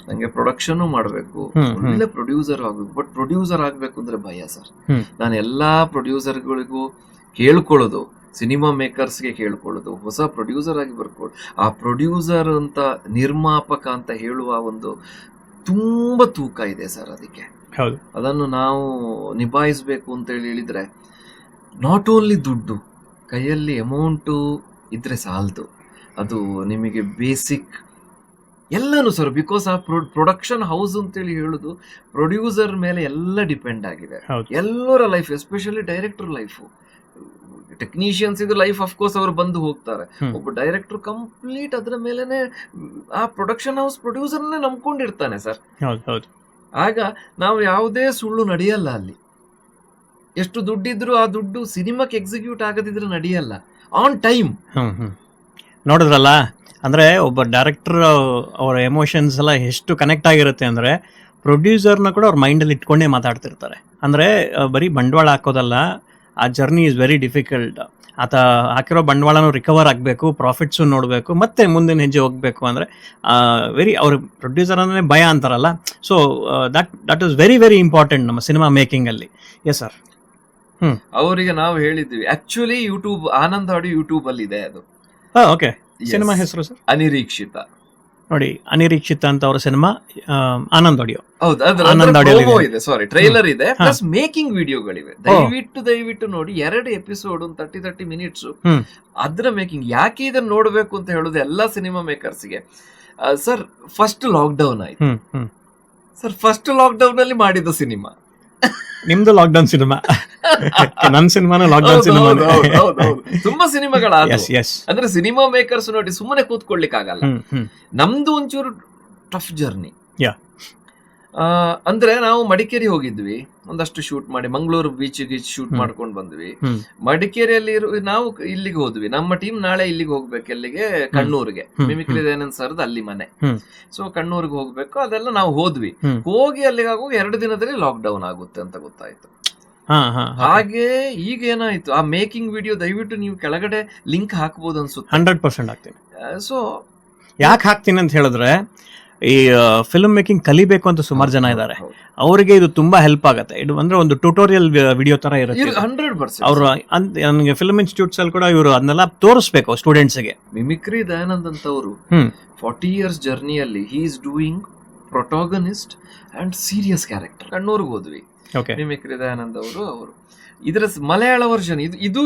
ನಂಗೆ ಪ್ರೊಡಕ್ಷನ್ ಮಾಡ್ಬೇಕು, ಒಳ್ಳೆ ಪ್ರೊಡ್ಯೂಸರ್ ಆಗ್ಬೇಕು. ಬಟ್ ಪ್ರೊಡ್ಯೂಸರ್ ಆಗ್ಬೇಕು ಅಂದ್ರೆ ಭಯ ಸರ್. ನಾನು ಎಲ್ಲಾ ಪ್ರೊಡ್ಯೂಸರ್ಗಳಿಗೂ ಕೇಳ್ಕೊಳ್ಳೋದು, ಸಿನಿಮಾ ಮೇಕರ್ಸ್ಗೆ ಕೇಳ್ಕೊಳ್ಳೋದು, ಹೊಸ ಪ್ರೊಡ್ಯೂಸರ್ ಆಗಿ ಬರ್ಕೊಳ್ಳೋದು. ಆ ಪ್ರೊಡ್ಯೂಸರ್ ಅಂತ, ನಿರ್ಮಾಪಕ ಅಂತ ಹೇಳುವ ಒಂದು ತುಂಬಾ ತೂಕ ಇದೆ ಸರ್. ಅದಕ್ಕೆ ಅದನ್ನು ನಾವು ನಿಭಾಯಿಸ್ಬೇಕು ಅಂತ ಹೇಳಿದ್ರೆ ನಾಟ್ ಓನ್ಲಿ ದುಡ್ಡು, ಕೈಯಲ್ಲಿ ಅಮೌಂಟು ಇದ್ರೆ ಸಾಲದು, ಅದು ನಿಮಗೆ ಬೇಸಿಕ್ ಎಲ್ಲಾನು ಸರ್. ಬಿಕಾಸ್ ಆ ಪ್ರೊಡಕ್ಷನ್ ಹೌಸ್ ಅಂತೇಳಿ ಹೇಳುದು ಪ್ರೊಡ್ಯೂಸರ್ ಮೇಲೆ ಎಲ್ಲ ಡಿಪೆಂಡ್ ಆಗಿದೆ. ಎಲ್ಲರ life, especially director life. Technicians ಇದು ಲೈಫ್ ಅಫ್ಕೋರ್ಸ್ ಅವರು ಬಂದು ಹೋಗ್ತಾರೆ. ಒಬ್ಬ ಡೈರೆಕ್ಟರ್ ಕಂಪ್ಲೀಟ್ ಅದರ ಮೇಲೆನೆ, ಆ ಪ್ರೊಡಕ್ಷನ್ ಹೌಸ್ ಪ್ರೊಡ್ಯೂಸರ್ನೇ ನಂಬ್ಕೊಂಡಿರ್ತಾನೆ ಸರ್. ಆಗ ನಾವು ಯಾವುದೇ ಸುಳ್ಳು ನಡೆಯಲ್ಲ ಅಲ್ಲಿ. ಎಷ್ಟು ದುಡ್ಡಿದ್ರು ಆ ದುಡ್ಡು ಸಿನಿಮಾಕ್ಕೆ ಎಕ್ಸಿಕ್ಯೂಟ್ ಆಗದಿದ್ರೆ ನಡೆಯಲ್ಲ. ಆನ್ ಟೈಮ್ ನೋಡಿದ್ರಲ್ಲ, ಅಂದ್ರೆ ಒಬ್ಬ ಡೈರೆಕ್ಟರ್ ಅವರ ಎಮೋಷನ್ಸ್ ಎಲ್ಲ ಎಷ್ಟು ಕನೆಕ್ಟ್ ಆಗಿರುತ್ತೆ ಅಂದ್ರೆ ಪ್ರೊಡ್ಯೂಸರ್ನ ಕೂಡ ಅವ್ರ ಮೈಂಡಲ್ಲಿ ಇಟ್ಕೊಂಡೇ ಮಾತಾಡ್ತಿರ್ತಾರೆ. ಅಂದ್ರೆ ಬರೀ ಬಂಡವಾಳ ಹಾಕೋದಲ್ಲ, ಆ ಜರ್ನಿ ಇಸ್ ವೆರಿ ಡಿಫಿಕಲ್ಟ್. ಆತ ಹಾಕಿರೋ ಬಂಡವಾಳನೂ ರಿಕವರ್ ಆಗಬೇಕು, ಪ್ರಾಫಿಟ್ಸು ನೋಡಬೇಕು, ಮತ್ತೆ ಮುಂದಿನ ಹೆಜ್ಜೆ ಹೋಗಬೇಕು. ಅಂದರೆ ವೆರಿ ಅವ್ರ ಪ್ರೊಡ್ಯೂಸರ್ ಅಂದ್ರೆ ಭಯ ಅಂತಾರಲ್ಲ. So that is very very important ನಮ್ಮ ಸಿನಿಮಾ ಮೇಕಿಂಗಲ್ಲಿ. Yes sir. ಅವರಿಗೆ ನಾವು ಹೇಳಿದ್ವಿ, actually YouTube, Anand audio YouTube ಅಲ್ಲಿ ಇದೆ ಅದು. ಓಕೆ, ಸಿನಿಮಾ ಹೆಸರು ಸರ್ ಅನಿರೀಕ್ಷಿತ. ನೋಡಿ, ಅನಿರೀಕ್ಷಿತ ಅಂತ ಅವರ ಸಿನಿಮಾ ಆನಂದ್ ಆಡಿಯೋ. ಹೌದು, ಇದೆ, ಸಾರಿ, ಟ್ರೈಲರ್ ಇದೆ, ಪ್ಲಸ್ ಮೇಕಿಂಗ್ ವಿಡಿಯೋಗಳಿವೆ. ದಯವಿಟ್ಟು ನೋಡಿ. 2 ಎಪಿಸೋಡ್ 30 ಮಿನಿಟ್ಸ್ ಅದ್ರ ಮೇಕಿಂಗ್. ಯಾಕೆ ಇದನ್ನ ನೋಡ್ಬೇಕು ಅಂತ ಹೇಳುದು ಎಲ್ಲಾ ಸಿನಿಮಾ ಮೇಕರ್ಸ್ಗೆ, ಸರ್ ಫಸ್ಟ್ ಲಾಕ್ಡೌನ್ ಆಯ್ತು ಸರ್. ಫಸ್ಟ್ ಲಾಕ್ಡೌನ್ ಅಲ್ಲಿ ಮಾಡಿದ ಸಿನಿಮಾ ನಿಮ್ದು ಲಾಕ್ಡೌನ್ ಸಿನಿಮಾ, ನನ್ನ ಸಿನಿಮಾನು ಲಾಕ್ಡೌನ್ ಸಿನಿಮಾ. ತುಂಬಾ ಸಿನಿಮಾಗಳ ಅಂದ್ರೆ ಸಿನಿಮಾ ಮೇಕರ್ಸ್ ನೋಡಿ ಸುಮ್ಮನೆ ಕೂತ್ಕೊಳ್ಳಿಕ್ ಆಗಲ್ಲ. ನಮ್ದು ಒಂಚೂರು ಟಫ್ ಜರ್ನಿ. ಅಂದ್ರೆ ನಾವು ಮಡಿಕೇರಿ ಹೋಗಿದ್ವಿ, ಒಂದಷ್ಟು ಶೂಟ್ ಮಾಡಿ, ಮಂಗಳೂರು ಬೀಚ್ ಶೂಟ್ ಮಾಡ್ಕೊಂಡು ಬಂದ್ವಿ. ಮಡಿಕೇರಿಯಲ್ಲಿ ನಾವು ಇಲ್ಲಿಗೆ ಹೋದ್ವಿ, ನಮ್ಮ ಟೀಮ್ ನಾಳೆ ಇಲ್ಲಿಗೆ ಹೋಗ್ಬೇಕು. ಎಲ್ಲಿಗೆ? ಕಣ್ಣೂರಿಗೆ. ಮಿಮಿಕ್ರಿ ದಯಾನಂದ್ ಸರ್ದು ಅಲ್ಲಿ ಮನೆ. ಸೊ ಕಣ್ಣೂರಿಗೆ ಹೋಗ್ಬೇಕು. ಅದೆಲ್ಲ ನಾವು ಹೋದ್ವಿ. ಹೋಗಿ ಅಲ್ಲಿಗೆ ಆಗುವ 2 ದಿನದಲ್ಲಿ ಲಾಕ್ ಡೌನ್ ಆಗುತ್ತೆ ಅಂತ ಗೊತ್ತಾಯ್ತು. ಹಾಗೆ ಈಗ ಏನಾಯ್ತು, ಆ ಮೇಕಿಂಗ್ ವಿಡಿಯೋ ದಯವಿಟ್ಟು ನೀವು ಕೆಳಗಡೆ ಲಿಂಕ್ ಹಾಕ್ಬೋದು ಅನ್ಸುತ್ತೆ. 100% ಹಾಕ್ತೀನಿ. ಸೊ ಯಾಕೆ ಹಾಕ್ತೀನಿ ಅಂತ ಹೇಳಿದ್ರೆ, ಈ ಫಿಲ್ಮ್ ಮೇಕಿಂಗ್ ಕಲಿಬೇಕು ಅಂತ ಸುಮಾರು ಜನ ಇದ್ದಾರೆ, ಅವರಿಗೆ ಇದು ತುಂಬಾ ಹೆಲ್ಪ್ ಆಗುತ್ತೆ. ಇದು ಅಂದ್ರೆ ಒಂದು ಟ್ಯೂಟೋರಿಯಲ್ ವಿಡಿಯೋ ತರ ಇರುತ್ತೆ. 100% ಅವರು ನನಗೆ ಫಿಲ್ಮ್ ಇನ್ಸ್ಟಿಟ್ಯೂಟ್ಸ್ ಅಲ್ಲಿ ಕೂಡ ಇವರು ಅದನ್ನೆಲ್ಲ ತೋರಿಸ್ಬೇಕು ಸ್ಟೂಡೆಂಟ್ಸ್ಗೆ. ಮಿಮಿಕ್ರಿ ದಯಾನಂದ್ ಅಂತವರು 40 years ಜರ್ನಿಯಲ್ಲಿ he is doing protagonist and serious character. ಕಣ್ಣೂರ್ಗೆ ಹೋದ್ವಿ. ಮಿಮಿಕ್ರಿ ದಯಾನಂದ್ ಅವರು ಇದರ ಮಲಯಾಳ ವರ್ಷನ್ ಇದು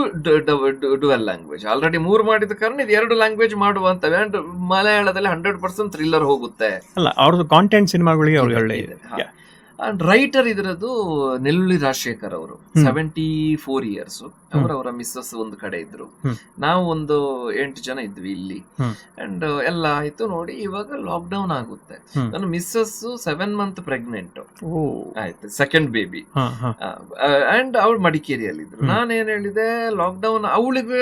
ಡುವೆಲ್ ಲ್ಯಾಂಗ್ವೇಜ್. ಆಲ್ರೆಡಿ 3 ಮಾಡಿದ ಕಾರಣ ಇದು 2 ಲ್ಯಾಂಗ್ವೇಜ್ ಮಾಡುವಂತವೆ. ಅಂಡ್ ಮಲಯಾಳದಲ್ಲಿ 100% ಥ್ರಿಲ್ಲರ್ ಹೋಗುತ್ತೆ. ಅಲ್ಲ, ಅವ್ರದ್ದು ಕಾಂಟೆಂಟ್ ಸಿನಿಮಾಗಳಿಗೆ ಅವ್ರು ಒಳ್ಳೆ ಇದೆ. ಅಂಡ್ ರೈಟರ್ ಇದರದ್ದು ನೆಲ್ಲುಳಿ ರಾಜಶೇಖರ್ ಅವರು 74 years. ಅವರ ಮಿಸ್ಸಸ್ ಒಂದು ಕಡೆ ಇದ್ರು, ನಾವು ಒಂದು 8 ಜನ ಇದ್ವಿ ಇಲ್ಲಿ. ಅಂಡ್ ಎಲ್ಲ ಆಯ್ತು ನೋಡಿ. ಇವಾಗ ಲಾಕ್ ಡೌನ್ ಆಗುತ್ತೆ. ನನ್ನ ಮಿಸ್ಸಸ್ 7 month ಪ್ರೆಗ್ನೆಂಟ್ ಆಯ್ತು, ಸೆಕೆಂಡ್ ಬೇಬಿ. ಅಂಡ್ ಅವಳು ಮಡಿಕೇರಿಯಲ್ಲಿ ಇದ್ರು. ನಾನೇನ್ ಹೇಳಿದೆ, ಲಾಕ್ ಡೌನ್ ಅವಳಿಗೆ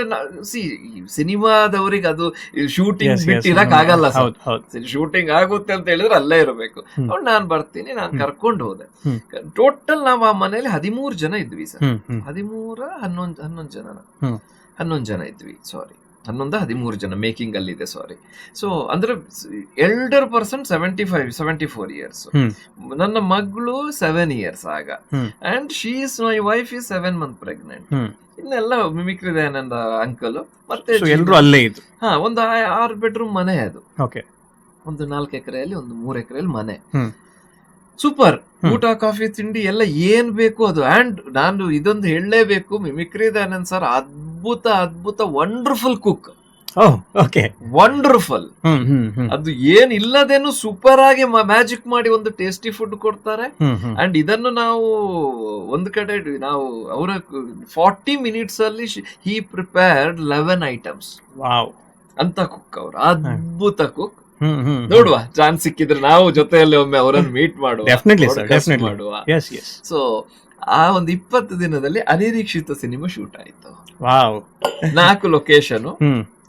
ಸಿನಿಮಾದವರಿಗೆ ಅದು ಶೂಟಿಂಗ್ ಬಿಟ್ಟಿರಕ್ ಆಗಲ್ಲ ಸರ್. ಶೂಟಿಂಗ್ ಆಗುತ್ತೆ ಅಂತ ಹೇಳಿದ್ರೆ ಅಲ್ಲೇ ಇರಬೇಕು. ಅವ್ಳು ನಾನ್ ಬರ್ತೀನಿ, ನಾನ್ ಕರ್ಕೊಂಡು ಹೋದೆ. ಟೋಟಲ್ ನಾವು ಆ ಮನೆಯಲ್ಲಿ 13 ಜನ ಇದ್ವಿ ಸರ್. 11 ಜನ ಇದ್ವಿ. ಸಾರಿ, 13 ಜನ ಮೇಕಿಂಗ್ ಅಲ್ಲಿ ಇದೆ, ಸಾರಿ. ಸೊ ಅಂದ್ರೆ ಎಲ್ಡರ್ ಪರ್ಸನ್ 74 ಇಯರ್ಸ್, ನನ್ನ ಮಗಳು 7 years ಆಗ, and she is my wife is 7 months pregnant. ಇನ್ನೆಲ್ಲ ಮಿಮಿಕ್ರಿ ದಯಾನಂದ ಅಂಕಲ್ ಮತ್ತೆ ಎಲ್ಲರೂ ಅಲ್ಲೇ ಇದ್ರು. ಒಂದು 6 bedroom ಮನೆ ಅದು. ಓಕೆ. ಒಂದು 4 ಎಕರೆಯಲ್ಲಿ ಒಂದು 3 ಎಕರೆಯಲ್ಲಿ ಮನೆ. ಸೂಪರ್. ಊಟ ಕಾಫಿ ತಿಂಡಿ ಎಲ್ಲ ಏನ್ ಬೇಕು ಅದು. ಅಂಡ್ ನಾನು ಇದೊಂದು ಹೇಳಲೇಬೇಕು, ಮಿಮಿಕ್ರಿ ದಯಾನಂದ್ ಸರ್ ಅದ್ಭುತ ವಂಡರ್ಫುಲ್ ಕುಕ್. ವಂಡರ್ಫುಲ್. ಅದು ಏನ್ ಇಲ್ಲದೇನು ಸೂಪರ್ ಆಗಿ ಮ್ಯಾಜಿಕ್ ಮಾಡಿ ಒಂದು ಟೇಸ್ಟಿ ಫುಡ್ ಕೊಡ್ತಾರೆ. ಅಂಡ್ ಇದನ್ನು ನಾವು ಒಂದು ಕಡೆ ನಾವು ಅವರ 40 minutes ಅಲ್ಲಿ ಹಿ ಪ್ರಿಪೇರ್ಡ್ 11 items ಅಂತ ಕುಕ್. ಅವರು ಅದ್ಭುತ ಕುಕ್. ನೋಡುವ, ಚಾನ್ಸ್ ಸಿಕ್ಕಿದ್ರೆ ನಾವು ಜೊತೆಯಲ್ಲಿ ಒಮ್ಮೆ ಅವರನ್ನು ಮೀಟ್ ಮಾಡುವ. ಸೊ ಆ ಒಂದು 20 ದಿನದಲ್ಲಿ ಅನಿರೀಕ್ಷಿತ ಸಿನಿಮಾ ಶೂಟ್ ಆಯ್ತು. 4 ಲೊಕೇಶನ್.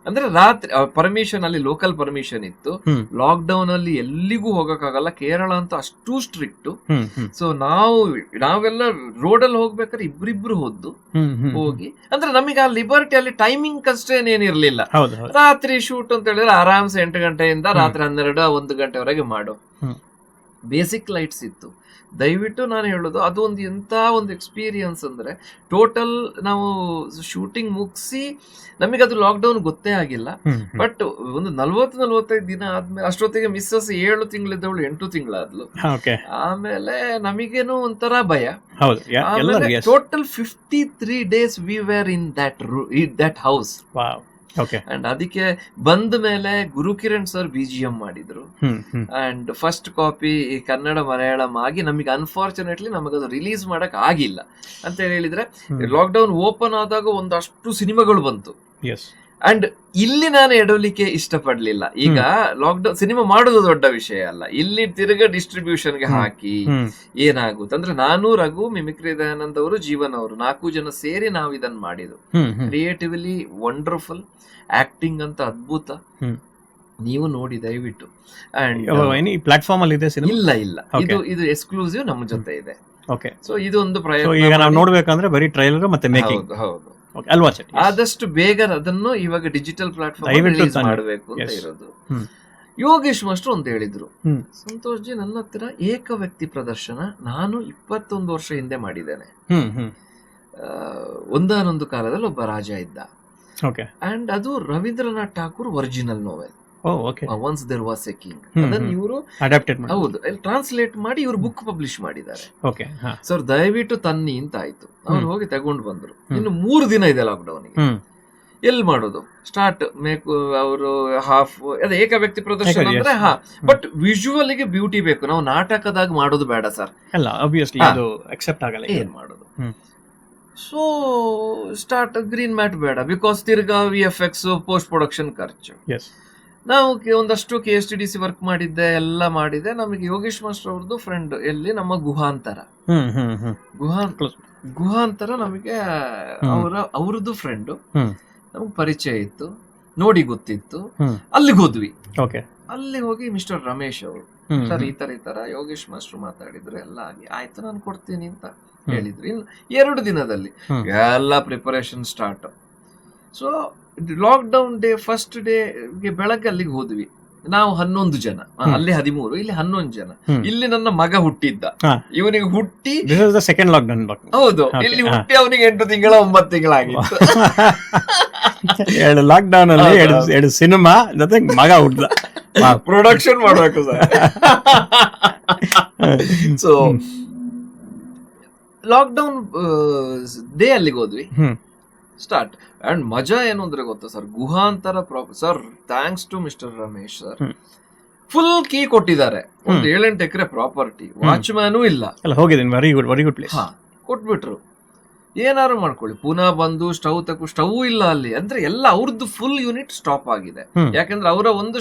ಅಂದ್ರೆ ರಾತ್ರಿ ಪರ್ಮಿಷನ್, ಅಲ್ಲಿ ಲೋಕಲ್ ಪರ್ಮಿಷನ್ ಇತ್ತು. ಲಾಕ್ ಡೌನ್ ಅಲ್ಲಿ ಎಲ್ಲಿಗೂ ಹೋಗಕ್ಕಾಗಲ್ಲ, ಕೇರಳ ಅಂತ ಅಷ್ಟು ಸ್ಟ್ರಿಕ್ಟ್. ಸೊ ನಾವೆಲ್ಲ ರೋಡ್ ಅಲ್ಲಿ ಹೋಗ್ಬೇಕಾದ್ರೆ ಇಬ್ರಿಬ್ರು ಹೋಗಿ, ಅಂದ್ರೆ ನಮಗೆ ಆ ಲಿಬರ್ಟಿ ಅಲ್ಲಿ ಟೈಮಿಂಗ್ ಅಷ್ಟೇನೇನಿರ್ಲಿಲ್ಲ. ರಾತ್ರಿ ಶೂಟ್ ಅಂತ ಹೇಳಿದ್ರೆ ಆರಾಮ್ಸೆ 8 ಗಂಟೆಯಿಂದ ರಾತ್ರಿ 12-1 ಗಂಟೆವರೆಗೆ ಮಾಡು. ಬೇಸಿಕ್ ಲೈಟ್ಸ್ ಇತ್ತು. ದಯವಿಟ್ಟು ನಾನು ಹೇಳೋದು, ಅದು ಒಂದು ಎಂತ ಒಂದು ಎಕ್ಸ್ಪೀರಿಯನ್ಸ್ ಅಂದ್ರೆ, ಟೋಟಲ್ ನಾವು ಶೂಟಿಂಗ್ ಮುಗಿಸಿ ನಮಗೆ ಅದು ಲಾಕ್ ಡೌನ್ ಗೊತ್ತೇ ಆಗಿಲ್ಲ. ಬಟ್ ಒಂದು 40-45 ದಿನ ಆದ್ಮೇಲೆ, ಅಷ್ಟೊತ್ತಿಗೆ ಮಿಸ್ಸಸ್ 7 ತಿಂಗಳಿದ್ದವಳು 8 ತಿಂಗಳಾದ್ಲು. ಆಮೇಲೆ ನಮಗೇನು ಒಂಥರ ಭಯ. Total 53 days we were in that house. And ಅದಕ್ಕೆ ಬಂದ ಮೇಲೆ ಗುರುಕಿರಣ್ ಸರ್ BGM ಮಾಡಿದ್ರು. And first copy Kannada Malayalam ಆಗಿ ನಮಗೆ ಅನ್ಫಾರ್ಚುನೇಟ್ಲಿ ನಮಗದು ರಿಲೀಸ್ ಮಾಡಕ್ ಆಗಿಲ್ಲ ಅಂತ ಹೇಳಿದ್ರೆ, ಲಾಕ್ ಡೌನ್ ಓಪನ್ ಆದಾಗ ಒಂದಷ್ಟು ಸಿನಿಮಾಗಳು ಬಂತು. ಅಂಡ್ ಇಲ್ಲಿ ನಾನು ಎಡವಲಿಕ್ಕೆ ಇಷ್ಟಪಡ್ಲಿಲ್ಲ. ಈಗ ಲಾಕ್ ಡೌನ್ ಸಿನಿಮಾ ಮಾಡೋದು ದೊಡ್ಡ ವಿಷಯ ಅಲ್ಲ, ಇಲ್ಲಿ ತಿರ್ಗ ಡಿಸ್ಟ್ರಿಬ್ಯೂಷನ್ಗೆ ಹಾಕಿ ಏನಾಗುತ್ತೆ ಅಂದ್ರೆ, ನಾನು, ರಘು, ಮಿಮಿಕ್ರಿ ದಯಾನಂದ್ ಅವರು, ಜೀವನ್ ಅವರು 4 ಜನ ಸೇರಿ ನಾವು ಇದನ್ನ ಮಾಡಿದ್ದು. ಕ್ರಿಯೇಟಿವ್ಲಿ ವಂಡರ್ಫುಲ್, ಆಕ್ಟಿಂಗ್ ಅಂತ ಅದ್ಭುತ. ನೀವು ನೋಡಿ ದಯವಿಟ್ಟು. ಅಂಡ್ ಪ್ಲಾಟ್ಫಾರ್ಮ್ ಅಲ್ಲಿ ಇದೆ ಸಿನಿಮಾ? ಇಲ್ಲ, ಇದು ಎಕ್ಸ್ಕ್ಲೂಸಿವ್ ನಮ್ಮ ಜೊತೆ ಇದೆ. ಸೊ ಇದು ಒಂದು ಪ್ರಯತ್ನ. ನೋಡ್ಬೇಕಂದ್ರೆ ಬರೀ ಟ್ರೈಲರ್ ಮತ್ತೆ ಮೇಕಿಂಗ್. ಹೌದು. ಆದಷ್ಟು ಬೇಗ ಅದನ್ನು ಇವಾಗ ಡಿಜಿಟಲ್ ಪ್ಲಾಟ್ಫಾರ್ಮ್ ರಿಲೀಸ್ ಮಾಡಬೇಕು ಅಂತ ಇರೋದು. ಯೋಗೇಶ್ ಮಾಸ್ಟರ್ ಅಂತ ಹೇಳಿದ್ರು, ಸಂತೋಷ್ ಜಿ ನನ್ನ ಹತ್ರ ಏಕ ವ್ಯಕ್ತಿ ಪ್ರದರ್ಶನ ನಾನು 21 ವರ್ಷ ಹಿಂದೆ ಮಾಡಿದ್ದೇನೆ. ಒಂದಾನೊಂದು ಕಾಲದಲ್ಲಿ ಒಬ್ಬ ರಾಜ ಇದ್ದ. ಅಂಡ್ ಅದು Rabindranath Tagore original novel, once there was a king. ಅದನ್ನು ಇವರು ಹೌದು ಟ್ರಾನ್ಸ್ಲೇಟ್ ಮಾಡಿ ಇವರು ಬುಕ್ ಪಬ್ಲಿಷ್ ಮಾಡಿದ್ದಾರೆ. ಸರ್ ದಯವಿಟ್ಟು ತನ್ನಿ ಅಂತ ಆಯ್ತು. ಅವ್ರು ಹೋಗಿ ತಗೊಂಡು ಬಂದ್ರು. ಇನ್ನು 3 ದಿನ ಇದೆ ಲಾಕ್ ಡೌನ್. ಎಲ್ಲಿ ಮಾಡೋದು ಸ್ಟಾರ್ಟ್ ಮೇಕು? ಅವರು ಹಾಫ್ ಅದೇ ಏಕ ವ್ಯಕ್ತಿ ಪ್ರದರ್ಶನ ಅಂದ್ರೆ ಬಟ್ ವಿಜುವಲ್ ಗೆ ಬ್ಯೂಟಿ ಬೇಕು. ನಾವು ನಾಟಕದಾಗ ಮಾಡೋದು ಬೇಡ ಸರ್, ಏನ್ ಮಾಡೋದು? ಸೊ ಸ್ಟಾರ್ಟ್ ಗ್ರೀನ್ ಮ್ಯಾಟ್ ಬೇಡ, ಬಿಕಾಸ್ ತಿರ್ಗಾ VFX ಪೋಸ್ಟ್ ಪ್ರೊಡಕ್ಷನ್ ಖರ್ಚು. ನಾವು ಒಂದಷ್ಟು KSTDC ವರ್ಕ್ ಮಾಡಿದ್ದೆ, ಎಲ್ಲ ಮಾಡಿದೆ. ನಮಗೆ ಯೋಗೇಶ್ ಮಾಸ್ಟರ್ ಅವ್ರದ್ದು ಫ್ರೆಂಡ್ ಎಲ್ಲಿ ನಮ್ಮ ಗುಹಾಂತರ ನಮಗೆ ಅವ್ರದ್ದು ಫ್ರೆಂಡ್ ನಮ್ಗೆ ಪರಿಚಯ ಇತ್ತು, ನೋಡಿ ಗೊತ್ತಿತ್ತು. ಅಲ್ಲಿಗೆ ಹೋದ್ವಿ. ಅಲ್ಲಿ ಹೋಗಿ ಮಿಸ್ಟರ್ ರಮೇಶ್ ಅವರು, ಸರ್ ಈ ತರ ಯೋಗೇಶ್ ಮಾಸ್ಟರ್ ಮಾತಾಡಿದ್ರು, ಎಲ್ಲ ಆಗಿ ಆಯ್ತು ನಾನು ಕೊಡ್ತೀನಿ ಅಂತ ಹೇಳಿದ್ರು. ಇನ್ನು 2 ದಿನದಲ್ಲಿ ಎಲ್ಲ preparation start. So lockdown day first ಡೇಗೆ ಬೆಳಗ್ಗೆ ಅಲ್ಲಿಗೆ ಹೋದ್ವಿ ನಾವು 11 ಜನ, ಅಲ್ಲಿ 13, ಇಲ್ಲಿ 11 ಜನ. ಇಲ್ಲಿ ನನ್ನ ಮಗ ಹುಟ್ಟಿದ್ದ, ಇವನಿಗೆ ಹುಟ್ಟಿ ಸೆಕೆಂಡ್ ಲಾಕ್ ಡೌನ್. ಹೌದು, ಇಲ್ಲಿ ಹುಟ್ಟಿ ಅವನಿಗೆ 8 ತಿಂಗಳ 9 ತಿಂಗಳಾಗಿತ್ತು. 2 ಲಾಕ್ ಡೌನ್ ಅಲ್ಲಿ 2 ಸಿನಿಮಾ ಜೊತೆ ಮಗ ಹುಟ್ಟಿದ. ಪ್ರೊಡಕ್ಷನ್ ಮಾಡ್ಬೇಕು sir. So lockdown day ಅಲ್ಲಿಗೆ ಹೋದ್ವಿ, ಸ್ಟಾರ್ಟ್. ಅಂಡ್ ಮಜಾ ಏನು ಅಂದ್ರೆ ಗೊತ್ತಾ ಸರ್, ಗುಹಾಂತರ sir thanks to mister Ramesh sir, full key ಕೊಟ್ಟಿದ್ದಾರೆ. ಒಂದು 7-8 ಎಕರೆ ಪ್ರಾಪರ್ಟಿ, ವಾಚ್ಮ್ಯಾನು ಇಲ್ಲ. ಹೋಗಿದ್ದೀನಿ, ವೆರಿ ಗುಡ್ ಪ್ಲೇಸ್. ಕೊಟ್ಬಿಟ್ರು, ಏನಾರು ಮಾಡ್ಕೊಳ್ಳಿ. ಪುನಃ ಬಂದು ಸ್ಟವ್ ಇಲ್ಲ ಅಲ್ಲಿ, ಅಂದ್ರೆ ಎಲ್ಲ ಅವ್ರದ್ದು ಫುಲ್ ಯೂನಿಟ್ ಸ್ಟಾಪ್ ಆಗಿದೆ. ಯಾಕಂದ್ರೆ ಅವರ ಒಂದು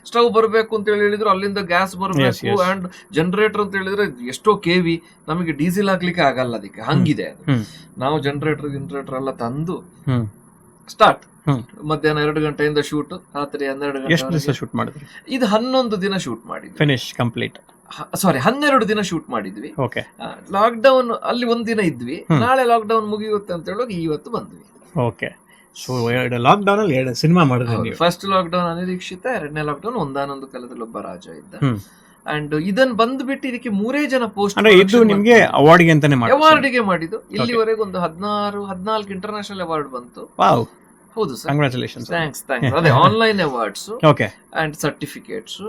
ಸ್ಟವ್ ಬರಬೇಕು ಅಂತ ಹೇಳಿದ್ರು, ಅಲ್ಲಿಂದ ಗ್ಯಾಸ್ ಬರಬೇಕು. ಅಂಡ್ ಜನರೇಟರ್ ಅಂತ ಹೇಳಿದ್ರೆ ಎಷ್ಟೋ KV, ನಮಗೆ ಡೀಸೆಲ್ ಹಾಕ್ಲಿಕ್ಕೆ ಆಗಲ್ಲ ಅದಕ್ಕೆ, ಹಂಗಿದೆ. ನಾವು ಜನರೇಟರ್ ಎಲ್ಲ ತಂದು ಸ್ಟಾರ್ಟ್. ಮಧ್ಯಾಹ್ನ 2 ಗಂಟೆಯಿಂದ ಶೂಟ್, ರಾತ್ರಿ 12 ಗಂಟೆ ಶೂಟ್ ಮಾಡಿದ್ವಿ. ಇದು 11 ದಿನ ಶೂಟ್ ಮಾಡಿದ್ವಿ, ಫಿನಿಶ್ ಕಂಪ್ಲೀಟ್. ಸಾರಿ 12 ದಿನ ಶೂಟ್ ಮಾಡಿದ್ವಿ. ಲಾಕ್ ಡೌನ್ ಅಲ್ಲಿ 1 ದಿನ ಇದ್ವಿ. ನಾಳೆ ಲಾಕ್ ಡೌನ್ ಮುಗಿಯುತ್ತೆ ಅಂತ ಹೇಳುವಾಗ ಇವತ್ತು ಬಂದ್ವಿ. ಸೊ ಲಾಕ್ಡೌನ್ ಅಲ್ಲಿ 2 ಸಿನಿಮಾ ಮಾಡಿದ್ರಿ ನೀವು. ಫಸ್ಟ್ ಲಾಕ್ಡೌನ್ ಅನಿರೀಕ್ಷಿತ, 2ನೇ ಲಾಕ್ಡೌನ್ ಒಂದಾನೊಂದು ಕಾಲದಲ್ಲಿ ಒಬ್ಬ ರಾಜ ಇದ್ದ. ಹ್ಮ್. ಅಂಡ್ ಇದನ್ ಬಂದ್ಬಿಟ್ಟು ಇದಕ್ಕೆ 3 ಜನ ಪೋಸ್ಟ್ ಅಂದ್ರೆ ಇದು ನಿಮ್ಗೆ ಅವಾರ್ಡ್ಗೆ ಅಂತಾನೆ ಮಾಡಿ ಅವಾರ್ಡ್ಗೆ ಮಾಡಿದ್ದು. ಇಲ್ಲಿವರೆಗೆ ಒಂದು 14 ಇಂಟರ್ನ್ಯಾಷನಲ್ ಅವಾರ್ಡ್ ಬಂತು. ವಾವ್, ಹೌದು ಸರ್, ಕಂಗ್ರಾಚುಲೇಷನ್ಸ್. ಥ್ಯಾಂಕ್ಸ್. ಅದೇ online awards okay. And certificates.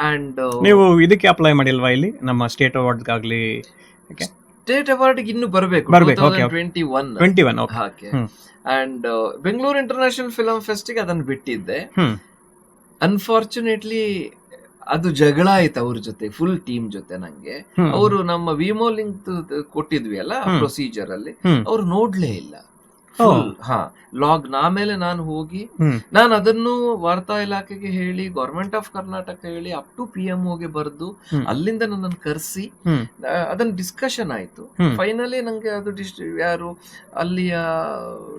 And ನೀವು ಇದಕ್ಕೆ ಅಪ್ಲೈ ಮಾಡಿಲ್ವಾ ಇಲ್ಲಿ ನಮ್ಮ ಸ್ಟೇಟ್ ಅವಾರ್ಡ್ಗಾಗ್ಲಿ? ಸ್ಟೇಟ್ ಅವಾರ್ಡ್ ಇನ್ನು ಬರಬೇಕು, okay, okay. 2021 ಓಕೆ. ಹಾಗೆ. And Bengaluru international film fest ಗೆ ಅದನ್ನ ಬಿಟ್ಟಿದ್ದೆ. ಅನ್ಫಾರ್ಚುನೇಟ್ಲಿ ಅದು ಜಗಳ ಆಯ್ತು ಅವ್ರ ಜೊತೆ, ಫುಲ್ ಟೀಮ್ ಜೊತೆ. ನಂಗೆ ಅವರು ನಮ್ಮ ವಿಮೋ ಲಿಂಕ್ ಕೊಟ್ಟಿದ್ವಿ ಅಲ್ಲ ಪ್ರೊಸೀಜರ್ ಅಲ್ಲಿ, ಅವ್ರು ನೋಡ್ಲೇ ಇಲ್ಲ. ಲಾಗ್ ಆಮೇಲೆ ನಾನು ಹೋಗಿ ನಾನು ಅದನ್ನು ವಾರ್ತಾ ಇಲಾಖೆಗೆ ಹೇಳಿ, ಗವರ್ಮೆಂಟ್ ಆಫ್ ಕರ್ನಾಟಕ ಹೇಳಿ, ಅಪ್ ಟು PMO ಗೆ ಬರೆದು ಅಲ್ಲಿಂದ ನನ್ನನ್ನು ಕರೆಸಿ ಅದನ್ನ ಡಿಸ್ಕಷನ್ ಆಯ್ತು. ಫೈನಲಿ ನಂಗೆ ಅದು ಯಾರು ಅಲ್ಲಿಯ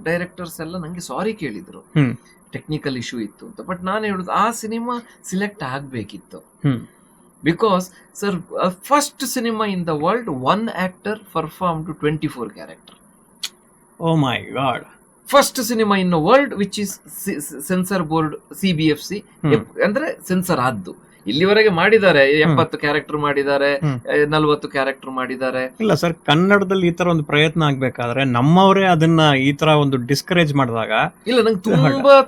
ಡೈರೆಕ್ಟರ್ಸ್ ಎಲ್ಲ ನಂಗೆ ಸಾರಿ ಕೇಳಿದ್ರು, ಟೆಕ್ನಿಕಲ್ ಇಶ್ಯೂ ಇತ್ತು ಅಂತ. ಬಟ್ ನಾನು ಹೇಳುದು ಆ ಸಿನಿಮಾ ಸಿಲೆಕ್ಟ್ ಆಗ್ಬೇಕಿತ್ತು. Because sir, first cinema in the world, 1 actor performed 24 character. Oh my god. First cinema in world which is censor board CBFC ಅಂದ್ರೆ ಸೆನ್ಸರ್ ಆದ್ದು. ಇಲ್ಲಿವರೆಗೆ ಮಾಡಿದ್ದಾರೆ 70 ಕ್ಯಾರೆಕ್ಟರ್ ಮಾಡಿದ್ದಾರೆ, 40 ಕ್ಯಾರೆಕ್ಟರ್ ಮಾಡಿದ್ದಾರೆ. ಇಲ್ಲ ಸರ್, ಕನ್ನಡದಲ್ಲಿ ಈ ತರ ಒಂದು ಪ್ರಯತ್ನ ಆಗ್ಬೇಕಾದ್ರೆ ನಮ್ಮವರೇ ಅದನ್ನ ಈ ತರ ಒಂದು ಡಿಸ್ಕರೇಜ್ ಮಾಡಿದಾಗ, ಇಲ್ಲ ನಂಗೆ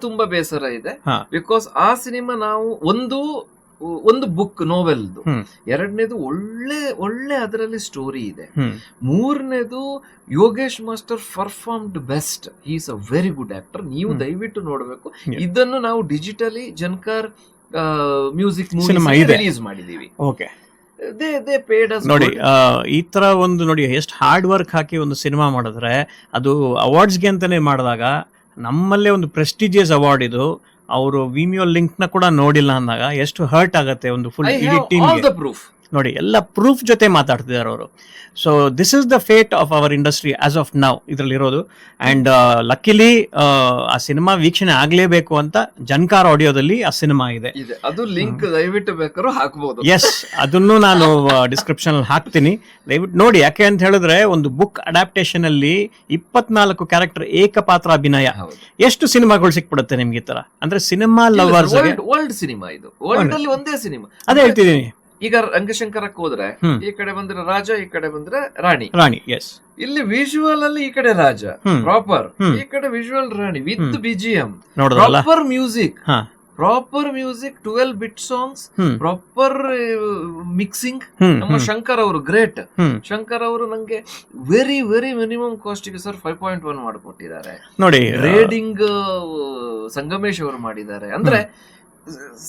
ತುಂಬಾ ಬೇಸರ ಇದೆ. ಬಿಕಾಸ್ ಆ ಸಿನಿಮಾ ನಾವು ಒಂದು ಬುಕ್ ನೋವೆಲ್ದು, ಎರಡನೇದು ಒಳ್ಳೆ ಅದರಲ್ಲಿ ಸ್ಟೋರಿ ಇದೆ, ಮೂರನೇದು Yogesh master performed best. He is a very good actor. ನೀವು ದಯವಿಟ್ಟು ನೋಡಬೇಕು. ಇದನ್ನು ನಾವು ಡಿಜಿಟಲಿ ಜನ್ಕಾರ್ ಮ್ಯೂಸಿಕ್ ರಿಲೀಸ್ ಮಾಡಿದೀವಿ. ಓಕೆ. They paid us. ನೋಡಿ, ಈ ತರ ಒಂದು ನೋಡಿ ಎಷ್ಟು ಹಾರ್ಡ್ ವರ್ಕ್ ಹಾಕಿ ಒಂದು ಸಿನಿಮಾ ಮಾಡಿದ್ರೆ, ಅದು ಅವಾರ್ಡ್ಸ್ಗೆ ಅಂತಾನೆ ಮಾಡಿದಾಗ, ನಮ್ಮಲ್ಲೇ ಒಂದು ಪ್ರೆಸ್ಟಿಜಿಯಸ್ ಅವಾರ್ಡ್ ಇದು, ಅವರು ವಿಮಿಯೋ ಲಿಂಕ್ ನ ಕೂಡ ನೋಡಿಲ್ಲ ಅಂದಾಗ ಎಷ್ಟು ಹರ್ಟ್ ಆಗತ್ತೆ ಒಂದು ಫುಲ್ ಇಡೀ ಟೀಮ್. ನೋಡಿ, ಎಲ್ಲ ಪ್ರೂಫ್ ಜೊತೆ ಮಾತಾಡ್ತಿದ್ದಾರೆ ಅವರು. So this is the fate of our industry as of now ಇದರಲ್ಲಿರೋದು. ಅಂಡ್ ಲಕ್ಕಿಲಿ ಆ ಸಿನಿಮಾ ವೀಕ್ಷಣೆ ಆಗ್ಲೇಬೇಕು ಅಂತ ಜನ್ಕಾರ್ ಆಡಿಯೋದಲ್ಲಿ ಆ ಸಿನಿಮಾ ಇದೆ. ಅದು ಲಿಂಕ್ ದಯವಿಟ್ಟು ಬೇಕಾದ್ರೂ ಹಾಕಬಹುದು. ಎಸ್, ಅದನ್ನು ನಾನು ಡಿಸ್ಕ್ರಿಪ್ಷನ್ ಅಲ್ಲಿ ಹಾಕ್ತೀನಿ, ದಯವಿಟ್ಟು ನೋಡಿ. ಯಾಕೆ ಅಂತ ಹೇಳಿದ್ರೆ, ಒಂದು ಬುಕ್ ಅಡಾಪ್ಟೇಷನ್ ಅಲ್ಲಿ 24 ಕ್ಯಾರೆಕ್ಟರ್ ಏಕಪಾತ್ರ ಅಭಿನಯ, ಎಷ್ಟು ಸಿನಿಮಾಗಳು ಸಿಕ್ಬಿಡುತ್ತೆ ನಿಮ್ಗೆ ಈ ತರ. ಅಂದ್ರೆ ಸಿನಿಮಾ ಲವರ್ಸ್, ವರ್ಲ್ಡ್ ಸಿನಿಮಾ ಇದು, ವರ್ಲ್ಡ್ ಅಲ್ಲಿ ಒಂದೇ ಸಿನಿಮಾ. ಅದೇ ಹೇಳ್ತಿದ್ದೀನಿ. ಈಗ ರಂಗಶಂಕರಕ್ಕೆ ಹೋದ್ರೆ ಈ ಕಡೆ ಬಂದ್ರೆ ರಾಜ, ಈ ಕಡೆ ಬಂದ್ರೆ ರಾಣಿ. ಎಸ್. ಇಲ್ಲಿ ವಿಜುವಲ್ ಅಲ್ಲಿ ಈ ಕಡೆ ರಾಜ ಪ್ರಾಪರ್, ಈ ಕಡೆ visual Rani with BGM, proper music 12 bit songs, proper mixing. ನಮ್ಮ ಶಂಕರ್ ಅವರು ಗ್ರೇಟ್. ಶಂಕರ್ ಅವರು ನಂಗೆ ವೆರಿ ಮಿನಿಮಮ್ ಕಾಸ್ಟ್ ಗೆ ಸರ್ 5.1 ಮಾಡಿಕೊಟ್ಟಿದ್ದಾರೆ ನೋಡಿ. ರೇಡಿಂಗ್ ಸಂಗಮೇಶ್ ಅವರು ಮಾಡಿದ್ದಾರೆ. ಅಂದ್ರೆ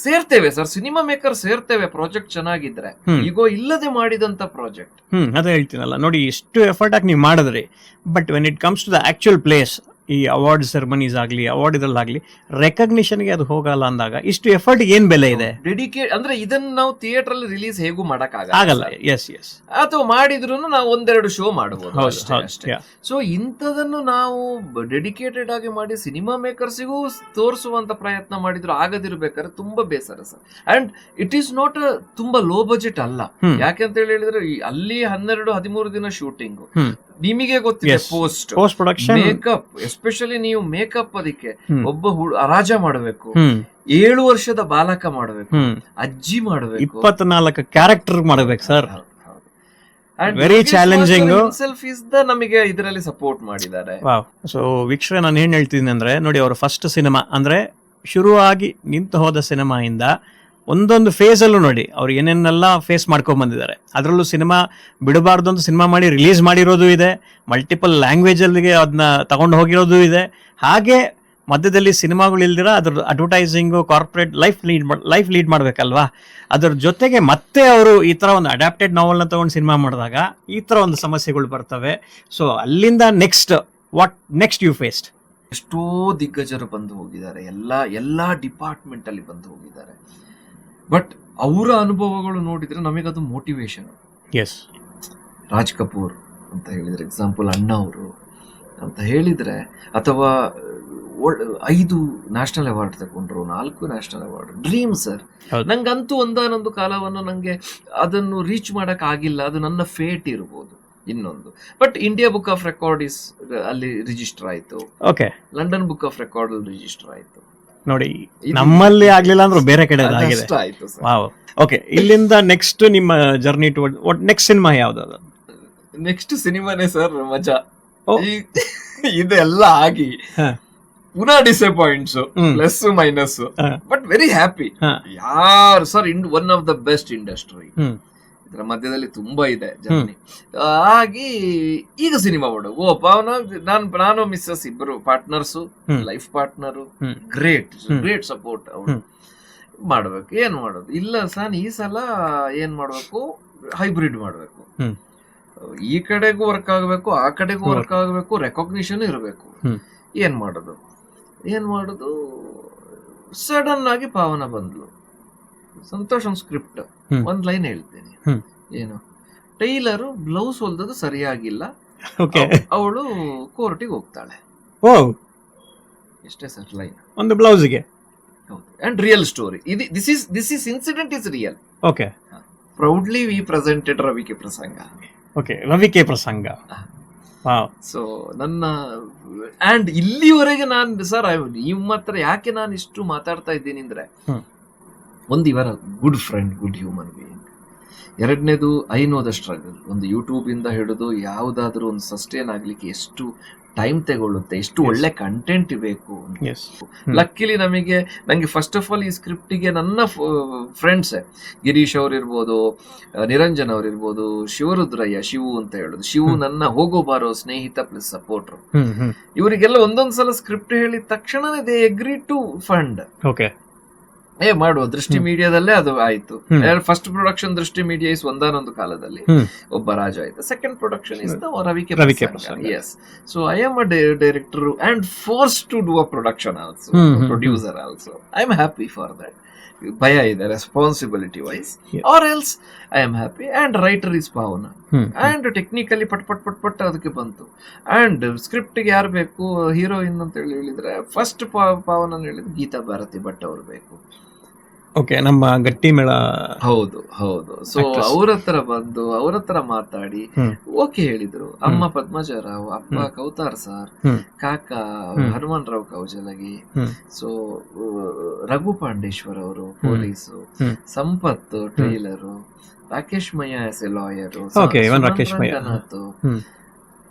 ಸೇರ್ತೇವೆ ಸರ್, ಸಿನಿಮಾ ಮೇಕರ್ ಸೇರ್ತೇವೆ, ಪ್ರಾಜೆಕ್ಟ್ ಚೆನ್ನಾಗಿದ್ರೆ. ಈಗೋ ಇಲ್ಲದೆ ಮಾಡಿದಂತ ಪ್ರಾಜೆಕ್ಟ್. ಅದೇ ಹೇಳ್ತೀನಲ್ಲ ನೋಡಿ, ಎಷ್ಟು ಎಫರ್ಟ್ ಆಗಿ ನೀವು ಮಾಡಿದ್ರಿ. But when it comes to the actual place, ಈ ಅವಾರ್ಡ್ ಸೆರೆಮನೀಸ್ ಆಗ್ಲಿ, ಅವಾರ್ಡ್ ಇದ್ರಲ್ಲಾಗ್ಲಿ, ರೆಕಗ್ನಿಷನ್ಗೆ ಅದು ಹೋಗಲ್ಲ ಅಂದಾಗ ಇಷ್ಟು ಎಫರ್ಟ್ ಏನ್ ಬೆಲೆ ಇದೆ? ಡೆಡಿಕೇಟ್ ಅಂದ್ರೆ ಇದನ್ನ ನಾವು ಥಿಯೇಟರ್ ಅಲ್ಲಿ ರಿಲೀಸ್ ಹೇಗೂ ಮಾಡಕ್ ಆಗಲ್ಲ. ಎಸ್. ಅಥವಾ ಮಾಡಿದ್ರು ನಾವು 1-2 ಶೋ ಮಾಡಬಹುದು ಅಷ್ಟೇ. ಸೊ ಇಂಥದನ್ನು ನಾವು ಡೆಡಿಕೇಟೆಡ್ ಆಗಿ ಮಾಡಿ ಸಿನಿಮಾ ಮೇಕರ್ಸಿಗೂ ತೋರಿಸುವಂತ ಪ್ರಯತ್ನ ಮಾಡಿದ್ರು ಆಗದಿರ್ಬೇಕಾದ್ರೆ ತುಂಬಾ ಬೇಸರ sir. And it is not ತುಂಬಾ ಲೋ ಬಜೆಟ್ ಅಲ್ಲ. ಯಾಕೆಂತ ಹೇಳಿದ್ರೆ ಅಲ್ಲಿ 12-13 ದಿನ ಶೂಟಿಂಗ್, ನಿಮಗೆ ಗೊತ್ತಿದೆ, ಪೋಸ್ಟ್ ಪ್ರೊಡಕ್ಷನ್, ಮೇಕಪ್, ಎಸ್ಪೆಷಲಿ ನೀವು ಮೇಕಪ್ ಅದಕ್ಕೆ ಒಬ್ಬ ರಾಜ ಮಾಡಬೇಕು, 7 ವರ್ಷದ ಬಾಲಕ ಮಾಡಬೇಕು, ಅಜ್ಜಿ ಮಾಡಬೇಕು, 24 ಕ್ಯಾರೆಕ್ಟರ್ ಮಾಡಬೇಕು ಸರ್. Very challenging. ನಮಗೆ ಇದರಲ್ಲಿ ಸಪೋರ್ಟ್ ಮಾಡಿದ್ದಾರೆ. ಸೊ ವೀಕ್ಷಕರೇ, ನಾನು ಏನ್ ಹೇಳ್ತೀನಿ ಅಂದ್ರೆ, ನೋಡಿ, ಅವರ ಫಸ್ಟ್ ಸಿನಿಮಾ ಅಂದ್ರೆ ಶುರುವಾಗಿ ನಿಂತು ಹೋದ ಸಿನಿಮಾ ಇಂದ ಒಂದೊಂದು ಫೇಸ್ ಅಲ್ಲೂ ನೋಡಿ ಅವ್ರು ಏನೇನೆಲ್ಲ ಫೇಸ್ ಮಾಡ್ಕೊಂಡ್ ಬಂದಿದ್ದಾರೆ. ಅದರಲ್ಲೂ ಸಿನಿಮಾ ಬಿಡಬಾರ್ದು ಅಂತ ಸಿನಿಮಾ ಮಾಡಿ ರಿಲೀಸ್ ಮಾಡಿರೋದು ಇದೆ, ಮಲ್ಟಿಪಲ್ ಲ್ಯಾಂಗ್ವೇಜ್ ಅಲ್ಲಿಗೆ ಅದನ್ನ ತಗೊಂಡು ಹೋಗಿರೋದು ಇದೆ. ಹಾಗೆ ಮಧ್ಯದಲ್ಲಿ ಸಿನಿಮಾಗಳು ಇಲ್ದಿರ ಅದ್ರ ಅಡ್ವರ್ಟೈಸಿಂಗು, ಕಾರ್ಪೊರೇಟ್ ಲೈಫ್ ಲೀಡ್ ಮಾಡ್ಬೇಕಲ್ವಾ. ಅದ್ರ ಜೊತೆಗೆ ಮತ್ತೆ ಅವರು ಈ ತರ ಒಂದು ಅಡ್ಯಾಪ್ಟೆಡ್ ನಾವೆಲ್ನ ತಗೊಂಡು ಸಿನಿಮಾ ಮಾಡಿದಾಗ ಈ ತರ ಒಂದು ಸಮಸ್ಯೆಗಳು ಬರ್ತವೆ. ಸೊ ಅಲ್ಲಿಂದ ವಾಟ್ ನೆಕ್ಸ್ಟ್ ಯು ಫೇಸ್ಡ್? ಎಷ್ಟೋ ದಿಗ್ಗಜರು ಬಂದು ಹೋಗಿದ್ದಾರೆ, ಎಲ್ಲಾ ಡಿಪಾರ್ಟ್ಮೆಂಟ್ ಅಲ್ಲಿ ಬಂದು ಹೋಗಿದ್ದಾರೆ. ಬಟ್ ಅವರ ಅನುಭವಗಳು ನೋಡಿದ್ರೆ ನಮಗದು ಮೋಟಿವೇಶನ್. ಎಸ್. ರಾಜ್ ಕಪೂರ್ ಅಂತ ಹೇಳಿದ್ರೆ ಎಕ್ಸಾಂಪಲ್, ಅಣ್ಣ ಅವರು ಅಂತ ಹೇಳಿದ್ರೆ, ಅಥವಾ 5 ನ್ಯಾಷನಲ್ ಅವಾರ್ಡ್ ತಗೊಂಡ್ರು, 4 ನ್ಯಾಷನಲ್ ಅವಾರ್ಡ್. Dream sir. ನಂಗಂತೂ ಒಂದಾನೊಂದು ಕಾಲವನ್ನು ನಂಗೆ ಅದನ್ನು ರೀಚ್ ಮಾಡಕ್ ಆಗಿಲ್ಲ. ಅದು ನನ್ನ ಫೇಟ್ ಇರ್ಬೋದು. ಇನ್ನೊಂದು. But India book of record ಅಲ್ಲಿ ರಿಜಿಸ್ಟರ್ ಆಯ್ತು, okay London book of record ಅಲ್ಲಿ ರಿಜಿಸ್ಟರ್ ಆಯ್ತು. ನೋಡಿ, ನಮ್ಮಲ್ಲಿ ಆಗ್ಲಿಲ್ಲ ಅಂದ್ರೂ ಬೇರೆ ಕಡೆ ಆಗಿದೆ. ಅದಷ್ಟ ಆಯ್ತು ಸರ್. ವಾವ್. ಓಕೆ, ಇಲ್ಲಿಂದ ನೆಕ್ಸ್ಟ್ ನಿಮ್ಮ ಜರ್ನಿ ಟು ನೆಕ್ಸ್ಟ್ ಸಿನಿಮಾ ಯಾವ್ದು? ನೆಕ್ಸ್ಟ್ ಸಿನಿಮಾನೇ ಸರ್ ಮಜಾ. ಓ. ಇದೆಲ್ಲ ಆಗಿ ಹಾ. ಪುನಃ disappoints, plus minus, but very happy. ಯಾರು sir, one of the best industry. ಇದರ ಮಧ್ಯದಲ್ಲಿ ತುಂಬಾ ಇದೆ ಜರ್ನಿ. ಹಾಗೆ ಈಗ ಸಿನಿಮಾ ಮಾಡು. ಓ ಪಾವನ, ನಾನು ಮಿಸ್ಸಸ್ ಇಬ್ಬರು partners, life partner, great support. ಅವ್ರು ಮಾಡ್ಬೇಕು. ಏನ್ ಮಾಡೋದು? ಇಲ್ಲ ಸರ್, ಈ ಸಲ ಏನ್ ಮಾಡ್ಬೇಕು, ಹೈಬ್ರಿಡ್ ಮಾಡ್ಬೇಕು. ಈ ಕಡೆಗೂ ವರ್ಕ್ ಆಗ್ಬೇಕು, ಆ ಕಡೆಗೂ ವರ್ಕ್ ಆಗ್ಬೇಕು, ರೆಕಾಗ್ನಿಷನ್ ಇರಬೇಕು. ಏನ್ ಮಾಡೋದು? ಸಡನ್ ಆಗಿ ಪಾವನ ಬಂದ್ಲು. ಸಂತೋಷ್ ಸ್ಕ್ರಿಪ್ಟ್ ಒಂದ್ ಲೈನ್ ಹೇಳ್ತೇನೆ. ಏನು, ಟೈಲರು ಬ್ಲೌಸ್ ಹೊಲ್ದದು ಸರಿಯಾಗಿಲ್ಲ, ಅವಳು ಕೋರ್ಟಿಗೆ ಹೋಗ್ತಾಳೆ. ಓ, ಎಷ್ಟೇ ಸರ್ ಲೈನ್ ಒಂದು ಬ್ಲೌಸ್ಗೆ. ಹೌದು, and real story. This is incident is real. Okay, proudly we presented Ravike Prasanga. Okay, ರವಿಕೆ ಪ್ರಸಂಗ. ಸೊ ನನ್ನ ಅಂಡ್ ಇಲ್ಲಿವರೆಗೆ ನಾನು ಸರ್, ನಿಮ್ಮ ಹತ್ರ ಯಾಕೆ ನಾನು ಇಷ್ಟು ಮಾತಾಡ್ತಾ ಇದ್ದೀನಿ ಅಂದ್ರೆ, ಒಂದು ಇವರ good friend, good human being. ಎರಡನೇದು, ಐ ನೋ ದ ಸ್ಟ್ರಗಲ್. ಒಂದು ಯೂಟ್ಯೂಬ್ ಇಂದ ಹಿಡಿದು ಯಾವುದಾದ್ರೂ ಒಂದು ಸಸ್ಟೇನ್ ಆಗ್ಲಿಕ್ಕೆ ಎಷ್ಟು ಟೈಮ್ ತಗೊಳ್ಳುತ್ತೆ, ಎಷ್ಟು ಒಳ್ಳೆ ಕಂಟೆಂಟ್ ಬೇಕು. ಲಕ್ಕಿಲಿ ನಂಗೆ ಫಸ್ಟ್ ಆಫ್ ಆಲ್ ಈ ಸ್ಕ್ರಿಪ್ಟಿಗೆ ನನ್ನ ಫ್ರೆಂಡ್ಸ್ ಗಿರೀಶ್ ಅವ್ರಿರ್ಬೋದು, ನಿರಂಜನ್ ಅವ್ರಿರ್ಬೋದು, ಶಿವರುದ್ರಯ್ಯ, ಶಿವು ಅಂತ ಹೇಳುದು, ಶಿವು ನನ್ನ ಹೋಗೋ ಬಾರೋ ಸ್ನೇಹಿತ ಪ್ಲಸ್ ಸಪೋರ್ಟರ್. ಇವರಿಗೆಲ್ಲ ಒಂದೊಂದ್ಸಲ ಸ್ಕ್ರಿಪ್ಟ್ ಹೇಳಿದ ತಕ್ಷಣನೇ they agree to fund. Okay, ಮಾಡುವ ದೃಷ್ಟಿ ಮೀಡಿಯಾದಲ್ಲೇ ಅದು ಆಯ್ತು. First production Drishti media is Ondanondu Kaladalli Obba Raja ಆಯ್ತು. Second production is Ravike. Yes, so I am a director and force to do a production also, producer also. I am happy for that. ಭಯ ಇದೆ responsibility wise, or else I am happy. And writer is Pavana, and technically ಪಟ್ ಅದಕ್ಕೆ ಬಂತು. ಅಂಡ್ ಸ್ಕ್ರಿಪ್ಟ್ ಗೆ ಯಾರು ಬೇಕು, ಹೀರೋಯಿನ್ ಅಂತ ಹೇಳಿದ್ರೆ ಫಸ್ಟ್ ಪಾವನ ಹೇಳಿದ್ರೆ ಗೀತಾ ಭಾರತಿ ಭಟ್ ಅವರು ಬೇಕು. ಓಕೆ, ನಮ್ಮ ಗಟ್ಟಿ ಮೇಳ. ಹೌದು. ಸೊ ಅವ್ರ ಹತ್ರ ಬಂದು ಅವ್ರ ಹತ್ರ ಮಾತಾಡಿ ಓಕೆ ಹೇಳಿದ್ರು. ಅಮ್ಮ ಪದ್ಮಜರಾವ್, ಅಪ್ಪ ಕೌತಾರ್ ಸರ್, ಕಾಕ ಹನುಮಾನ್ ರಾವ್ ಕೌಜಲಗಿ, ಸೊ ರಘು ಪಾಂಡೇಶ್ವರ್ ಅವರು police, Sampath tailor, Rakesh Mayya as a lawyer, Ranganath,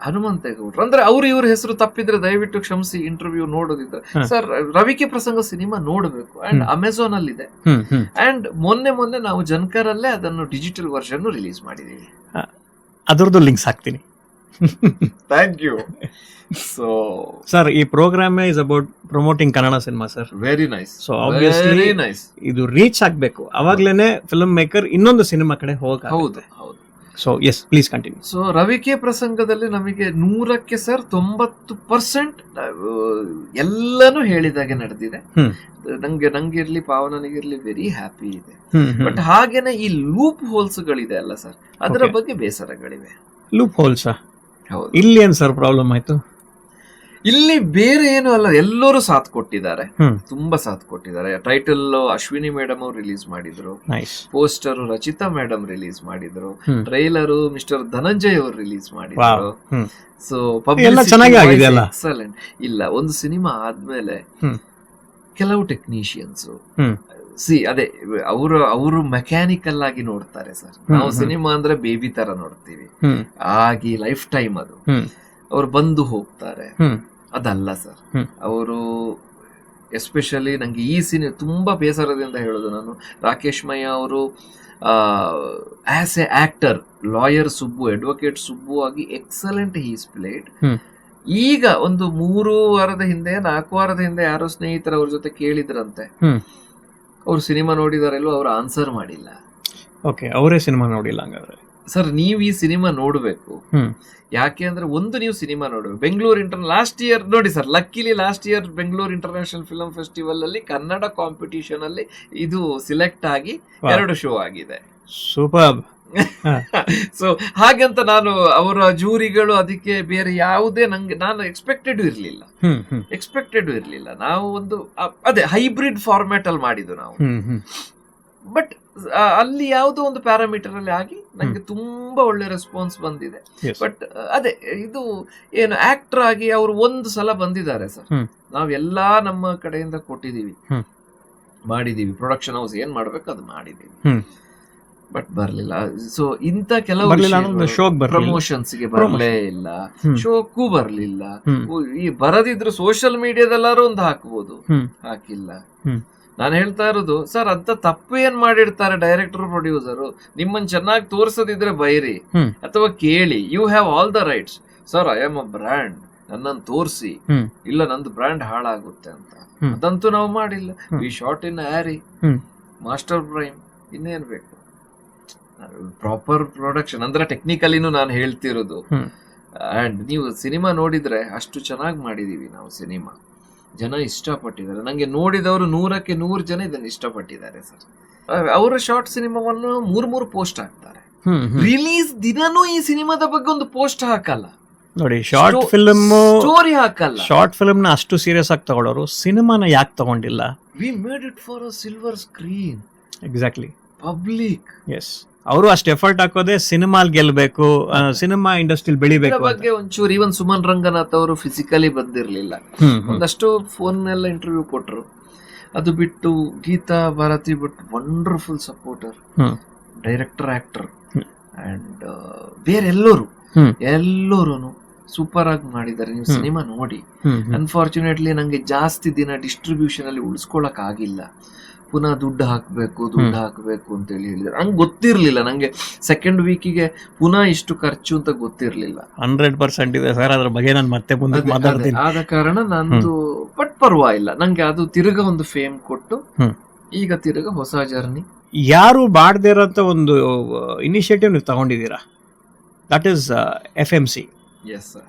ಹನುಮಂತೇಗೌಡ್ರು. ಅಂದ್ರೆ ಇವ್ರ ಹೆಸರು ತಪ್ಪಿದ್ರೆ ದಯವಿಟ್ಟು ಕ್ಷಮಿಸಿ. ಇಂಟರ್ವ್ಯೂ ನೋಡೋದಿದ್ರೆ ಸರ್, ರವಿಕೆ ಪ್ರಸಂಗ ಸಿನಿಮಾ ನೋಡಬೇಕು. ಅಂಡ್ ಅಮೆಝಾನ್ ಅಲ್ಲಿ ಇದೆ. ಅಂಡ್ ಮೊನ್ನೆ ನಾವು ಜನಕರಲ್ಲೇ ಅದನ್ನು ಡಿಜಿಟಲ್ ವರ್ಷನ್ ರಿಲೀಸ್ ಮಾಡಿದೀವಿ. ಅದರದ್ದು ಲಿಂಕ್ಸ್ ಹಾಕ್ತೀನಿ. Thank you. ಸೊ ಸರ್, ಈ program is about promoting Kannada cinema sir. Very nice. So obviously ಇದು ರೀಚ್ ಆಗ್ಬೇಕು, ಅವಾಗ್ಲೇನೆ ಫಿಲ್ಮ್ ಮೇಕರ್ ಇನ್ನೊಂದು ಸಿನಿಮಾ ಕಡೆ ಹೋಗ. ಹೌದು. So yes, please continue. So Ravike ಪ್ರಸಂಗದಲ್ಲಿ ನಮಗೆ 100ಕ್ಕೆ ಸರ್ 90% ಎಲ್ಲಾನು ಹೇಳಿದಾಗೆ ನಡೆದಿದೆ. ನಂಗೆ ಇರ್ಲಿ, ಪಾವನನಿಗಿರ್ಲಿ ವೆರಿ ಹ್ಯಾಪಿ ಇದೆ. ಬಟ್ ಹಾಗೇನೆ ಈ ಲೂಪ್ ಹೋಲ್ಸ್ ಗಳಿದೆ ಅಲ್ಲ ಸರ್, ಅದರ ಬಗ್ಗೆ ಬೇಸರಗಳಿವೆ. Loop holes? ಹೌದು. ಇಲ್ಲಿ ಏನ್ ಸರ್ ಪ್ರಾಬ್ಲಮ್ ಆಯ್ತು? ಇಲ್ಲಿ ಬೇರೆ ಏನು ಅಲ್ಲ, ಎಲ್ಲರೂ ಸಾಥ್ ಕೊಟ್ಟಿದ್ದಾರೆ, ತುಂಬಾ ಸಾಥ್ ಕೊಟ್ಟಿದ್ದಾರೆ. ಟೈಟಲ್ ಅಶ್ವಿನಿ ಮೇಡಮ್ ಅವ್ರು ರಿಲೀಸ್ ಮಾಡಿದ್ರು, ಪೋಸ್ಟರ್ ರಚಿತಾ ಮೇಡಮ್ ರಿಲೀಸ್ ಮಾಡಿದ್ರು, ಟ್ರೈಲರು ಮಿಸ್ಟರ್ ಧನಂಜಯ್ ಅವರು ರಿಲೀಸ್ ಮಾಡಿದ್ರು. So excellent. ಇಲ್ಲ, ಒಂದು ಸಿನಿಮಾ ಆದ್ಮೇಲೆ ಕೆಲವು ಟೆಕ್ನಿಷಿಯನ್ಸ್ ಅದೇ ಅವರು ಮೆಕ್ಯಾನಿಕಲ್ ಆಗಿ ನೋಡ್ತಾರೆ ಸರ್. ನಾವು ಸಿನಿಮಾ ಅಂದ್ರೆ ಬೇಬಿ ತರ ನೋಡ್ತೀವಿ, ಆಗಿ ಲೈಫ್ ಟೈಮ್ ಅದು. ಅವ್ರು ಬಂದು ಹೋಗ್ತಾರೆ, ಅದಲ್ಲ ಸರ್. ಅವರು ಎಸ್ಪೆಷಲಿ ನಂಗೆ ಈ ಸಿನಿಮಾ ತುಂಬಾ ಬೇಸರದಿಂದ ಹೇಳೋದು, ನಾನು ರಾಕೇಶ್ ಮಯ್ಯ ಅವರು as A actor, lawyer Subbu, advocate Subbu ಆಗಿ ಎಕ್ಸಲೆಂಟ್ ಹೀಸ್ ಪ್ಲೇಡ್. ಈಗ ಒಂದು 3 ವಾರದ ಹಿಂದೆ 4 ವಾರದ ಹಿಂದೆ ಯಾರೋ ಸ್ನೇಹಿತರು ಅವ್ರ ಜೊತೆ ಕೇಳಿದ್ರಂತೆ, ಅವ್ರು ಸಿನಿಮಾ ನೋಡಿದಾರೆಲ್ಲೋ, ಅವ್ರು ಆನ್ಸರ್ ಮಾಡಿಲ್ಲ. ಓಕೆ, ಅವರೇ ಸಿನಿಮಾ ನೋಡಿಲ್ಲ ಹಂಗಾದ್ರೆ. ಸರ್, ನೀವು ಈ ಸಿನಿಮಾ ನೋಡ್ಬೇಕು. ಯಾಕೆ ಅಂದ್ರೆ, ಒಂದು ನೀವು ಸಿನಿಮಾ ನೋಡ್ಬೇಕು. ಬೆಂಗಳೂರು ಲಾಸ್ಟ್ ಇಯರ್ ನೋಡಿ sir, luckily last year Bengaluru international film festival ಅಲ್ಲಿ ಕನ್ನಡ ಕಾಂಪಿಟಿಷನ್ ಅಲ್ಲಿ ಇದು ಸಿಲೆಕ್ಟ್ ಆಗಿ 2 ಶೋ ಆಗಿದೆ. ಸೂಪರ್. ಸೊ ಹಾಗಂತ ನಾನು ಅವರ ಜೂರಿಗಳು ಅದಕ್ಕೆ ಬೇರೆ ಯಾವುದೇ ನಾನು ಎಕ್ಸ್ಪೆಕ್ಟೆಡ್ ಇರ್ಲಿಲ್ಲ. ನಾವು ಒಂದು ಅದೇ ಹೈಬ್ರಿಡ್ ಫಾರ್ಮ್ಯಾಟ್ ಅಲ್ಲಿ ಮಾಡಿದ್ದು ನಾವು. ಬಟ್ ಅಲ್ಲಿ ಯಾವುದೋ ಒಂದು ಪ್ಯಾರಾಮೀಟರ್ ಅಲ್ಲಿ ಆಗಿ ನಂಗೆ ತುಂಬಾ ಒಳ್ಳೆ ರೆಸ್ಪಾನ್ಸ್ ಬಂದಿದೆ. Yes. ಬಟ್ ಅದೇ ಇದು ಏನು ಆಕ್ಟರ್ ಆಗಿ ಅವರು ಒಂದು ಸಲ ಬಂದಿದ್ದಾರೆ ಸರ್, ನಾವೆಲ್ಲಾ ನಮ್ಮ ಕಡೆಯಿಂದ ಕೊಟ್ಟಿದೀವಿ, ಮಾಡಿದೀವಿ, ಪ್ರೊಡಕ್ಷನ್ ಹೌಸ್ ಏನ್ ಮಾಡ್ಬೇಕು ಅದು ಮಾಡಿದೀವಿ, ಬಟ್ ಬರ್ಲಿಲ್ಲ. ಸೊ ಇಂತ ಕೆಲವು ಪ್ರಮೋಷನ್ಸ್ ಗೆ ಬರ್ಲೇ ಇಲ್ಲ, ಶೋಕ್ಕೂ ಬರ್ಲಿಲ್ಲ. ಈ ಬರದಿದ್ರು ಸೋಷಿಯಲ್ ಮೀಡಿಯಾದಲ್ಲಾರು ಒಂದು ಹಾಕ್ಬೋದು, ಹಾಕಿಲ್ಲ. ನಾನು ಹೇಳ್ತಾ ಇರೋದು ಸರ್, ಅಂತ ತಪ್ಪು ಏನ್ ಮಾಡಿರ್ತಾರೆ ಡೈರೆಕ್ಟರ್ ಪ್ರೊಡ್ಯೂಸರು, ನಿಮ್ಮನ್ನ ಚೆನ್ನಾಗಿ ತೋರ್ಸದಿದ್ರೆ ಬೈರಿ ಅಥವಾ ಕೇಳಿ, you have all the rights. Sir I am a brand, ನನ್ನನ್ನು ತೋರಿಸಿ, ಇಲ್ಲ ನಂದು ಬ್ರ್ಯಾಂಡ್ ಹಾಳಾಗುತ್ತೆ ಅಂತ. ಅದಂತೂ ನಾವು ಮಾಡಿಲ್ಲ. ವಿ ಶಾಟ್ ಇನ್ ಹ್ಯಾರಿ, ಮಾಸ್ಟರ್ ಪ್ರೈಮ್, ಇನ್ನೇನ್ ಬೇಕು? ಪ್ರಾಪರ್ ಪ್ರೊಡಕ್ಷನ್ ಅಂದ್ರೆ ಟೆಕ್ನಿಕಲಿನೂ ನಾನು ಹೇಳ್ತಿರೋದು. ಅಂಡ್ ನೀವು ಸಿನಿಮಾ ನೋಡಿದ್ರೆ ಅಷ್ಟು ಚೆನ್ನಾಗಿ ಮಾಡಿದೀವಿ ನಾವು ಸಿನಿಮಾ, ಜನ ಇಷ್ಟಪಟ್ಟಿದ್ದಾರೆ. ನಂಗೆ ನೋಡಿದವರು 100ಕ್ಕೆ 100 ಜನ ಇದನ್ನ ಇಷ್ಟಪಟ್ಟಿದ್ದಾರೆ ಸರ್. ಅವರ ಶಾರ್ಟ್ ಸಿನಿಮಾವನ್ನು 3 ಪೋಸ್ಟ್ ಹಾಕ್ತಾರೆ. ರಿಲೀಸ್ ದಿನನೂ ಈ ಸಿನಿಮಾದ ಬಗ್ಗೆ ಒಂದು ಪೋಸ್ಟ್ ಹಾಕಲ್ಲ ನೋಡಿ. ಶಾರ್ಟ್ ಫಿಲ್ಮ್ ಸ್ಟೋರಿ ಹಾಕಲ್ಲ. ಶಾರ್ಟ್ ಫಿಲ್ಮ್ ನ ಅಷ್ಟು ಸೀರಿಯಸ್ ಆಗಿ ತಗೊಳ್ಳೋರು ಸಿನಿಮಾನ ಯಾಕೆ ತಗೊಂಡಿಲ್ಲ? We made it for a silver screen. Exactly. Public. Yes, ಅವರು ಅಷ್ಟು ಎಫರ್ಟ್ ಹಾಕೋದೆ ಸಿನಿಮಾಲ್ ಗೆಲ್ಬೇಕು, ಸಿನಿಮಾ ಇಂಡಸ್ಟ್ರಿಯಲ್ಲಿ ಬೆಳಿಬೇಕು ಬಗ್ಗೆ ಒಂಚೂರು. ಇವನ್ ಸುಮನ್ ರಂಗನಾಥ್ ಅವರು ಫಿಸಿಕಲಿ ಬಂದಿರ್ಲಿಲ್ಲ, ಒಂದಷ್ಟು ಫೋನ್ ಎಲ್ಲ ಇಂಟರ್ವ್ಯೂ ಕೊಟ್ರು. ಅದು ಬಿಟ್ಟು Geetha Bharathi but wonderful supporter, director, actor and ಬೇರೆ ಎಲ್ಲರೂ ಸೂಪರ್ ಆಗಿ ಮಾಡಿದ್ದಾರೆ. ನೀವು ಸಿನಿಮಾ ನೋಡಿ. ಅನ್ಫಾರ್ಚುನೇಟ್ಲಿ ನಂಗೆ ಜಾಸ್ತಿ ದಿನ ಡಿಸ್ಟ್ರಿಬ್ಯೂಷನ್ ಅಲ್ಲಿ ಉಳಿಸ್ಕೊಳಕ್ ಆಗಿಲ್ಲ. ಪುನಃ ದುಡ್ಡು ಹಾಕ್ಬೇಕು ಅಂತ ಹೇಳಿದ್ರು. ನಂಗೆ ಗೊತ್ತಿರ್ಲಿಲ್ಲ, ನಂಗೆ ಸೆಕೆಂಡ್ ವೀಕಿಗೆ ಪುನಃ ಇಷ್ಟು ಖರ್ಚು ಅಂತ ಗೊತ್ತಿರ್ಲಿಲ್ಲ. 100% ಇದೆ ಸರ್, ಅದ್ರ ಬಗ್ಗೆ ನಾನು ಮತ್ತೆ ಮಾತಾಡ್ತೀನಿ. ಆದ ಕಾರಣ ನಂದು ಬಟ್ ಪರವಾಗಿಲ್ಲ, ನಂಗೆ ಅದು ತಿರುಗ ಒಂದು ಫೇಮ್ ಕೊಟ್ಟು ಈಗ ತಿರುಗ ಹೊಸ ಜರ್ನಿ. ಯಾರು ಮಾಡದೇ ಇರೋಂಥ ಒಂದು ಇನಿಷಿಯೇಟಿವ್ ನೀವು ತಗೊಂಡಿದ್ದೀರಾ, that is FMC,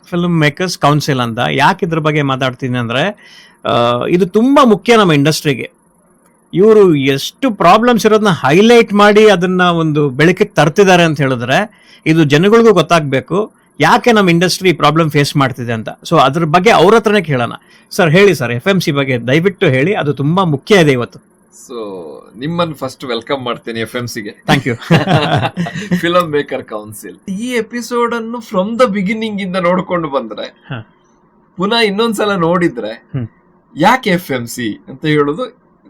film makers council ಅಂತ. ಯಾಕೆ ಇದ್ರ ಬಗ್ಗೆ ಮಾತಾಡ್ತೀನಿ ಅಂದ್ರೆ, ಇದು ತುಂಬಾ ಮುಖ್ಯ ನಮ್ಮ ಇಂಡಸ್ಟ್ರಿಗೆ. ಇವರು ಎಷ್ಟು ಪ್ರಾಬ್ಲಮ್ಸ್ ಇರೋದನ್ನ ಹೈಲೈಟ್ ಮಾಡಿ ಅದನ್ನ ಒಂದು ಬೆಳಕಿಗೆ ತರ್ತಿದ್ದಾರೆ ಅಂತ ಹೇಳಿದ್ರೆ, ಇದು ಜನಗಳಿಗೂ ಗೊತ್ತಾಗಬೇಕು ಯಾಕೆ ನಮ್ಮ ಇಂಡಸ್ಟ್ರಿ ಪ್ರಾಬ್ಲಮ್ ಫೇಸ್ ಮಾಡ್ತಿದೆ ಅಂತ. ಸೊ ಅದ್ರ ಬಗ್ಗೆ ಅವ್ರ ಹತ್ರನೇ ಕೇಳೋಣ. ಸರ್ ಹೇಳಿ ಸರ್, FMC ಬಗ್ಗೆ ದಯವಿಟ್ಟು ಹೇಳಿ, ಅದು ತುಂಬಾ ಮುಖ್ಯ ಇದೆ ಇವತ್ತು. ಸೊ ನಿಮ್ಮನ್ನು ಫಸ್ಟ್ ವೆಲ್ಕಮ್ ಮಾಡ್ತೀನಿ FMCಗೆ. Thank you. Film maker council ಈ ಎಪಿಸೋಡ್ ಅನ್ನು ಫ್ರಮ್ ದ ಬಿಗಿನಿಂಗ್ ಇಂದ ನೋಡ್ಕೊಂಡು ಬಂದ್ರೆ, ಪುನಃ ಇನ್ನೊಂದ್ಸಲ ನೋಡಿದ್ರೆ ಯಾಕೆ FMC ಅಂತ ಹೇಳುದು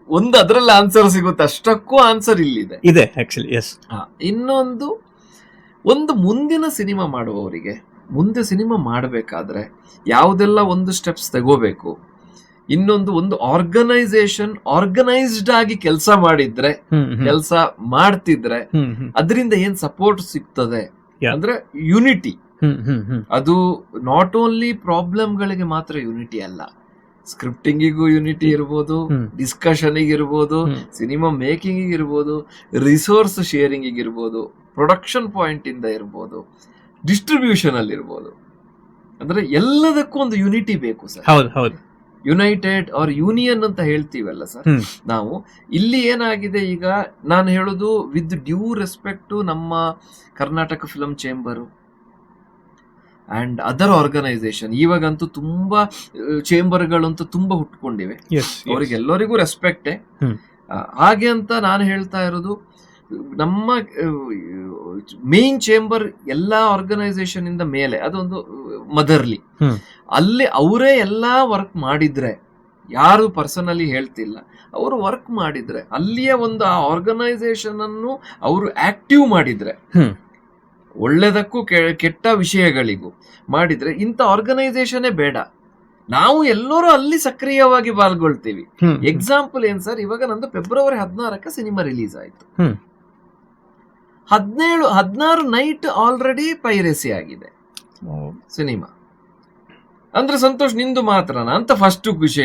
ಒಂದು ಅದರಲ್ಲಿ ಆನ್ಸರ್ ಸಿಗುತ್ತೆ. ಅಷ್ಟಕ್ಕೂ ಆನ್ಸರ್ ಇಲ್ಲಿದೆ ಇದೆ ಆಕ್ಚುಲಿ. ಎಸ್. ಇನ್ನೊಂದು, ಒಂದು ಮುಂದಿನ ಸಿನಿಮಾ ಮಾಡುವವರಿಗೆ ಮುಂದೆ ಸಿನಿಮಾ ಮಾಡಬೇಕಾದ್ರೆ ಯಾವುದೆಲ್ಲ ಒಂದು ಸ್ಟೆಪ್ಸ್ ತಗೋಬೇಕು, ಇನ್ನೊಂದು ಒಂದು ಆರ್ಗನೈಸ್ಡ್ ಆಗಿ ಕೆಲಸ ಮಾಡಿದ್ರೆ, ಕೆಲಸ ಮಾಡ್ತಿದ್ರೆ ಅದರಿಂದ ಏನ್ ಸಪೋರ್ಟ್ ಸಿಗ್ತದೆ ಅಂದ್ರೆ ಯುನಿಟಿ. ಅದು ನಾಟ್ ಓನ್ಲಿ ಪ್ರಾಬ್ಲಮ್ಗಳಿಗೆ ಮಾತ್ರ ಯುನಿಟಿ ಅಲ್ಲ, ಸ್ಕ್ರಿಪ್ಟಿಂಗಿಗೂ ಯುನಿಟಿ ಇರ್ಬೋದು, ಡಿಸ್ಕಷನ್ ಇರ್ಬೋದು, ಸಿನಿಮಾ ಮೇಕಿಂಗ್ ಇರ್ಬೋದು, ರಿಸೋರ್ಸ್ ಶೇರಿಂಗ್ ಇರ್ಬೋದು, ಪ್ರೊಡಕ್ಷನ್ ಪಾಯಿಂಟ್ ಇಂದ ಇರ್ಬೋದು, ಡಿಸ್ಟ್ರಿಬ್ಯೂಷನ್ ಅಲ್ಲಿ ಇರ್ಬೋದು. ಅಂದ್ರೆ ಎಲ್ಲದಕ್ಕೂ ಒಂದು ಯುನಿಟಿ ಬೇಕು ಸರ್. ಹೌದು. ಯುನೈಟೆಡ್ ಆರ್ ಯೂನಿಯನ್ ಅಂತ ಹೇಳ್ತೀವಲ್ಲ ಸರ್ ನಾವು. ಇಲ್ಲಿ ಏನಾಗಿದೆ ಈಗ ನಾನು ಹೇಳುದು ವಿತ್ ಡ್ಯೂ ರೆಸ್ಪೆಕ್ಟ್ ಟು ನಮ್ಮ Karnataka film chamber and other organisation. ಇವಾಗಂತೂ ತುಂಬಾ ಚೇಂಬರ್ಗಳಂತೂ ತುಂಬಾ ಹುಟ್ಕೊಂಡಿವೆ, ಅವರಿಗೆಲ್ಲರಿಗೂ ರೆಸ್ಪೆಕ್ಟೇ. ಹಾಗೆ ಅಂತ ನಾನು ಹೇಳ್ತಾ ಇರೋದು, ನಮ್ಮ ಮೇನ್ ಚೇಂಬರ್ ಎಲ್ಲಾ ಆರ್ಗನೈಸೇಷನ್ ಇಂದ ಮೇಲೆ ಅದೊಂದು ಮದರ್ಲಿ, ಅಲ್ಲಿ ಅವರೇ ಎಲ್ಲಾ ವರ್ಕ್ ಮಾಡಿದ್ರೆ, ಯಾರು ಪರ್ಸನಲಿ ಹೇಳ್ತಿಲ್ಲ, ಅವರು ವರ್ಕ್ ಮಾಡಿದ್ರೆ, ಅಲ್ಲಿಯ ಒಂದು ಆ ಆರ್ಗನೈಸೇಷನ್ ಅನ್ನು ಅವರು ಆಕ್ಟಿವ್ ಮಾಡಿದ್ರೆ, ಒಳ್ಳೆದಕ್ಕೂ ಕೆಟ್ಟ ವಿಷಯಗಳಿಗೂ ಮಾಡಿದ್ರೆ, ಇಂಥ ಆರ್ಗನೈಸೇಷನೇ ಬೇಡ. ನಾವು ಎಲ್ಲರೂ ಅಲ್ಲಿ ಸಕ್ರಿಯವಾಗಿ ಪಾಲ್ಗೊಳ್ತೀವಿ. ಎಕ್ಸಾಂಪಲ್ ಏನ್ ಸರ್, ಇವಾಗ ನಂದು ಫೆಬ್ರವರಿ 16ಕ್ಕೆ ಸಿನಿಮಾ ರಿಲೀಸ್ ಆಯ್ತು. 16 ನೈಟ್ ಆಲ್ರೆಡಿ ಪೈರಸಿ ಆಗಿದೆ ಸಿನಿಮಾ. ಅಂದ್ರೆ ಸಂತೋಷ್ ನಿಂದು ಮಾತ್ರನಾ ಅಂತ ಫಸ್ಟ್ ಖುಷಿ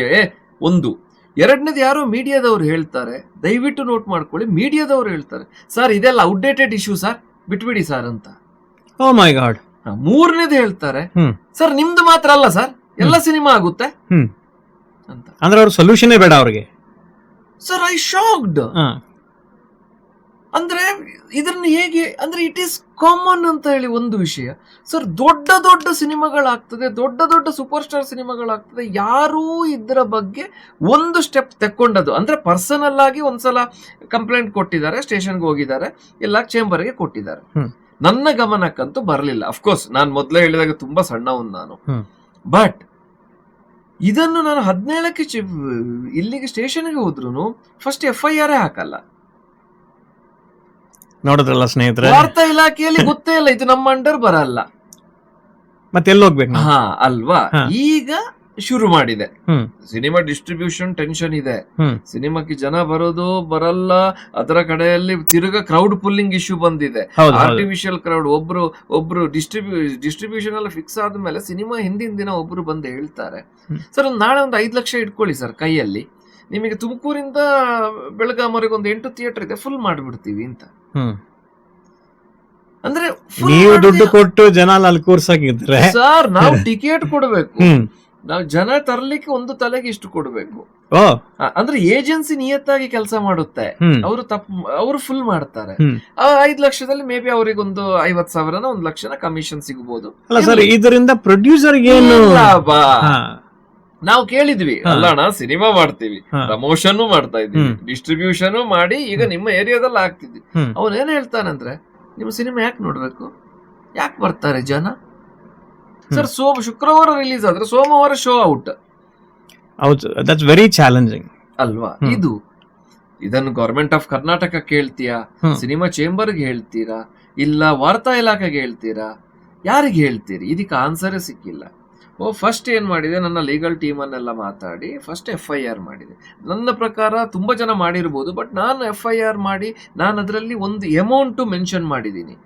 ಒಂದು. ಎರಡನೇದು, ಯಾರೋ ಮೀಡಿಯಾದವ್ರು ಹೇಳ್ತಾರೆ, ದಯವಿಟ್ಟು ನೋಟ್ ಮಾಡ್ಕೊಳ್ಳಿ, ಮೀಡಿಯಾದವ್ರು ಹೇಳ್ತಾರೆ ಸರ್ ಇದೆಲ್ಲ ಔಟ್ಡೇಟೆಡ್ ಇಶ್ಯೂ ಸರ್, ಬಿಟ್ಬಿಡಿ ಸರ್ ಅಂತ. ಓ ಮೈ ಗಾಡ್. ಮೂರನೇದು ಹೇಳ್ತಾರೆ, ಸರ್ ನಿಮ್ದು ಮಾತ್ರ ಅಲ್ಲ ಸರ್, ಎಲ್ಲ ಸಿನಿಮಾ ಆಗುತ್ತೆ ಅಂತ. ಅಂದ್ರೆ ಅವ್ರ ಸೊಲ್ಯೂಷನ್ ಬೇಡ ಅವ್ರಿಗೆ. Sir I shocked. ಅಂದ್ರೆ ಇದನ್ನ ಹೇಗೆ ಅಂದ್ರೆ ಇಟ್ ಈಸ್ ಕಾಮನ್ ಅಂತ ಹೇಳಿ ಒಂದು ವಿಷಯ ಸರ್. ದೊಡ್ಡ ದೊಡ್ಡ ಸಿನಿಮಾಗಳಾಗ್ತದೆ, ದೊಡ್ಡ ದೊಡ್ಡ ಸೂಪರ್ ಸ್ಟಾರ್ ಸಿನಿಮಾಗಳಾಗ್ತದೆ, ಯಾರೂ ಇದರ ಬಗ್ಗೆ ಒಂದು ಸ್ಟೆಪ್ ತೆಕ್ಕೊಂಡದ್ದು ಅಂದ್ರೆ ಪರ್ಸನಲ್ ಆಗಿ ಒಂದ್ಸಲ ಕಂಪ್ಲೇಂಟ್ ಕೊಟ್ಟಿದ್ದಾರೆ, ಸ್ಟೇಷನ್ಗೆ ಹೋಗಿದ್ದಾರೆ, ಎಲ್ಲ ಚೇಂಬರ್ಗೆ ಕೊಟ್ಟಿದ್ದಾರೆ. ನನ್ನ ಗಮನಕ್ಕಂತೂ ಬರಲಿಲ್ಲ. ಅಫ್ಕೋರ್ಸ್ ನಾನು ಮೊದಲೇ ಹೇಳಿದಾಗ ತುಂಬಾ ಸಣ್ಣವನ್ ನಾನು, ಬಟ್ ಇದನ್ನು ನಾನು 17ಕ್ಕೆ ಇಲ್ಲಿಗೆ ಸ್ಟೇಷನ್ಗೆ ಹೋದ್ರು ಫಸ್ಟ್ FIR ಹಾಕಲ್ಲ. ನೋಡಿದ್ರಲ್ಲ ಸ್ನೇಹಿತರೆ, ವಾರ್ತಾ ಇಲಾಖೆಯಲ್ಲಿ ಗೊತ್ತೇ ಇಲ್ಲ, ಇದು ನಮ್ಮ ಅಂಡರ್ ಬರಲ್ಲ, ಮತ್ತೆ ಎಲ್ಲಿ ಹೋಗ್ಬೇಕು? ಹಾ ಅಲ್ವಾ. ಈಗ ಶುರು ಮಾಡಿದೆ ಸಿನಿಮಾ ಡಿಸ್ಟ್ರಿಬ್ಯೂಷನ್, ಟೆನ್ಷನ್ ಇದೆ, ಸಿನಿಮಾಕ್ಕೆ ಜನ ಬರೋದು ಬರಲ್ಲ, ಅದರ ಕಡೆಯಲ್ಲಿ ತಿರುಗ ಕ್ರೌಡ್ ಪುಲ್ಲಿಂಗ್ ಇಶ್ಯೂ ಬಂದಿದೆ, ಆರ್ಟಿಫಿಷಿಯಲ್ ಕ್ರೌಡ್. ಒಬ್ರು ಡಿಸ್ಟ್ರಿಬ್ಯೂಷನ್ ಎಲ್ಲ ಫಿಕ್ಸ್ ಆದ್ಮೇಲೆ ಸಿನಿಮಾ ಹಿಂದಿನ ದಿನ ಒಬ್ರು ಬಂದು ಹೇಳ್ತಾರೆ, ಸರ್ ಒಂದು ನಾಳೆ ಒಂದು 5 ಲಕ್ಷ ಇಟ್ಕೊಳ್ಳಿ ಸರ್ ಕೈಯಲ್ಲಿ, ನಿಮಗೆ ತುಮಕೂರಿಂದ ಬೆಳಗಾಮವರೆಗೆ ಒಂದು 8 ಥಿಯೇಟರ್ ಇದೆ, ಫುಲ್ ಮಾಡ್ಬಿಡ್ತೀವಿ ಅಂತ. ಅಂದ್ರೆ ನೀವು ದುಡ್ಡು ಕೊಟ್ಟು ಜನ ಅಲ್ಲಿ ಕೂರ್ಸಾಕಿದ್ರೆ ಸರ್ ನಾವು ಟಿಕೆಟ್ ಕೊಡ್ಬೇಕು, ನಾವು ಜನ ತರ್ಲಿಕ್ಕೆ ಒಂದು ತಲೆಗೆ ಇಷ್ಟು ಕೊಡ್ಬೇಕು. ಅಂದ್ರೆ ಏಜೆನ್ಸಿ ನಿಯತ್ತಾಗಿ ಕೆಲಸ ಮಾಡುತ್ತೆ, ಅವರು ಫುಲ್ ಮಾಡ್ತಾರೆ. 5 ಲಕ್ಷದಲ್ಲಿ ಮೇ ಬಿ ಅವರಿಗೊಂದು 50,000 1 ಲಕ್ಷನ ಕಮಿಷನ್ ಸಿಗಬಹುದು. ಇದರಿಂದ ಪ್ರೊಡ್ಯೂಸರ್ ಏನು ಲಾಭ? ನಾವು ಕೇಳಿದ್ವಿ, ಅಲ್ಲಣ್ಣ ಸಿನಿಮಾ ಮಾಡ್ತೀವಿ, ಪ್ರಮೋಷನ್ ಮಾಡ್ತಾ ಇದ್ದೀವಿ, ಡಿಸ್ಟ್ರಿಬ್ಯೂಷನ್ ಮಾಡಿ ಈಗ ನಿಮ್ಮ ಏರಿಯಾದಲ್ಲಿ ಆಗ್ತಿದ್ವಿ. ಅವನೇನ್ ಹೇಳ್ತಾನಂದ್ರೆ, ನಿಮ್ಮ ಸಿನಿಮಾ ಯಾಕೆ ನೋಡ್ಬೇಕು, ಯಾಕೆ ಬರ್ತಾರೆ ಜನ ಸರ್? ಶುಕ್ರವಾರ ರಿಲೀಸ್ ಆದ್ರೆ ಸೋಮವಾರ ಶೋ ಔಟ್. ಹೌದು, ದಟ್ಸ್ ವೆರಿ ಚಾಲೆಂಜಿಂಗ್ ಅಲ್ವಾ? ಇದನ್ನು ಗವರ್ಮೆಂಟ್ ಆಫ್ ಕರ್ನಾಟಕ ಹೇಳ್ತೀಯಾ, ಸಿನಿಮಾ ಚೇಂಬರ್ಗೆ ಹೇಳ್ತೀರಾ, ಇಲ್ಲ ವಾರ್ತಾ ಇಲಾಖೆಗೆ ಹೇಳ್ತೀರಾ, ಯಾರಿಗೆ ಹೇಳ್ತೀರಿ? ಇದಕ್ಕೆ ಆನ್ಸರೇ ಸಿಕ್ಕಿಲ್ಲ. ಫಸ್ಟ್ ಏನ್ ಮಾಡಿದೆ, ನನ್ನ ಲೀಗಲ್ ಟೀಮ್ ಅನ್ನೆಲ್ಲ ಮಾತಾಡಿ ಫಸ್ಟ್ FIR ಮಾಡಿದೆ. ನನ್ನ ಪ್ರಕಾರ ತುಂಬಾ ಜನ ಮಾಡಿರ್ಬೋದು, ಬಟ್ ನಾನು FIR ಮಾಡಿ ನಾನು ಅದರಲ್ಲಿ ಒಂದು ಅಮೌಂಟ್ ಮೆನ್ಷನ್ ಮಾಡಿದ್ದೀನಿ,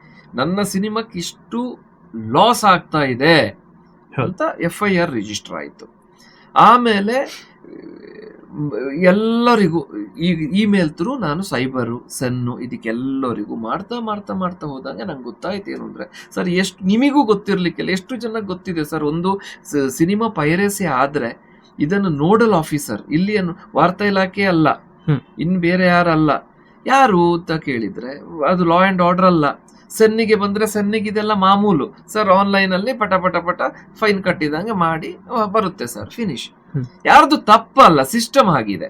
ನನ್ನ ಸಿನಿಮಾಕ್ಕೆ ಇಷ್ಟು ಲಾಸ್ ಆಗ್ತಾ ಇದೆ ಅಂತ FIR ರಿಜಿಸ್ಟರ್ ಆಯಿತು. ಆಮೇಲೆ ಎಲ್ಲರಿಗೂ ಈಗ ಇಮೇಲ್ ಥ್ರೂ ನಾನು ಸೈಬರು, ಸೆನ್ನು, ಇದಕ್ಕೆಲ್ಲರಿಗೂ ಮಾಡ್ತಾ ಹೋದಾಗ ನಂಗೆ ಗೊತ್ತಾಯ್ತು ಏನು ಅಂದ್ರೆ, ಸರ್ ಎಷ್ಟು ನಿಮಗೂ ಗೊತ್ತಿರ್ಲಿಕ್ಕಿಲ್ಲ, ಎಷ್ಟು ಜನಕ್ಕೆ ಗೊತ್ತಿದೆ ಸರ್, ಒಂದು ಸಿನಿಮಾ ಪೈರೇಸಿ ಆದ್ರೆ ಇದನ್ನು ನೋಡಲ್ ಆಫೀಸರ್ ಇಲ್ಲಿ ವಾರ್ತಾ ಇಲಾಖೆ ಅಲ್ಲ, ಇನ್ ಬೇರೆ ಯಾರಲ್ಲ, ಯಾರು ಅಂತ ಕೇಳಿದ್ರೆ ಅದು ಲಾ ಅಂಡ್ ಆರ್ಡರ್ ಅಲ್ಲ. ಸೆನ್ನಿಗೆ ಬಂದ್ರೆ ಸೆನ್ನಿಗೆ ಇದೆಲ್ಲ ಮಾಮೂಲು ಸರ್, ಆನ್ಲೈನ್ ಅಲ್ಲಿ ಪಟ ಫೈನ್ ಕಟ್ಟಿದಂಗೆ ಮಾಡಿ ಬರುತ್ತೆ ಸರ್, ಫಿನಿಶ್. ಯಾರ್ದು ತಪ್ಪಲ್ಲ, ಸಿಸ್ಟಮ್ ಆಗಿದೆ.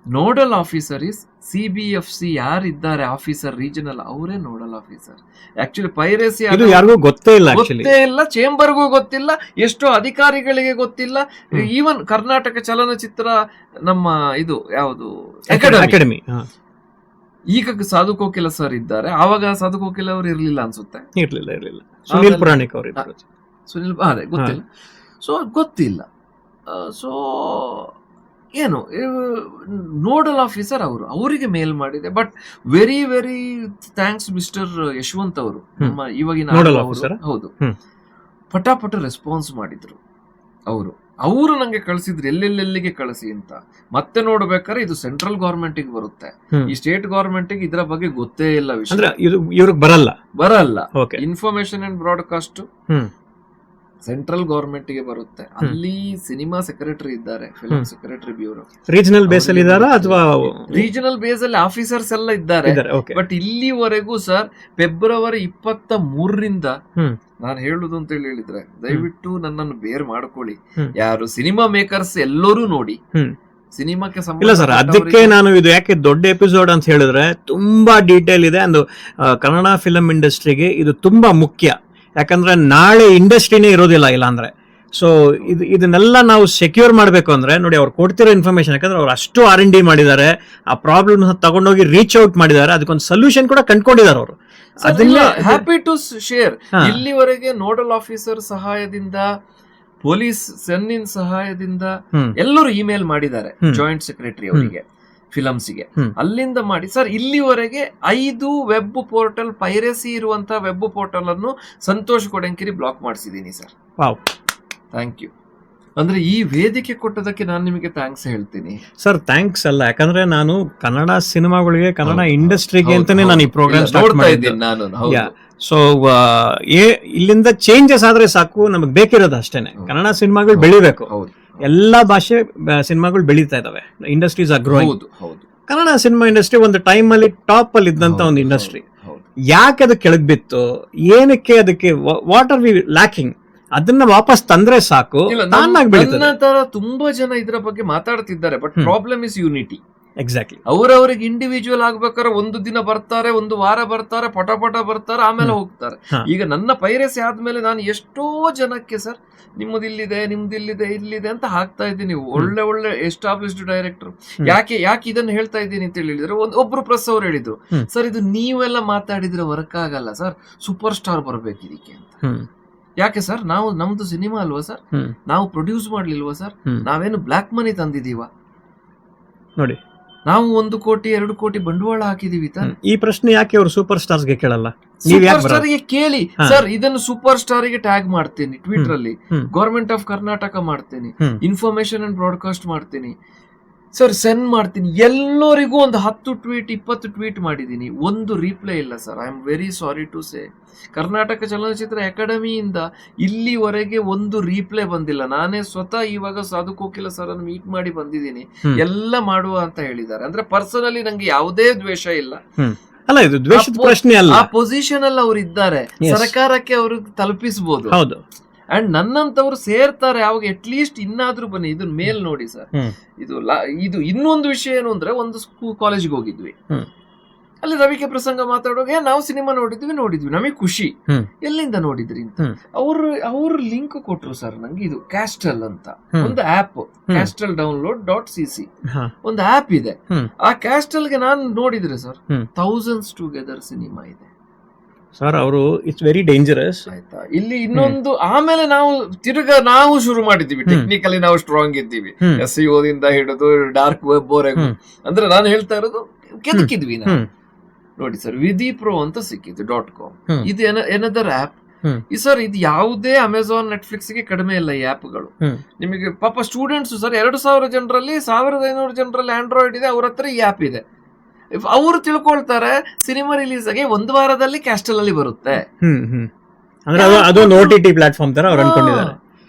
ನೋಡಲ್ ಆಫೀಸರ್ ಇಸ್ CBFC, ಯಾರಿದ್ದಾರೆ ಆಫೀಸರ್ ರೀಜನಲ್, ಅವರೇ ನೋಡಲ್ ಆಫೀಸರ್. ಆಕ್ಚುಲಿ ಪೈರೇಸಿ ಯಾರಿಗೂ ಗೊತ್ತೇ ಇಲ್ಲ, ಚೇಂಬರ್ಗೂ ಗೊತ್ತಿಲ್ಲ, ಎಷ್ಟೋ ಅಧಿಕಾರಿಗಳಿಗೆ ಗೊತ್ತಿಲ್ಲ. ಈವನ್ ಕರ್ನಾಟಕ ಚಲನಚಿತ್ರ ನಮ್ಮ ಇದು ಯಾವುದು ಅಕಾಡೆಮಿ, ಈಗ ಸಾಧು ಕೋಕಿಲ ಸರ್ ಇದ್ದಾರೆ, ಆವಾಗ ಸಾಧು ಕೋಕಿಲ ಅವರು ಇರ್ಲಿಲ್ಲ ಅನ್ಸುತ್ತೆ, ಇರ್ಲಿಲ್ಲ ಸುನಿಲ್ ಪುರಾಣಿಕ್ ಅವರು, ಅದೇ ಗೊತ್ತಿಲ್ಲ. ಸೊ ಗೊತ್ತಿಲ್ಲ. ಸೊ ಏನು ನೋಡಲ್ ಆಫೀಸರ್ ಅವರು, ಅವರಿಗೆ ಮೇಲ್ ಮಾಡಿದೆ. But very very thanks mister Yashwant ಅವರು, ನಮ್ಮ ಇವಾಗಿನ ಹೌದು, ಪಟಾಪಟ ರೆಸ್ಪಾನ್ಸ್ ಮಾಡಿದ್ರು ಅವರು ನಂಗೆ ಕಳಿಸಿದ್ರು, ಎಲ್ಲೆಲ್ಲಿಗೆ ಕಳಿಸಿ ಅಂತ. ಮತ್ತೆ ನೋಡ್ಬೇಕಾದ್ರೆ ಇದು ಸೆಂಟ್ರಲ್ ಗವರ್ಮೆಂಟ್ ಬರುತ್ತೆ, ಈ ಸ್ಟೇಟ್ ಗವರ್ಮೆಂಟ್ ಇದರ ಬಗ್ಗೆ ಗೊತ್ತೇ ಇಲ್ಲ ವಿಷಯ, ಇವ್ರಿಗೆ ಬರಲ್ಲ. Information and broadcast central government ಗೆ ಬರುತ್ತೆ. ಅಲ್ಲಿ ಸಿನಿಮಾ ಸೆಕ್ರೆಟರಿ ಇದ್ದಾರೆ, film secretary bureau, regional base ಅಲ್ಲಿ ಇದ್ದಾರಾ ಅಥವಾ ರೀಜನಲ್ ಬೇಸ್ ಅಲ್ಲಿ ಆಫೀಸರ್ಸ್ ಎಲ್ಲ ಇದ್ದಾರೆ. ಬಟ್ ಇಲ್ಲಿವರೆಗೂ ಸರ್ ಫೆಬ್ರವರಿ 23ರಿಂದ ನಾನು ಹೇಳುದು ಅಂತ ಹೇಳಿದ್ರೆ, ದಯವಿಟ್ಟು ನನ್ನನ್ನು ಬೇರ್ ಮಾಡ್ಕೊಳ್ಳಿ, ಯಾರು ಸಿನಿಮಾ ಮೇಕರ್ಸ್ ಎಲ್ಲರೂ ನೋಡಿ, ಸಿನಿಮಾಕ್ಕೆ ಇಲ್ಲ ಸರ್, ಅದಕ್ಕೆ ನಾನು ಇದು ಯಾಕೆ ದೊಡ್ಡ ಎಪಿಸೋಡ್ ಅಂತ ಹೇಳಿದ್ರೆ ತುಂಬಾ ಡೀಟೇಲ್ ಇದೆ. ಒಂದು ಕನ್ನಡ ಫಿಲಂ ಇಂಡಸ್ಟ್ರಿಗೆ ಇದು ತುಂಬಾ ಮುಖ್ಯ, ಯಾಕಂದ್ರೆ ನಾಳೆ ಇಂಡಸ್ಟ್ರಿನೇ ಇರೋದಿಲ್ಲ ಇಲ್ಲ ಅಂದ್ರೆ. ಸೊ ಇದನ್ನೆಲ್ಲ ನಾವು ಸೆಕ್ಯೂರ್ ಮಾಡಬೇಕು ಅಂದ್ರೆ ನೋಡಿ, ಅವ್ರು ಕೊಡ್ತಿರೋ ಇನ್ಫಾರ್ಮೇಶನ್, ಯಾಕಂದ್ರೆ ಅವ್ರು ಅಷ್ಟು R&D ಮಾಡಿದ್ದಾರೆ, ಆ ಪ್ರಾಬ್ಲಮ್ ತಗೊಂಡೋಗಿ ರೀಚ್ ಔಟ್ ಮಾಡಿದ್ದಾರೆ, ಅದಕ್ಕೊಂದು ಸೊಲ್ಯೂಷನ್ ಕೂಡ ಕಂಡುಕೊಂಡಿದ್ದಾರೆ ಅವರು. Happy to share. ಇಲ್ಲಿವರೆಗೆ ನೋಡಲ್ ಆಫೀಸರ್ ಸಹಾಯದಿಂದ, ಪೊಲೀಸ್ ಸೆನ್ನಿನ ಸಹಾಯದಿಂದ ಎಲ್ಲರೂ ಇಮೇಲ್ ಮಾಡಿದ್ದಾರೆ ಜಾಯಿಂಟ್ ಸೆಕ್ರೆಟರಿ ಅವರಿಗೆ, ಫಿಲಮ್ಸ್ಗೆ. ಅಲ್ಲಿಂದ ಮಾಡಿ ಸರ್, ಇಲ್ಲಿವರೆಗೆ 5 ವೆಬ್ ಪೋರ್ಟಲ್, ಪೈರಸಿ ಇರುವಂತ ವೆಬ್ ಪೋರ್ಟಲ್ ಅನ್ನು ಸಂತೋಷ್ ಕೊಡಂಕಿರಿ ಬ್ಲಾಕ್ ಮಾಡಿಸಿದೀನಿ ಸರ್. Thank you. ಅಂದ್ರೆ ಈ ವೇದಿಕೆ ಕೊಟ್ಟದಕ್ಕೆ ನಾನು ನಿಮಗೆ ಥ್ಯಾಂಕ್ಸ್ ಹೇಳ್ತೀನಿ ಸರ್. ಥ್ಯಾಂಕ್ಸ್ ಅಲ್ಲ, ಯಾಕಂದ್ರೆ ನಾನು ಕನ್ನಡ ಸಿನಿಮಾಗಳಿಗೆ, ಕನ್ನಡ ಇಂಡಸ್ಟ್ರಿಗೆ ಅಂತಾನೆ ನಾನು ಈ ಪ್ರೋಗ್ರಾಮ್ ನೋಡ್ತಾ ಇದ್ದೀನಿ ನಾನು. ಸೊ ಇಲ್ಲಿಂದ ಚೇಂಜಸ್ ಆದ್ರೆ ಸಾಕು, ನಮಗೆ ಬೇಕಿರೋದು ಅಷ್ಟೇನೆ. ಕನ್ನಡ ಸಿನಿಮಾಗಳು ಬೆಳಿಬೇಕು, ಎಲ್ಲಾ ಭಾಷೆ ಸಿನಿಮಾಗಳು ಬೆಳೀತಾ ಇದಾವೆ, industries are growing. Kannada cinema industry ಒಂದು ಟೈಮ್ ಅಲ್ಲಿ ಟಾಪ್ ಅಲ್ಲಿ ಇದ್ದಂತ ಒಂದು ಇಂಡಸ್ಟ್ರಿ. ಯಾಕೆ ಅದು ಕೆಳಗ್ ಬಿತ್ತು, ಏನಕ್ಕೆ, ಅದಕ್ಕೆ ವಾಟ್ ಆರ್ ವಿ ಲ್ಯಾಕಿಂಗ್, ಅದನ್ನ ವಾಪಸ್ ತಂದ್ರೆ ಸಾಕು. ನನ್ನ ತರ ತುಂಬಾ ಜನ ಇದ್ರ ಬಗ್ಗೆ ಮಾತಾಡ್ತಿದ್ದಾರೆ, but problem is unity. Exactly. ಅವ್ರವ್ರಿಗೆ ಇಂಡಿವಿಜುವಲ್ ಆಗ್ಬೇಕಾದ್ರೆ ಒಂದು ದಿನ ಬರ್ತಾರೆ, ಒಂದು ವಾರ ಬರ್ತಾರೆ, ಪಟ ಬರ್ತಾರೆ, ಆಮೇಲೆ ಹೋಗ್ತಾರೆ. ಈಗ ನನ್ನ ಪೈರಸಿ ಆದ್ಮೇಲೆ ನಾನು ಎಷ್ಟೋ ಜನಕ್ಕೆ ಸರ್ ನಿಮ್ಮದಿಲ್ಲಿದೆ ಇಲ್ಲಿದೆ ಅಂತ ಹಾಕ್ತಾ ಇದ್ದೀನಿ. ಒಳ್ಳೆ ಎಸ್ಟಾಬ್ಲಿಷ್ಡ್ ಡೈರೆಕ್ಟರ್. ಯಾಕೆ ಇದನ್ನು ಹೇಳ್ತಾ ಇದ್ದೀನಿ ಅಂತ ಹೇಳಿದ್ರೆ, ಒಬ್ರು ಪ್ರೆಸ್ ಅವ್ರು ಹೇಳಿದ್ರು, ಸರ್ ಇದು ನೀವೆಲ್ಲ ಮಾತಾಡಿದ್ರೆ ವರ್ಕ್ ಆಗಲ್ಲ ಸರ್, ಸೂಪರ್ ಸ್ಟಾರ್ ಬರ್ಬೇಕು ಇದಕ್ಕೆ ಅಂತ. ಯಾಕೆ ಸರ್, ನಮ್ದು ಸಿನಿಮಾ ಅಲ್ವಾ ಸರ್, ನಾವು ಪ್ರೊಡ್ಯೂಸ್ ಮಾಡ್ಲಿಲ್ವಾ ಸರ್, ನಾವೇನು ಬ್ಲಾಕ್ ಮನಿ ತಂದಿದೀವ ನೋಡಿ, ನಾವು 1 ಕೋಟಿ 2 ಕೋಟಿ ಬಂಡವಾಳ ಹಾಕಿದೀವಿ. ಈ ಪ್ರಶ್ನೆ ಯಾಕೆ ಅವರು ಸೂಪರ್ ಸ್ಟಾರ್ಸ್ ಗೆ ಕೇಳಲ್ಲ? ಸೂಪರ್ ಸ್ಟಾರ್ ಗೆ ಕೇಳಿ ಸರ್, ಇದನ್ನು ಸೂಪರ್ ಸ್ಟಾರ್ ಗೆ ಟ್ಯಾಗ್ ಮಾಡ್ತೀನಿ ಟ್ವಿಟರ್ ಅಲ್ಲಿ, ಗವರ್ಮೆಂಟ್ ಆಫ್ ಕರ್ನಾಟಕ ಮಾಡ್ತೀನಿ, ಇನ್ಫಾರ್ಮೇಶನ್ ಅಂಡ್ ಬ್ರಾಡ್ಕಾಸ್ಟ್ ಮಾಡ್ತೀನಿ ಸರ್, ಸೆಂಡ್ ಮಾಡ್ತೀನಿ ಎಲ್ಲರಿಗೂ. ಒಂದು 10 ಟ್ವೀಟ್ 20 ಟ್ವೀಟ್ ಮಾಡಿದೀನಿ, ಒಂದು ರೀಪ್ಲೈ ಇಲ್ಲ sir. I am very sorry to say, Karnataka ಚಲನಚಿತ್ರ ಅಕಾಡೆಮಿಯಿಂದ ಇಲ್ಲಿವರೆಗೆ ಒಂದು ರೀಪ್ಲೈ ಬಂದಿಲ್ಲ. ನಾನೇ ಸ್ವತಃ ಇವಾಗ ಸಾಧು ಕೋಕಿಲ ಸರ್ ಅನ್ನು ಮೀಟ್ ಮಾಡಿ ಬಂದಿದ್ದೀನಿ, ಎಲ್ಲ ಮಾಡುವ ಅಂತ ಹೇಳಿದ್ದಾರೆ. ಅಂದ್ರೆ ಪರ್ಸನಲಿ ನಂಗೆ ಯಾವುದೇ ದ್ವೇಷ ಇಲ್ಲ, ಅಲ್ಲ ಇದು ದ್ವೇಷದ ಪ್ರಶ್ನೆ ಅಲ್ಲ. ಆ ಪೊಸಿಷನ್ ಅಲ್ಲಿ ಅವ್ರು ಇದ್ದಾರೆ, ಸರ್ಕಾರಕ್ಕೆ ಅವ್ರಿಗೆ ತಲುಪಿಸಬಹುದು. ಹೌದು. ಅಂಡ್ ನನ್ನಂತವ್ರು ಸೇರ್ತಾರೆ ಯಾವಾಗ, ಅಟ್ಲೀಸ್ಟ್ ಇನ್ನಾದ್ರೂ ಬನ್ನಿ. ಇದನ್ನ ಮೇಲ್ ನೋಡಿ ಸರ್. ಇದು ಇನ್ನೊಂದು ವಿಷಯ ಏನು ಅಂದ್ರೆ, ಒಂದು ಕಾಲೇಜ್ಗೆ ಹೋಗಿದ್ವಿ, ಅಲ್ಲಿ ರವಿಕೆ ಪ್ರಸಂಗ ಮಾತಾಡುವಾಗ ನಾವು ಸಿನಿಮಾ ನೋಡಿದ್ವಿ, ನಮಗೆ ಖುಷಿ. ಎಲ್ಲಿಂದ ನೋಡಿದ್ರಿ ಅಂತ ಅವ್ರು ಲಿಂಕ್ ಕೊಟ್ರು ಸರ್ ನಂಗೆ. ಇದು ಕ್ಯಾಸ್ಟಲ್ ಅಂತ ಒಂದು ಆಪ್, ಕ್ಯಾಸ್ಟಲ್ download.cc ಒಂದು ಆಪ್ ಇದೆ. ಆ ಕ್ಯಾಸ್ಟಲ್ ಗೆ ನಾನು ನೋಡಿದ್ರೆ ಸರ್, ಥೌಸಂಡ್ಸ್ ಟುಗೆದರ್ ಸಿನಿಮಾ ಇದೆ ಸರ್. ಅವರು ಇಟ್ಸ್ ವೆರಿ ಡೇಂಜರಸ್. ಆಯ್ತಾ, ಇಲ್ಲಿ ಇನ್ನೊಂದು ಆಮೇಲೆ ನಾವು ಶುರು ಮಾಡಿದ್ದೀವಿ. ಟೆಕ್ನಿಕಲಿ ನಾವು ಸ್ಟ್ರಾಂಗ್ ಇದ್ದೀವಿ, SEO ದಿಂದ ಹಿಡಿದು ಡಾರ್ಕ್ ವೆಬ್ ವರೆಗೂ. ಅಂದ್ರೆ ನಾನು ಹೇಳ್ತಾ ಇರೋದು ಕೆದಕಿದ್ವಿ ನಾವು. ನೋಡಿ ಸರ್, ವಿಧಿ ಪ್ರೋ ಅಂತ ಸಿಕ್ಕಿದ್ದು .com. ಇದು ಏನದರ್ ಆಪ್ ಸರ್. ಇದು ಯಾವುದೇ ಅಮೆಝಾನ್ ನೆಟ್ಫ್ಲಿಕ್ಸ್ ಗೆ ಕಡಿಮೆ ಇಲ್ಲ ಈ ಆಪ್ಗಳು. ನಿಮಗೆ ಪಾಪ ಸ್ಟೂಡೆಂಟ್ಸ್ ಸರ್, 2000 ಜನರಲ್ಲಿ 1500 ಜನರಲ್ಲಿ ಆಂಡ್ರಾಯ್ಡ್ ಇದೆ, ಅವ್ರ ಹತ್ರ ಈ ಆಪ್ ಇದೆ. ಅವರು ತಿಳ್ಕೊಳ್ತಾರೆ ಸಿನಿಮಾ ರಿಲೀಸ್ ಆಗಿ 1 ವಾರದಲ್ಲಿ ಕ್ಯಾಸ್ಟಲ್ ಅಲ್ಲಿ ಬರುತ್ತೆ. ಪ್ಲಾಟ್ಫಾರ್ಮ್ ತರ ಅವ್ರು ಅನ್ಕೊಂಡಿದ್ದಾರೆ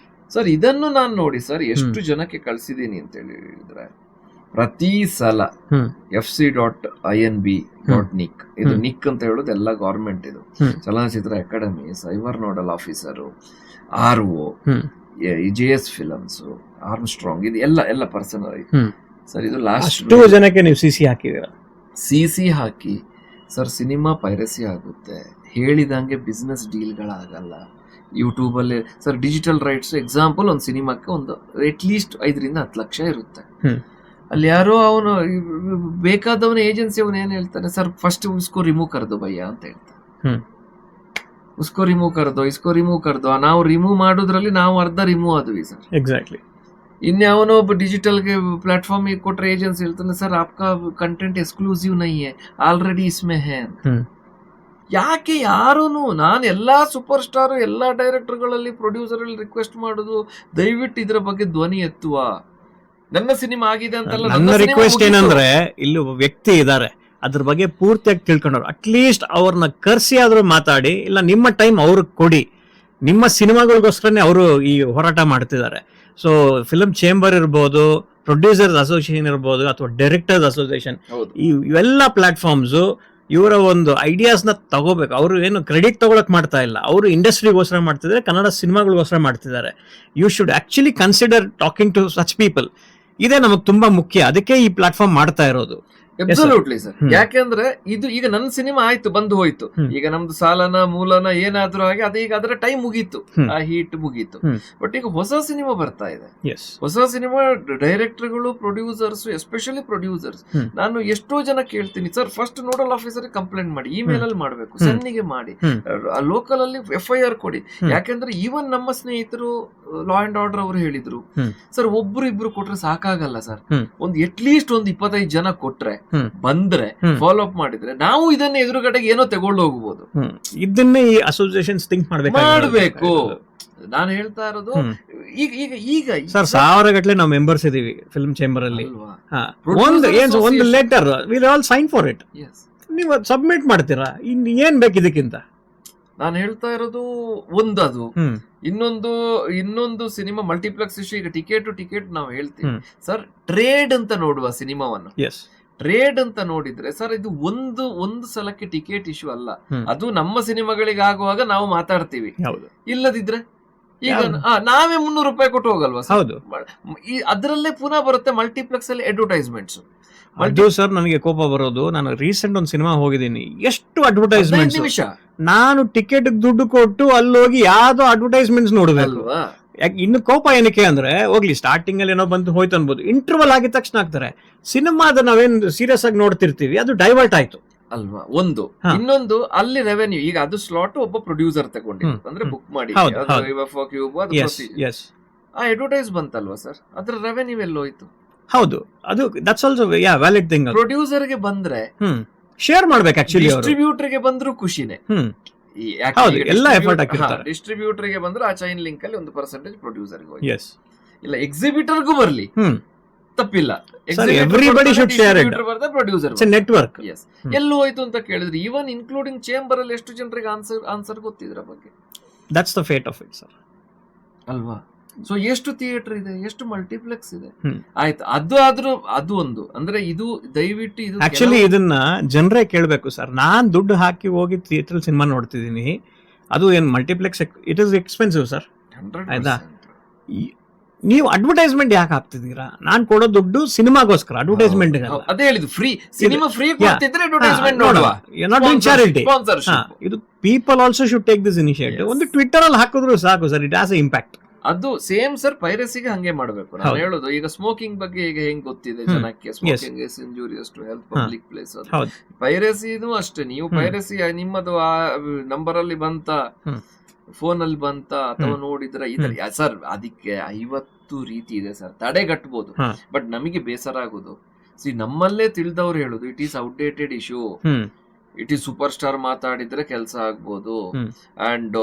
ಸರ್. ಇದನ್ನು ನಾನು ನೋಡಿ ಸರ್ ಎಷ್ಟು ಜನಕ್ಕೆ ಕಳ್ಸಿದೀನಿ ಅಂತ ಹೇಳಿದ್ರೆ, ಪ್ರತಿ ಸಲ fc.inb.nic, ಇದು ನಿಕ್ ಅಂತ ಹೇಳೋದು ಎಲ್ಲ ಗವರ್ಮೆಂಟ್, ಇದು ಚಲನಚಿತ್ರ academy, cyber nodal officer, RO, JS films, Armstrong, ಇದು ಎಲ್ಲ ಪರ್ಸನಲ್ ಸರ್. ಇದು ಲಾಸ್ಟ್ ಜನಕ್ಕೆ ನೀವು CC ಹಾಕಿ ಸರ್, ಸಿನಿಮಾ ಪೈರಸಿ ಆಗುತ್ತೆ. ಹೇಳಿದಂಗೆ ಬಿಸ್ನೆಸ್ ಡೀಲ್ಗಳಾಗಲ್ಲ ಯೂಟ್ಯೂಬ್ ಅಲ್ಲಿ ಸರ್. ಡಿಜಿಟಲ್ ರೈಟ್ಸ್ ಎಕ್ಸಾಂಪಲ್, ಒಂದು ಸಿನಿಮಾಕ್ಕೆ ಒಂದು ಅಟ್ಲೀಸ್ಟ್ 5 ರಿಂದ 10 ಲಕ್ಷ ಇರುತ್ತೆ. ಅಲ್ಲಿ ಯಾರೋ ಅವನು ಬೇಕಾದವನ ಏಜೆನ್ಸಿ ಅವನು ಏನ್ ಹೇಳ್ತಾನೆ ಸರ್, ಫಸ್ಟ್ ಉಸ್ಕೋ ರಿಮೂವ್ ಕರ್ದು ಭಯ್ಯ ಅಂತ ಹೇಳ್ತಾನೆ. ಉಸ್ಕೋ ರಿಮೂವ್ ಕರ್ದು ನಾವು ರಿಮೂವ್ ಮಾಡೋದ್ರಲ್ಲಿ ನಾವು ಅರ್ಧ ರಿಮೂವ್ ಆದ್ವಿ ಸರ್. ಎಕ್ಸಾಕ್ಟ್ಲಿ. ಇನ್ಯಾವನೋ ಒಬ್ಬ ಡಿಜಿಟಲ್ಗೆ ಪ್ಲಾಟ್ಫಾರ್ಮ್ ಕೊಟ್ರೆ ಏಜೆನ್ಸಿ ಹೇಳ್ತಾನೆ, ಸರ್ ಆಪ್ಕಾ ಕಂಟೆಂಟ್ ಎಕ್ಸ್ಕ್ಲೂಸಿವ್ ನಹೀ ಹೈ, ಆಲ್ರೆಡಿ ಇಸ್ಮೇ ಹೈ ಅಂತ. ಯಾಕೆ ಯಾರೂನು, ನಾನು ಎಲ್ಲಾ ಸೂಪರ್ ಸ್ಟಾರ್ ಎಲ್ಲಾ ಡೈರೆಕ್ಟರ್ಗಳಲ್ಲಿ ಪ್ರೊಡ್ಯೂಸರ್ ಅಲ್ಲಿ ರಿಕ್ವೆಸ್ಟ್ ಮಾಡೋದು, ದಯವಿಟ್ಟು ಇದ್ರ ಬಗ್ಗೆ ಧ್ವನಿ ಎತ್ತುವ. ನನ್ನ ಸಿನಿಮಾ ಆಗಿದೆ ಅಂತಲ್ಲ, ನನ್ನ ರಿಕ್ವೆಸ್ಟ್ ಏನಂದ್ರೆ, ಇಲ್ಲಿ ಒಬ್ಬ ವ್ಯಕ್ತಿ ಇದ್ದಾರೆ, ಅದ್ರ ಬಗ್ಗೆ ಪೂರ್ತಿಯಾಗಿ ತಿಳ್ಕೊಂಡವ್ರು, ಅಟ್ಲೀಸ್ಟ್ ಅವ್ರನ್ನ ಕರ್ಸಿ ಆದ್ರೂ ಮಾತಾಡಿ, ಇಲ್ಲ ನಿಮ್ಮ ಟೈಮ್ ಅವ್ರಿಗೆ ಕೊಡಿ. ನಿಮ್ಮ ಸಿನಿಮಾಗಳಿಗೋಸ್ಕರನೇ ಅವರು ಈ ಹೋರಾಟ ಮಾಡ್ತಿದ್ದಾರೆ. ಸೊ ಫಿಲ್ಮ್ ಚೇಂಬರ್ ಇರ್ಬೋದು, ಪ್ರೊಡ್ಯೂಸರ್ಸ್ ಅಸೋಸಿಯೇಷನ್ ಇರ್ಬೋದು, ಅಥವಾ ಡೈರೆಕ್ಟರ್ಸ್ ಅಸೋಸಿಯೇಷನ್, ಇವೆಲ್ಲ ಪ್ಲಾಟ್ಫಾರ್ಮ್ಸ್ ಇವರ ಒಂದು ಐಡಿಯಾಸ್ನ ತಗೋಬೇಕು. ಅವರು ಏನು ಕ್ರೆಡಿಟ್ ತಗೊಳಕ್ ಮಾಡ್ತಾ ಇಲ್ಲ, ಅವರು ಇಂಡಸ್ಟ್ರಿಗೋಸ್ಕರ ಮಾಡ್ತಿದ್ದಾರೆ, ಕನ್ನಡ ಸಿನಿಮಾಗಳಿಗೋಸ್ಕರ ಮಾಡ್ತಿದ್ದಾರೆ. You should actually consider talking to such people. ಇದೇ ನಮಗೆ ತುಂಬಾ ಮುಖ್ಯ, ಅದಕ್ಕೆ ಈ ಪ್ಲಾಟ್ಫಾರ್ಮ್ ಮಾಡ್ತಾ ಇರೋದು. Absolutely sir. ಯಾಕೆಂದ್ರೆ ಇದು ಈಗ ನನ್ನ ಸಿನಿಮಾ ಆಯ್ತು, ಬಂದು ಹೋಯ್ತು. ಈಗ ನಮ್ದು ಸಾಲನ ಮೂಲನ ಏನಾದ್ರೂ ಆಗಿ ಅದೀಗ ಅದರ ಟೈಮ್ ಮುಗೀತು, ಆ ಹೀಟ್ ಮುಗೀತು. ಬಟ್ ಈಗ ಹೊಸ ಸಿನಿಮಾ ಬರ್ತಾ ಇದೆ. ಹೊಸ ಸಿನಿಮಾ ಡೈರೆಕ್ಟರ್ಗಳು, ಪ್ರೊಡ್ಯೂಸರ್ಸ್, ಎಸ್ಪೆಷಲಿ ಪ್ರೊಡ್ಯೂಸರ್ಸ್, ನಾನು ಎಷ್ಟೋ ಜನ ಕೇಳ್ತೀನಿ sir, first nodal officer complaint ಮಾಡಿ, ಇಮೇಲ್ ಅಲ್ಲಿ ಮಾಡಬೇಕು, ಸೆನ್ನಿಗೆ ಮಾಡಿ, ಲೋಕಲ್ ಅಲ್ಲಿ FIR ಕೊಡಿ. ಯಾಕೆಂದ್ರೆ ಈವನ್ ನಮ್ಮ ಸ್ನೇಹಿತರು ಲಾ ಅಂಡ್ ಆರ್ಡರ್ ಅವರು ಹೇಳಿದ್ರು, ಸರ್ ಒಬ್ರು ಇಬ್ರು ಕೊಟ್ರೆ ಸಾಕಾಗಲ್ಲ ಸರ್, ಒಂದು ಅಟ್ಲೀಸ್ಟ್ ಒಂದು 25 ಜನ ಕೊಟ್ರೆ, ಬಂದ್ರೆ ಫಾಲೋ ಅಪ್ ಮಾಡಿದ್ರೆ ನಾವು ಇದನ್ನ ಎದುರುಗಡೆಗೆ ಏನೋ ತಗೊಂಡು ಹೋಗ್ಬೋದು. ಇದನ್ನೇ ಈ ಅಸೋಸಿಯೇಷನ್ಸ್ ಥಿಂಕ್ ಮಾಡಬೇಕು. ನಾನು ಹೇಳ್ತಾ ಇರೋದು ಈಗ ಸರ್ 1000 ಗಟ್ಟಲೆ ನಾವು ಮೆಂಬರ್ಸ್ ಇದೀವಿ ಫಿಲ್ಮ್ ಚೇಂಬರ್ ಅಲ್ಲಿ. ಒಂದು letter will all sign for it, ನೀವು ಸಬ್ಮಿಟ್ ಮಾಡ್ತೀರಾ, ಇನ್ ಏನ್ ಬೇಕು ಇದಕ್ಕಿಂತ. ನಾನು ಹೇಳ್ತಾ ಇರೋದು ಅದು. ಇನ್ನೊಂದು ಸಿನಿಮಾ ಮಲ್ಟಿಪ್ಲೆಕ್ಸ್ ಇಶ್ಯೂ. ಈಗ ಟಿಕೆಟ್ ನಾವು ಹೇಳ್ತೀವಿ ಸರ್, ಟ್ರೇಡ್ ಅಂತ ನೋಡುವ ಸಿನಿಮಾವನ್ನು. ಟ್ರೇಡ್ ಅಂತ ನೋಡಿದ್ರೆ ಸರ್, ಇದು ಒಂದು ಸಲಕ್ಕೆ ಟಿಕೆಟ್ ಇಶ್ಯೂ ಅಲ್ಲ, ಅದು ನಮ್ಮ ಸಿನಿಮಾಗಳಿಗೆ ಆಗುವಾಗ ನಾವು ಮಾತಾಡ್ತೀವಿ. ಇಲ್ಲದಿದ್ರೆ ಈಗ ನಾವೇ 300 ರೂಪಾಯಿ ಕೊಟ್ಟು ಹೋಗಲ್ವಾ? ಅದರಲ್ಲೇ ಪುನಃ ಬರುತ್ತೆ ಮಲ್ಟಿಪ್ಲೆಕ್ಸ್ ಅಲ್ಲಿ ಅಡ್ವರ್ಟೈಸ್ಮೆಂಟ್ಸ್. ಅದು ಸರ್ ನನಗೆ ಕೋಪ ಬರೋದು, ನಾನು ರೀಸೆಂಟ್ ಒಂದು ಸಿನಿಮಾ ಹೋಗಿದ್ದೀನಿ, ಎಷ್ಟು ಅಡ್ವರ್ಟೈಸ್ಮೆಂಟ್ಸ್, ನಿಮಿಷ ನಾನು ಟಿಕೆಟ್ ದುಡ್ಡು ಕೊಟ್ಟು ಅಲ್ಲೋಗಿ ಯಾವ್ದೋ ಅಡ್ವರ್ಟೈಸ್ಮೆಂಟ್ಸ್ ನೋಡ್ಬೇಕು. ಅಲ್ವಾ? ಯಾಕೆ ಇನ್ನು ಕೋಪ ಏನಕ್ಕೆ ಅಂದ್ರೆ, ಹೋಗ್ಲಿ ಸ್ಟಾರ್ಟಿಂಗ್ ಅಲ್ಲಿ ಏನೋ ಬಂತು ಹೋಯ್ತು ಅನ್ಬೋದು, ಇಂಟರ್ವಲ್ ಆಗಿದ ತಕ್ಷಣ ಆಗ್ತಾರೆ. ಸಿನಿಮಾದ ನಾವೇನ್ ಸೀರಿಯಸ್ ಆಗಿ ನೋಡ್ತಿರ್ತೀವಿ, ಅದು ಡೈವರ್ಟ್ ಆಯ್ತು ಅಲ್ವಾ? ಒಂದು ಇನ್ನೊಂದು ಅಲ್ಲಿ ರೆವೆನ್ಯೂ, ಈಗ ಅದು ಸ್ಲಾಟ್ ಒಬ್ಬ ಪ್ರೊಡ್ಯೂಸರ್ ತಗೊಂಡಿದ್ದು ಅಂದ್ರೆ ಬುಕ್ ಮಾಡಿ ಆ ಅಡ್ವರ್ಟೈಸ್ ಬಂತಲ್ವಾ ಸರ್, ಅದ್ರ ರೆವೆನ್ಯೂ ಎಲ್ಲೋಯ್ತು? ಹೌದು, ಅದು that's also valid thing. Producer ಗೆ ಬಂದ್ರೆ ಶೇರ್ ಮಾಡ್ಬೇಕು, ಆಕ್ಚುಲಿ ಡಿಸ್ಟ್ರಿಬ್ಯೂಟರ್ ಗೆ ಬಂದ್ರು ಖುಷಿನೇ. ಎಲ್ಲ ಎಫರ್ಟ್ ಹಾಕಿರ್ತಾರೆ. ಡಿಸ್ಟ್ರಿಬ್ಯೂಟರ್ ಗೆ ಬಂದ್ರೆ ಆ ಚೈನ್ ಲಿಂಕ್ ಅಲ್ಲಿ 1% ಪ್ರೊಡ್ಯೂಸರ್ ಗೆ, ಇಲ್ಲ ಎಕ್ಸಿಬಿಟರ್ ಗೂ ಬರ್ಲಿ ತಪ್ಪಿಲ್ಲ, everybody should share it, producer it's a network. ಎಲ್ಲೋ ಹೋಯ್ತು ಅಂತ ಕೇಳಿದ್ರೆ, ಈವನ್ ಇನ್ಕ್ಲೂಡಿಂಗ್ ಚೇಂಬರ್ ಅಲ್ಲಿ ಎಷ್ಟು ಜನರಿಗೆ ಆನ್ಸರ್ ಗೊತ್ತಿದ್ರ ಬಗ್ಗೆ? That's the fate of it sir, ಅಲ್ವಾ? ಸೊ ಎಷ್ಟು ಥಿಯೇಟರ್ ಇದೆ, ಎಷ್ಟು ಮಲ್ಟಿಪ್ಲೆಕ್ಸ್ ಇದೆ, ಆಯ್ತು. ಅದು ಒಂದು ಅಂದ್ರೆ ಇದು ದಯವಿಟ್ಟು ಇದು ಆಕ್ಚುಲಿ ಇದನ್ನ ಜನರೇ ಕೇಳ್ಬೇಕು ಸರ್. ನಾನ್ ದುಡ್ಡು ಹಾಕಿ ಹೋಗಿ ಥಿಯೇಟರ್ ಸಿನಿಮಾ ನೋಡ್ತಿದ್ದೀನಿ, ಅದು ಏನ್ multiplex, it is expensive sir. ಆಯ್ತಾ, ನೀವು ಅಡ್ವರ್ಟೈಸ್ಮೆಂಟ್ ಯಾಕೆ ಹಾಕ್ತಿದ್ದೀರಾ? ನಾನ್ ಕೊಡೋ ದುಡ್ಡು ಸಿನಿಮಾಗೋಸ್ಕರ, ಅಡ್ವರ್ಟೈಸ್ಮೆಂಟ್. ಅದೇ ಹೇಳಿದ್ದು, ಫ್ರೀ ಸಿನಿಮಾ ಫ್ರೀ ಕೊಡ್ತಿದ್ರೆ ಅಡ್ವರ್ಟೈಸ್ಮೆಂಟ್ ನೋಡುವ, ಇದು people also should take this initiative. ಒಂದು ಟ್ವಿಟರ್ ಅಲ್ಲಿ ಹಾಕಿದ್ರು ಸಾಕು sir, it has A impact. ಅದು ಸೇಮ್ ಸರ್, ಪೈರಸಿಗೆ ಹಂಗೆ ಮಾಡಬೇಕು. ನಾನು ಹೇಳೋದು ಈಗ ಸ್ಮೋಕಿಂಗ್ ಬಗ್ಗೆ ಈಗ ಹೆಂಗ್ ಗೊತ್ತಿದೆ ಜನಕ್ಕೆ, smoking is injurious to health, public place. ಪೈರಸಿನೂ ಅಷ್ಟೇ, ನೀವು ಪೈರಸಿ ನಿಮ್ಮದು ಆ ನಂಬರ್ ಅಲ್ಲಿ ಬಂತ, ಫೋನ್ ಅಲ್ಲಿ ಬಂತ ಅಥವಾ ನೋಡಿದ್ರೆ ಇದ್ರ ಸರ್, ಅದಕ್ಕೆ 50 ರೀತಿ ಇದೆ ಸರ್, ತಡೆಗಟ್ಟಬಹುದು. ಬಟ್ ನಮಗೆ ಬೇಸರ ಆಗೋದು, ನಮ್ಮಲ್ಲೇ ತಿಳಿದವ್ರು ಹೇಳುದು, it is outdated issue, it is super star ಮಾತಾಡಿದ್ರೆ ಕೆಲಸ ಆಗ್ಬೋದು. ಅಂಡ್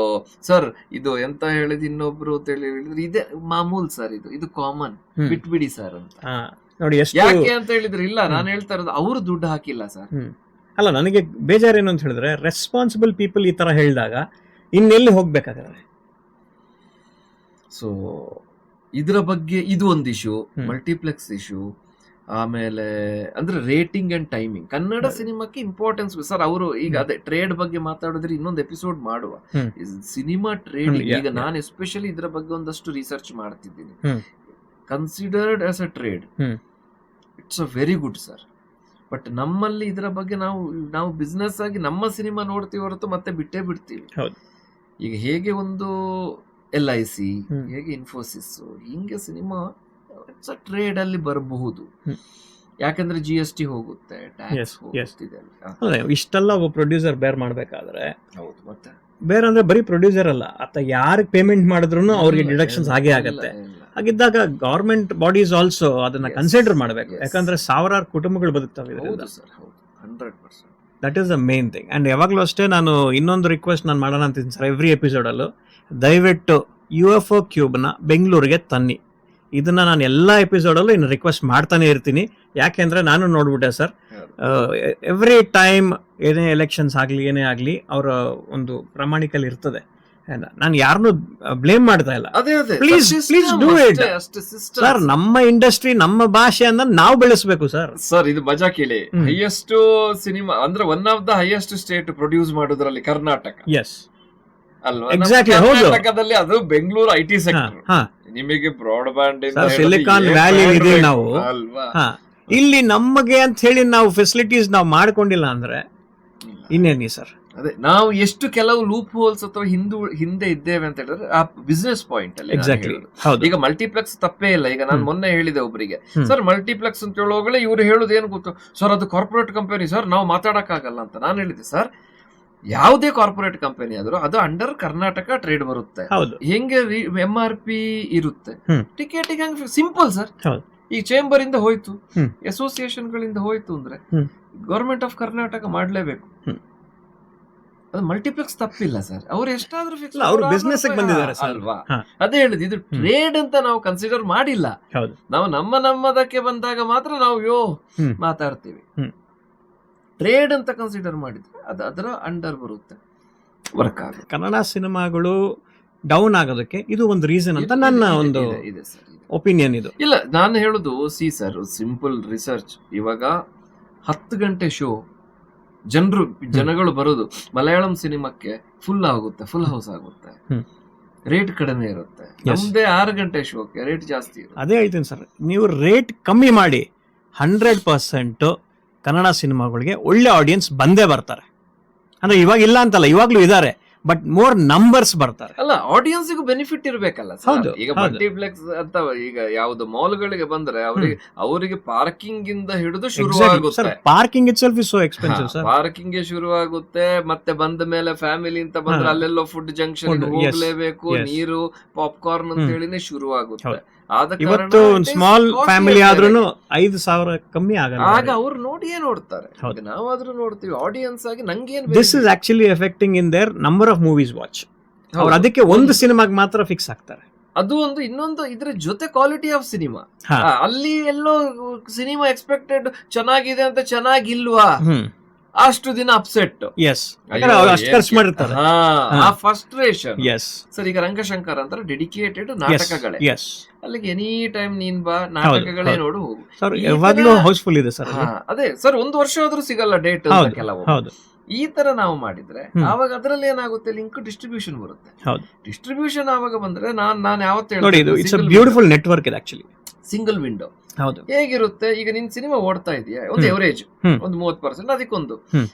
ಸರ್ ಇದು ಎಂತ ಹೇಳಿದ್ ಇನ್ನೊಬ್ರು ಹೇಳಿದ್ರೆ, ಇದೇ ಮಾಮೂಲ್ ಸರ್, ಇದು ಕಾಮನ್, ಬಿಟ್ಬಿಡಿ ಸರ್ ಅಂತ. ಯಾಕೆ ಅಂತ ಹೇಳಿದ್ರೆ, ಇಲ್ಲ ನಾನು ಹೇಳ್ತಾ ಇರೋದು ಅವ್ರು ದುಡ್ಡು ಹಾಕಿಲ್ಲ ಸರ್. ಅಲ್ಲ, ನನಗೆ ಬೇಜಾರೇನು ಅಂತ ಹೇಳಿದ್ರೆ, ರೆಸ್ಪಾನ್ಸಿಬಲ್ ಪೀಪಲ್ ಈ ತರ ಹೇಳಿದಾಗ ಇನ್ನೆಲ್ಲಿ ಹೋಗ್ಬೇಕಾದ್ರೆ. ಸೊ ಇದ್ರ ಬಗ್ಗೆ ಇದು ಒಂದು ಇಶ್ಯೂ, ಮಲ್ಟಿಪ್ಲೆಕ್ಸ್ ಇಶ್ಯೂ. ಆಮೇಲೆ ಅಂದ್ರೆ ರೇಟಿಂಗ್ ಅಂಡ್ ಟೈಮಿಂಗ್, ಕನ್ನಡ ಸಿನಿಮಾಕ್ಕೆ ಇಂಪಾರ್ಟೆನ್ಸ್ ಸರ್. ಅವರು ಈಗ ಅದೇ ಟ್ರೇಡ್ ಬಗ್ಗೆ ಮಾತಾಡಿದ್ರೆ ಇನ್ನೊಂದು ಎಪಿಸೋಡ್ ಮಾಡುವ, ಸಿನಿಮಾ ಟ್ರೇಡಿಂಗ್. ಈಗ ನಾನು ಎಸ್ಪೆಷಲಿ ಇದ್ರ ಬಗ್ಗೆ ಒಂದಷ್ಟು ರಿಸರ್ಚ್ ಮಾಡ್ತಿದ್ದೀನಿ. Considered as a trade, it's a very good sir. But ನಮ್ಮಲ್ಲಿ ಇದರ ಬಗ್ಗೆ ನಾವು ಬಿಸ್ನೆಸ್ ಆಗಿ ನಮ್ಮ ಸಿನಿಮಾ ನೋಡ್ತೀವಿ ಹೊರತು ಮತ್ತೆ ಬಿಟ್ಟೇ ಬಿಡ್ತೀವಿ. ಈಗ ಹೇಗೆ ಒಂದು LIC, ಹೇಗೆ ಇನ್ಫೋಸಿಸ್, ಹಿಂಗೆ ಸಿನಿಮಾ ಟ್ರೇಡ್ ಅಲ್ಲಿ ಬರಬಹುದು. ಯಾಕಂದ್ರೆ GST ಹೋಗುತ್ತೆ, ಟ್ಯಾಕ್ಸ್ ಹೋಗ್ತಿದೆ. ಇಷ್ಟೆಲ್ಲ ಒಬ್ಬ ಪ್ರೊಡ್ಯೂಸರ್ ಬೇರ್ ಮಾಡ್ಬೇಕಾದ್ರೆ, ಹೌದು, ಮತ್ತೆ ಬೇರೆ ಅಂದ್ರೆ ಬರೀ ಪ್ರೊಡ್ಯೂಸರ್ ಅಲ್ಲ, ಆತ ಯಾರಿಗೆ ಪೇಮೆಂಟ್ ಮಾಡಿದ್ರು ಅವ್ರಿಗೆ ಡಿಡಕ್ಷನ್ಸ್ ಆಗೇ ಆಗತ್ತೆ. ಹಾಗಿದ್ದಾಗ ಗವರ್ಮೆಂಟ್ ಬಾಡೀಸ್ ಆಲ್ಸೋ ಅದನ್ನ ಕನ್ಸಿಡರ್ ಮಾಡಬೇಕು, ಯಾಕಂದ್ರೆ ಸಾವಿರಾರು ಕುಟುಂಬಗಳು ಬದುಕ್ತವೆ. That is the main thing. And ಯಾವಾಗ್ಲೂ ಅಷ್ಟೇ, ನಾನು ಇನ್ನೊಂದು ರಿಕ್ವೆಸ್ಟ್ ನಾನು ಮಾಡೋಣ ಅಂತೀನಿ ಸರ್, ಎವ್ರಿ ಎಪಿಸೋಡ್ ಅಲ್ಲೂ ದಯವಿಟ್ಟು UFO ಕ್ಯೂಬ್ ನ ಬೆಂಗಳೂರಿಗೆ ತನ್ನಿ. ಇದನ್ನ ನಾನು ಎಲ್ಲಾ ಎಪಿಸೋಡಲ್ಲೂ ಇನ್ನು ರಿಕ್ವೆಸ್ಟ್ ಮಾಡ್ತಾನೆ ಇರ್ತೀನಿ. ಯಾಕೆಂದ್ರೆ ನಾನು ನೋಡ್ಬಿಟ್ಟೆ ಸರ್, ಎವ್ರಿ ಟೈಮ್ ಏನೇ ಎಲೆಕ್ಷನ್ಸ್ ಆಗ್ಲಿ ಏನೇ ಆಗ್ಲಿ ಅವರ ಒಂದು ಪ್ರಾಮಾಣಿಕಲ್ಲಿ ಇರ್ತದೆ. ನಾನು ಯಾರನ್ನು ಬ್ಲೇಮ್ ಮಾಡ್ತಾ ಇಲ್ಲ, ಪ್ಲೀಸ್ ಡೂ ಇಟ್ ಸರ್. ನಮ್ಮ ಇಂಡಸ್ಟ್ರಿ, ನಮ್ಮ ಭಾಷೆ ಅನ್ನ ನಾವು ಬೆಳೆಸಬೇಕು ಸರ್. ಸರ್ ಇದು ಮಜಾ ಕೇಳಿ, ಹೈಯೆಸ್ಟ್ ಸಿನಿಮಾ ಅಂದ್ರೆ one of the highest state produce ಮಾಡೋದ್ರಲ್ಲಿ ಕರ್ನಾಟಕ. ಎಸ್, ಅಲ್ವಾ? ಎಕ್ಸಾಕ್ಟ್ಲಿ, ಕರ್ನಾಟಕದಲ್ಲಿ ಅದು ಬೆಂಗಳೂರು IT ಸೆಕ್ಟರ್. ನಿಮಗೆ ಬ್ರಾಡ್ಬ್ಯಾಂಡ್ ಸಿಲಿಕಾನ್ ವ್ಯಾಲಿ ಇದೆ ನಾವು, ಇಲ್ಲಿ ನಮಗೆ ಅಂತ ಹೇಳಿ ನಾವು ಫೆಸಿಲಿಟೀಸ್ ನಾವು ಮಾಡ್ಕೊಂಡಿಲ್ಲ ಅಂದ್ರೆ ಇನ್ನೇನಿ ಸರ್. ಅದೇ ನಾವು ಎಷ್ಟು ಕೆಲವು ಲೂಪ್ ಹೋಲ್ಸ್ ಅಥವಾ ಹಿಂದೆ ಇದ್ದೇವೆ ಅಂತ ಹೇಳಿದ್ರೆ ಆ ಬಿಸ್ನೆಸ್ ಪಾಯಿಂಟ್ ಅಲ್ಲಿ. ಎಕ್ಸಾಕ್ಟ್ಲಿ. ಈಗ ಮಲ್ಟಿಪ್ಲೆಕ್ಸ್ ತಪ್ಪೇ ಇಲ್ಲ. ಈಗ ನಾನು ಮೊನ್ನೆ ಹೇಳಿದೆ ಒಬ್ಬರಿಗೆ, ಸರ್ ಮಲ್ಟಿಪ್ಲೆಕ್ಸ್ ಅಂತ ಹೇಳುವಾಗಲೇ ಇವ್ರು ಹೇಳುದು ಏನು ಗೊತ್ತು ಸರ್, ಅದು ಕಾರ್ಪೊರೇಟ್ ಕಂಪನಿ ಸರ್, ನಾವು ಮಾತಾಡಕ್ಕಾಗಲ್ಲ ಅಂತ. ನಾನು ಹೇಳಿದೆ, ಸರ್ ಯಾವುದೇ ಕಾರ್ಪೊರೇಟ್ ಕಂಪನಿ ಆದ್ರೂ ಅದು ಅಂಡರ್ ಕರ್ನಾಟಕ ಟ್ರೇಡ್ ಬರುತ್ತೆ. ಹೆಂಗೆ MRP ಇರುತ್ತೆ, ಟಿಕೆಟಿಗೆ ಸಿಂಪಲ್ ಸರ್. ಈ ಚೇಂಬರ್ ಇಂದ ಹೋಯ್ತು, ಅಸೋಸಿಯೇಷನ್ ಗಳಿಂದ ಹೋಯ್ತು ಅಂದ್ರೆ ಗವರ್ಮೆಂಟ್ ಆಫ್ ಕರ್ನಾಟಕ ಮಾಡ್ಲೇಬೇಕು. ಅದು ಮಲ್ಟಿಪ್ಲೆಕ್ಸ್ ತಪ್ಪಿಲ್ಲ ಸರ್, ಅವ್ರು ಎಷ್ಟಾದ್ರೂ ಫಿಕ್ಸ್, ಅವರು ಬಿಸ್ನೆಸ್ ಬಂದಿದ್ದಾರೆ ಅಲ್ವಾ? ಅದೇ ಹೇಳಿದ್, ಇದು ಟ್ರೇಡ್ ಅಂತ ನಾವು ಕನ್ಸಿಡರ್ ಮಾಡಿಲ್ಲ. ನಾವು ನಮ್ಮದಕ್ಕೆ ಬಂದಾಗ ಮಾತ್ರ ನಾವು ಮಾತಾಡ್ತೀವಿ. ಟ್ರೇಡ್ ಅಂತ ಕನ್ಸಿಡರ್ ಮಾಡಿದ್ರೆ ಅದು ಅದರ ಅಂಡರ್ ಬರುತ್ತೆ, ವರ್ಕ್ ಆಗುತ್ತೆ. ಕನ್ನಡ ಸಿನಿಮಾಗಳು ಡೌನ್ ಆಗೋದಕ್ಕೆ ಇದು ಒಂದು ರೀಸನ್ ಅಂತ ನನ್ನ ಒಂದು ಒಪಿನಿಯನ್. ಇದು ಇಲ್ಲ, ನಾನು ಹೇಳುದು ಸರ್, ಸಿಂಪಲ್ ರಿಸರ್ಚ್. ಇವಾಗ 10 ಗಂಟೆ ಶೋ ಜನಗಳು ಬರೋದು ಮಲಯಾಳಂ ಸಿನಿಮಾಕ್ಕೆ ಫುಲ್ ಆಗುತ್ತೆ, ಫುಲ್ ಹೌಸ್ ಆಗುತ್ತೆ, ರೇಟ್ ಕಡಿಮೆ ಇರುತ್ತೆ. ನಮ್ದೇ 6 ಗಂಟೆ ಶೋಕ್ಕೆ ರೇಟ್ ಜಾಸ್ತಿ ಇರುತ್ತೆ. ಅದೇ ಹೇಳ್ತೀನಿ ಸರ್, ನೀವು ರೇಟ್ ಕಮ್ಮಿ ಮಾಡಿ, 100% ಕನ್ನಡ ಸಿನಿಮಾಗಳಿಗೆ ಒಳ್ಳೆ ಆಡಿಯನ್ಸ್ ಬಂದೇ ಬರ್ತಾರೆ. ಅಂದ್ರೆ ಇವಾಗ ಇಲ್ಲ ಅಂತಲ್ಲ, ಇವಾಗ್ಲೂ ಇದ್ದಾರೆ, ಬಟ್ ಮೋರ್ ನಂಬರ್ಸ್ ಬರ್ತಾರೆ. ಅಲ್ಲ, ಆಡಿಯನ್ಸ್ಗೂ ಬೆನಿಫಿಟ್ ಇರ್ಬೇಕಲ್ಲ ಸರ್. ಹೌದು, ಈಗ ಹೌದು. ಮಲ್ಟಿಪ್ಲೆಕ್ಸ್ ಅಂತ ಈಗ ಯಾವ್ದು ಮಾಲ್ಗಳಿಗೆ ಬಂದ್ರೆ ಅವರಿಗೆ ಪಾರ್ಕಿಂಗ್ ಇಂದ ಹಿಡಿದು ಶುರು ಸರ್ ಆಗುತ್ತೆ. Parking it self is so expensive sir. Parking ಗೆ ಶುರು ಆಗುತ್ತೆ, ಮತ್ತೆ ಬಂದ ಮೇಲೆ ಫ್ಯಾಮಿಲಿ ಅಂತ ಬಂದ್ರೆ ಅಲ್ಲೆಲ್ಲೋ ಫುಡ್ ಜಂಕ್ಷನ್ Food, yes, ಹೋಗ್ಲೇಬೇಕು, yes. ನೀರು, ಪಾಪ್ಕಾರ್ನ್ ಅಂತ ಹೇಳಿನೇ ಶುರು ಆಗುತ್ತೆ. ಹೌದು. ಆದ ಕಾರಣ ಇವತ್ತು ಒಂದು it is small costly family affair ಆದ್ರೂ ಆಗಿ. 5,000 ಕಮ್ಮಿ ಆಗಲ್ಲ. ಆಗ ಅವ್ರು ನೋಡಿಯೇ ನೋಡ್ತಾರೆ. ಹೌದು. ಈಗ ನಾವಾದ್ರೂ ನೋಡ್ತೀವಿ ಆಡಿಯನ್ಸ್ ಆಗಿ. ನಂಗೇನ್ this is actually affecting in their number of movies watch. ಅವ್ರು ಅದಕ್ಕೆ ಒಂದು ಸಿನಿಮಾಗೆ ಮಾತ್ರ ಫಿಕ್ಸ್ ಆಗ್ತಾರೆ. ಅದು ಒಂದು. ಇನ್ನೊಂದು ಇದ್ರ ಜೊತೆ ಕ್ವಾಲಿಟಿ ಆಫ್ ಸಿನಿಮಾ. ಹಾ. ಅಲ್ಲಿ ಎಲ್ಲೋ ಸಿನಿಮಾ ಎಕ್ಸ್ಪೆಕ್ಟೆಡ್ ಚೆನ್ನಾಗಿದೆ ಅಂತ ಚೆನ್ನಾಗಿಲ್ವಾ, ಅಷ್ಟು ದಿನ ಅಪ್ಸೆಟ್. ಎಸ್, ಅಷ್ಟು ಖರ್ಚು ಮಾಡಿರ್ತಾರೆ. ಆ ಫ್ರಸ್ಟ್ರೇಷನ್. ಎಸ್ ಸರ್, ಈಗ ರಂಗಶಂಕರ್ ಅಂತ ಡೆಡಿಕೇಟೆಡ್ ನಾಟಕಗಳೇ. ಎಸ್ ಅಲ್ಲಿಗೆ ಎನಿ ಟೈಮ್ ನೀನ್ ಬಾ, ನಾಟಕಗಳೇ ನೋಡು ಹೋಗು. ಸರ್, ಯಾವಾಗ್ಲೂ ಹೌಸ್ಫುಲ್ ಇದೆ ಸರ್. ಅದೇ ಸರ್, 1 ವರ್ಷ ಆದ್ರೂ ಸಿಗಲ್ಲ ಡೇಟ್ ಕೆಲವು. ಹೌದು. ಈ ತರ ನಾವು ಮಾಡಿದ್ರೆ ಆವಾಗ ಅದರಲ್ಲಿ ಏನಾಗುತ್ತೆ, ಲಿಂಕ್ ಡಿಸ್ಟ್ರಿಬ್ಯೂಷನ್ ಬರುತ್ತೆ. ಹೌದು. ಡಿಸ್ಟ್ರಿಬ್ಯೂಷನ್ ಆವಾಗ ಬಂದ್ರೆ ನಾನು ಯಾವತ್ತು ನೋಡಿ, ಇದು ಇಟ್ಸ್ ಅ ಬ್ಯೂಟಿಫುಲ್ ನೆಟ್ವರ್ಕ್ ಇದೆ ಆಕ್ಚುಲಿ. Single window. ಹೌದು. ಹೇಗಿರುತ್ತೆ, ಈಗ ನಿನ್ ಸಿನಿಮಾ ಓಡ್ತಾ ಇದೆಯಾ, ಒಂದು ಎವರೇಜ್ ಒಂದು 30%, ಅದಕ್ಕೊಂದು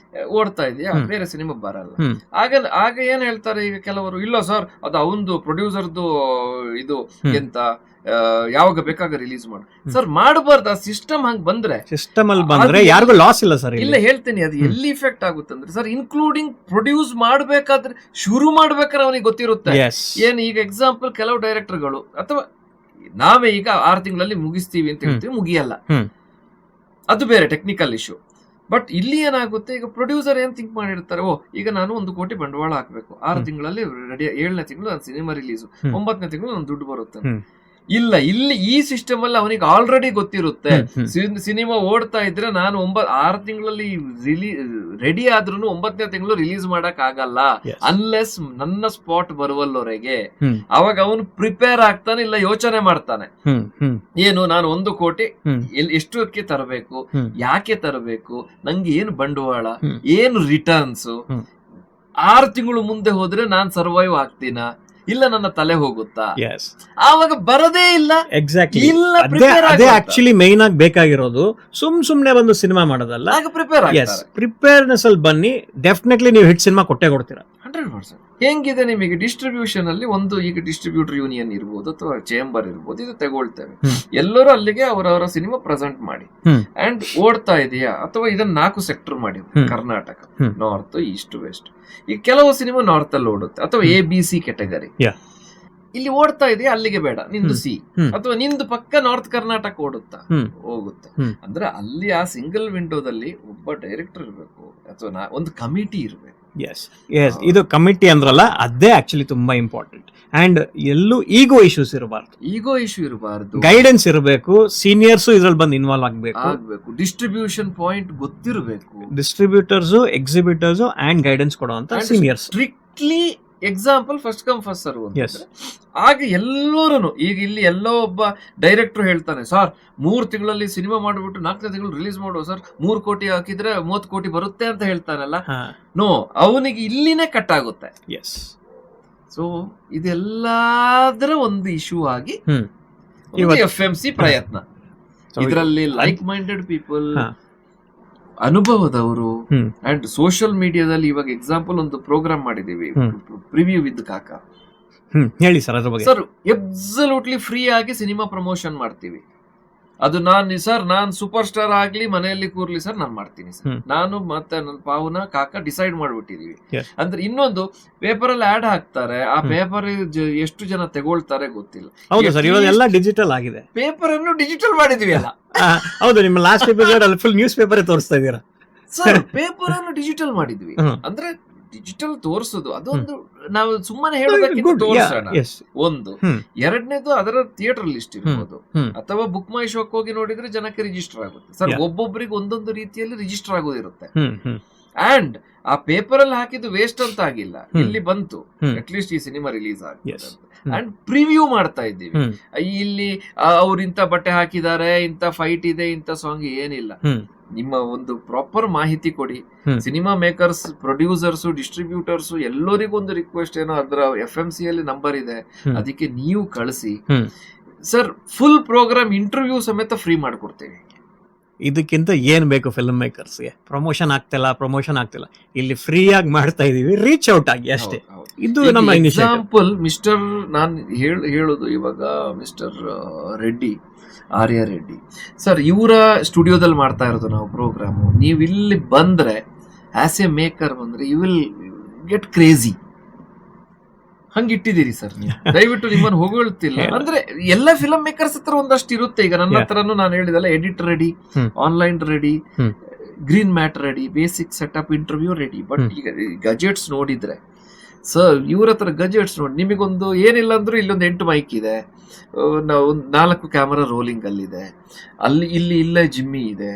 ಓಡ್ತಾ ಇದೆಯಾ, ಬೇರೆ ಸಿನಿಮಾ ಬರಲ್ಲ. ಆಗ ಏನ್ ಹೇಳ್ತಾರೆ ಈಗ ಕೆಲವರು, ಇಲ್ಲ ಸರ್ ಅದು ಅವಂದು ಪ್ರೊಡ್ಯೂಸರ್ದು ಇದು ಎಂತ ಯಾವಾಗ ಬೇಕಾಗ ರಿಲೀಸ್ ಮಾಡು. ಸರ್, ಮಾಡಬಾರ್ದು. ಆ ಸಿಸ್ಟಮ್ ಹಂಗ್ ಬಂದ್ರೆ, ಸಿಸ್ಟಮ್ ಅಲ್ಲಿ ಬಂದ್ರೆ ಯಾರಿಗೂ ಲಾಸ್ ಇಲ್ಲ ಸರ್. ಇಲ್ಲ, ಹೇಳ್ತೀನಿ, ಅದು ಎಲ್ಲಿ ಇಫೆಕ್ಟ್ ಆಗುತ್ತೆ ಅಂದ್ರೆ ಸರ್, ಇನ್ಕ್ಲೂಡಿಂಗ್ ಪ್ರೊಡ್ಯೂಸ್ ಮಾಡ್ಬೇಕಾದ್ರೆ, ಶುರು ಮಾಡ್ಬೇಕಾದ್ರೆ ಅವನಿಗೆ ಗೊತ್ತಿರುತ್ತೆ. ಏನ್ ಈಗ ಎಕ್ಸಾಂಪಲ್, ಕೆಲವು ಡೈರೆಕ್ಟರ್ಗಳು ಅಥವಾ ನಾವೇ ಈಗ 6 ತಿಂಗಳಲ್ಲಿ ಮುಗಿಸ್ತೀವಿ ಅಂತ ಹೇಳ್ತೀವಿ, ಮುಗಿಯಲ್ಲ. ಅದು ಬೇರೆ ಟೆಕ್ನಿಕಲ್ ಇಶ್ಯೂ. ಬಟ್ ಇಲ್ಲಿ ಏನಾಗುತ್ತೆ, ಈಗ ಪ್ರೊಡ್ಯೂಸರ್ ಏನ್ ಥಿಂಕ್ ಮಾಡಿರ್ತಾರೆ, ಈಗ ನಾನು 1 ಕೋಟಿ ಬಂಡವಾಳ ಹಾಕ್ಬೇಕು, 6 ತಿಂಗಳಲ್ಲಿ ರೆಡಿ, 7ನೇ ತಿಂಗಳು ನನ್ನ ಸಿನಿಮಾ ರಿಲೀಸ್, 9ನೇ ತಿಂಗಳು ನನ್ನ ದುಡ್ಡು ಬರುತ್ತೆ. ಇಲ್ಲ, ಇಲ್ಲಿ ಈ ಸಿಸ್ಟಮ್ ಅಲ್ಲಿ ಅವನಿಗೆ ಆಲ್ರೆಡಿ ಗೊತ್ತಿರುತ್ತೆ, ಸಿನಿಮಾ ಓಡ್ತಾ ಇದ್ರೆ ನಾನು 6 ತಿಂಗಳಲ್ಲಿ ರೆಡಿ ಆದ್ರೂ 9ನೇ ತಿಂಗಳು ರಿಲೀಸ್ ಮಾಡಕ್ ಆಗಲ್ಲ, ಅನ್ಲೆಸ್ ನನ್ನ ಸ್ಪಾಟ್ ಬರುವಲ್ಲವರೆಗೆ. ಅವಾಗ ಅವನು ಪ್ರಿಪೇರ್ ಆಗ್ತಾನೆ, ಇಲ್ಲ ಯೋಚನೆ ಮಾಡ್ತಾನೆ, ಏನು ನಾನು 1 ಕೋಟಿ ಎಷ್ಟಕ್ಕೆ ತರಬೇಕು, ಯಾಕೆ ತರಬೇಕು, ನಂಗೆ ಏನು ಬಂಡವಾಳ, ಏನು ರಿಟರ್ನ್ಸ್, 6 ತಿಂಗಳು ಮುಂದೆ ಹೋದ್ರೆ ನಾನ್ ಸರ್ವೈವ್ ಆಗ್ತೀನಾ, ಇಲ್ಲ ನನ್ನ ತಲೆ ಹೋಗುತ್ತಾ, ಆವಾಗ ಬರದೇ ಇಲ್ಲ. ಎಕ್ಸಾಕ್ಟ್ಲಿ, ಅದೇ ಆಕ್ಚುಲಿ ಮೇನ್ ಆಗಿ ಬೇಕಾಗಿರೋದು. ಸುಮ್ನೆ ಬಂದು ಸಿನಿಮಾ ಮಾಡೋದಲ್ಲ, ಪ್ರಿಪೇರ್ನೆಸ್ ಅಲ್ಲಿ ಬನ್ನಿ, ಡೆಫಿನೆಟ್ಲಿ ನೀವು ಹಿಟ್ ಸಿನಿಮಾ ಕೊಟ್ಟೆ ಕೊಡ್ತೀರಾ. 100%. ಹೆಂಗಿದೆ ನಿಮಗೆ ಡಿಸ್ಟ್ರಿಬ್ಯೂಷನ್ ಅಲ್ಲಿ, ಒಂದು ಈಗ ಡಿಸ್ಟ್ರಿಬ್ಯೂಟರ್ ಯೂನಿಯನ್ ಇರ್ಬೋದು ಅಥವಾ ಚೇಂಬರ್ ಇರ್ಬೋದು, ಇದು ತಗೊಳ್ತೇವೆ. ಎಲ್ಲರೂ ಅಲ್ಲಿಗೆ ಅವರವರ ಸಿನಿಮಾ ಪ್ರೆಸೆಂಟ್ ಮಾಡಿ, ಅಂಡ್ ಓಡ್ತಾ ಇದೆಯಾ, ಅಥವಾ ಇದನ್ನ 4 ಸೆಕ್ಟರ್ ಮಾಡಿ, ಕರ್ನಾಟಕ, ನಾರ್ತ್, ಈಸ್ಟ್, ವೆಸ್ಟ್. ಈಗ ಕೆಲವು ಸಿನಿಮಾ ನಾರ್ತ್ ಅಲ್ಲಿ ಓಡುತ್ತೆ, ಅಥವಾ ABC ಕ್ಯಾಟಗರಿ. ಇಲ್ಲಿ ಓಡ್ತಾ ಇದೆಯಾ, ಅಲ್ಲಿಗೆ ಬೇಡ, ನಿಂದು ಸಿ, ಅಥವಾ ನಿಂದು ಪಕ್ಕ ನಾರ್ತ್ ಕರ್ನಾಟಕ ಓಡುತ್ತಾ, ಹೋಗುತ್ತೆ. ಅಂದ್ರೆ ಅಲ್ಲಿ ಆ ಸಿಂಗಲ್ ವಿಂಡೋದಲ್ಲಿ ಒಬ್ಬ ಡೈರೆಕ್ಟರ್ ಇರಬೇಕು, ಅಥವಾ ಒಂದು ಕಮಿಟಿ ಇರಬೇಕು. ಇದು ಕಮಿಟಿ ಅಂದ್ರಲ್ಲ, ಅದೇ ಆಕ್ಚುಲಿ ತುಂಬಾ ಇಂಪಾರ್ಟೆಂಟ್. ಅಂಡ್ ಎಲ್ಲೂ ಈಗೋ ಇಶ್ಯೂಸ್ ಇರಬಾರ್ದು, ಗೈಡೆನ್ಸ್ ಇರಬೇಕು, ಸೀನಿಯರ್ಸ್ ಇದ್ರಲ್ಲಿ ಬಂದು ಇನ್ವಾಲ್ವ್ ಆಗ್ಬೇಕು, ಡಿಸ್ಟ್ರಿಬ್ಯೂಷನ್ ಪಾಯಿಂಟ್ ಗೊತ್ತಿರಬೇಕು, ಡಿಸ್ಟ್ರಿಬ್ಯೂಟರ್ಸ್, ಎಕ್ಸಿಬಿಟರ್ಸ್ ಅಂಡ್ ಗೈಡೆನ್ಸ್ ಕೊಡುವಂತ seniors. Strictly example first come first serve. ಆಗ ಎಲ್ಲರೂ, ಈಗ ಇಲ್ಲಿ ಎಲ್ಲೋ ಒಬ್ಬ ಡೈರೆಕ್ಟರ್ ಹೇಳ್ತಾನೆ, ಸರ್ 3 ತಿಂಗಳಲ್ಲಿ ಸಿನಿಮಾ ಮಾಡ್ಬಿಟ್ಟು 4ನೇ ತಿಂಗಳು ರಿಲೀಸ್ ಮಾಡುವ ಸರ್, 3 ಕೋಟಿ ಹಾಕಿದ್ರೆ 30 ಕೋಟಿ ಬರುತ್ತೆ ಅಂತ ಹೇಳ್ತಾನಲ್ಲ. ನೋ, ಅವನಿಗೆ ಇಲ್ಲಿನೇ ಕಟ್ ಆಗುತ್ತೆ. ಸೊ ಇದೆಲ್ಲದರ ಒಂದು ಇಶ್ಯೂ ಆಗಿ FMC ಪ್ರಯತ್ನ. ಇದರಲ್ಲಿ ಲೈಕ್ ಮೈಂಡೆಡ್ ಪೀಪಲ್, ಅನುಭವದವರು, ಅಂಡ್ ಸೋಷಿಯಲ್ ಮೀಡಿಯಾದಲ್ಲಿ ಇವಾಗ ಎಕ್ಸಾಂಪಲ್ ಒಂದು ಪ್ರೋಗ್ರಾಮ್ ಮಾಡಿದೀವಿ, ಪ್ರಿವ್ಯೂ ವಿತ್ ಕಾಕಾ. ಹೇಳಿ ಸರ್ ಅದ್ರ ಬಗ್ಗೆ. ಸರ್, ಅಬ್ಸಲ್ಯೂಟ್ಲಿ ಫ್ರೀ ಆಗಿ ಸಿನಿಮಾ ಪ್ರಮೋಷನ್ ಮಾಡ್ತೀವಿ. ಅದು ನಾನು ಸೂಪರ್ ಸ್ಟಾರ್ ಆಗ್ಲಿ, ಮನೆಯಲ್ಲಿ ಕೂರ್ಲಿ ಸರ್, ನಾನು ಮಾಡ್ತೀನಿ ಸರ್. ನಾನು ಮತ್ತೆ ನನ್ನ ಪಾವನ ಕಾಕ ಡಿಸೈಡ್ ಮಾಡ್ಬಿಟ್ಟಿದೀವಿ. ಅಂದ್ರೆ ಇನ್ನೊಂದು, ಪೇಪರ್ ಅಲ್ಲಿ ಆಡ್ ಹಾಕ್ತಾರೆ, ಆ ಪೇಪರ್ ಎಷ್ಟು ಜನ ತಗೊಳ್ತಾರೆ ಗೊತ್ತಿಲ್ಲ. ಹೌದು ಸರ್, ಇವೆಲ್ಲ ಡಿಜಿಟಲ್ ಆಗಿದೆ. ಪೇಪರ್ ಅನ್ನು ಡಿಜಿಟಲ್ ಮಾಡಿದೀವಿ ಅಲ್ಲ. ಹೌದು, ನಿಮ್ಮ ಲಾಸ್ಟ್ ಎಪಿಸೋಡ್ ಅಲ್ಲಿ ಫುಲ್ ನ್ಯೂಸ್ ಪೇಪರ್ ತೋರಿಸ್ತಾ ಇದ್ದೀರಾ ಸರ್. ಪೇಪರ್ ಅನ್ನು ಡಿಜಿಟಲ್ ಮಾಡಿದ್ವಿ. ಅಂದ್ರೆ ಡಿಜಿಟಲ್ ತೋರಿಸೋದು ಅದೊಂದು, ನಾವು ಸುಮ್ಮನೆ ಹೇಳೋದಕ್ಕಿಂತ ತೋರಿಸೋಣ, ಒಂದು. ಎರಡನೇದು, ಅದರ ಥಿಯೇಟರ್ ಲಿಸ್ಟ್ ಇರ್ಬೋದು, ಅಥವಾ ಬುಕ್ ಮೈ ಶೋಕ್ ಹೋಗಿ ನೋಡಿದ್ರೆ ಜನಕ್ಕೆ ರಿಜಿಸ್ಟರ್ ಆಗುತ್ತೆ ಸರ್. ಒಬ್ಬೊಬ್ಬರಿಗೆ ಒಂದೊಂದು ರೀತಿಯಲ್ಲಿ ರಿಜಿಸ್ಟರ್ ಆಗೋದಿರುತ್ತೆ. ಅಂಡ್ ಆ ಪೇಪರ್ ಅಲ್ಲಿ ಹಾಕಿದ್ದು ವೇಸ್ಟ್ ಅಂತ ಆಗಿಲ್ಲ, ಇಲ್ಲಿ ಬಂತು, ಅಟ್ಲೀಸ್ಟ್ ಈ ಸಿನಿಮಾ ರಿಲೀಸ್ ಆಗಿದೆ. ಅಂಡ್ ಪ್ರಿವ್ಯೂ ಮಾಡ್ತಾ ಇದ್ದೀವಿ. ಇಲ್ಲಿ ಅವ್ರು ಇಂಥ ಬಟ್ಟೆ ಹಾಕಿದ್ದಾರೆ, ಇಂಥ ಫೈಟ್ ಇದೆ, ಇಂಥ ಸಾಂಗ್ ಏನಿಲ್ಲ. ನಿಮ್ಮ ಒಂದು ಪ್ರಾಪರ್ ಮಾಹಿತಿ ಕೊಡಿ. ಸಿನಿಮಾ ಮೇಕರ್ಸ್, ಪ್ರೊಡ್ಯೂಸರ್ಸ್, ಡಿಸ್ಟ್ರಿಬ್ಯೂಟರ್ಸ್ ಎಲ್ಲರಿಗೂ ಒಂದು ರಿಕ್ವೆಸ್ಟ್, ಏನೋ ಅದರ FMC ಅಲ್ಲಿ ನಂಬರ್ ಇದೆ, ಅದಕ್ಕೆ ನೀವು ಕಳಿಸಿ ಸರ್. ಫುಲ್ ಪ್ರೋಗ್ರಾಮ್ ಇಂಟರ್ವ್ಯೂ ಸಮೇತ ಫ್ರೀ ಮಾಡ್ಕೊಡ್ತೇವೆ. ಇದಕ್ಕಿಂತ ಏನು ಬೇಕು ಫಿಲ್ಮ್ ಮೇಕರ್ಸ್ಗೆ? ಪ್ರಮೋಷನ್ ಆಗ್ತಿಲ್ಲ, ಇಲ್ಲಿ ಫ್ರೀಯಾಗಿ ಮಾಡ್ತಾ ಇದೀವಿ, ರೀಚ್ ಔಟ್ ಆಗಿ ಅಷ್ಟೇ. ಇದು ನಮ್ಮ ಎಕ್ಸಾಂಪಲ್ ಮಿಸ್ಟರ್ ನಾನು ಹೇಳೋದು ಇವಾಗ ಮಿಸ್ಟರ್ ರೆಡ್ಡಿ, ಆರ್ಯ ರೆಡ್ಡಿ ಸರ್, ಇವರ ಸ್ಟುಡಿಯೋದಲ್ಲಿ ಮಾಡ್ತಾ ಇರೋದು ನಾವು ಪ್ರೋಗ್ರಾಮು. ನೀವು ಇಲ್ಲಿ ಬಂದ್ರೆ ಆಸ್ ಎ ಮೇಕರ್ ಬಂದ್ರೆ ಯು ವಿಲ್ ಗೆಟ್ ಕ್ರೇಜಿ. ಹಂಗಿಟ್ಟಿದ್ದೀರಿ ಸರ್ ನೀವು, ದಯವಿಟ್ಟು ನಿಮ್ಮನ್ನು ಹೊಗಳ್ತಿಲ್ಲ. ಅಂದ್ರೆ ಎಲ್ಲ ಫಿಲಂ ಮೇಕರ್ಸ್ ಹತ್ರ ಒಂದಷ್ಟು ಇರುತ್ತೆ. ಈಗ ನನ್ನ ಹತ್ರನು ನಾನು ಹೇಳಿದಲ್ಲ, edit ready, online ready, green mat ready, basic setup, interview ready. But ಈಗ ಗಜೆಟ್ಸ್ ನೋಡಿದ್ರೆ ಸರ್, ಇವ್ರ ಹತ್ರ ಗಜೆಟ್ಸ್ ನೋಡಿ, ನಿಮಗೊಂದು ಏನಿಲ್ಲ ಅಂದ್ರೂ ಇಲ್ಲೊಂದು 8 ಮೈಕ್ ಇದೆ, ಒಂದು 4 ಕ್ಯಾಮರಾ ರೋಲಿಂಗ್ ಅಲ್ಲಿದೆ, ಇಲ್ಲೇ ಜಿಮ್ಮಿ ಇದೆ,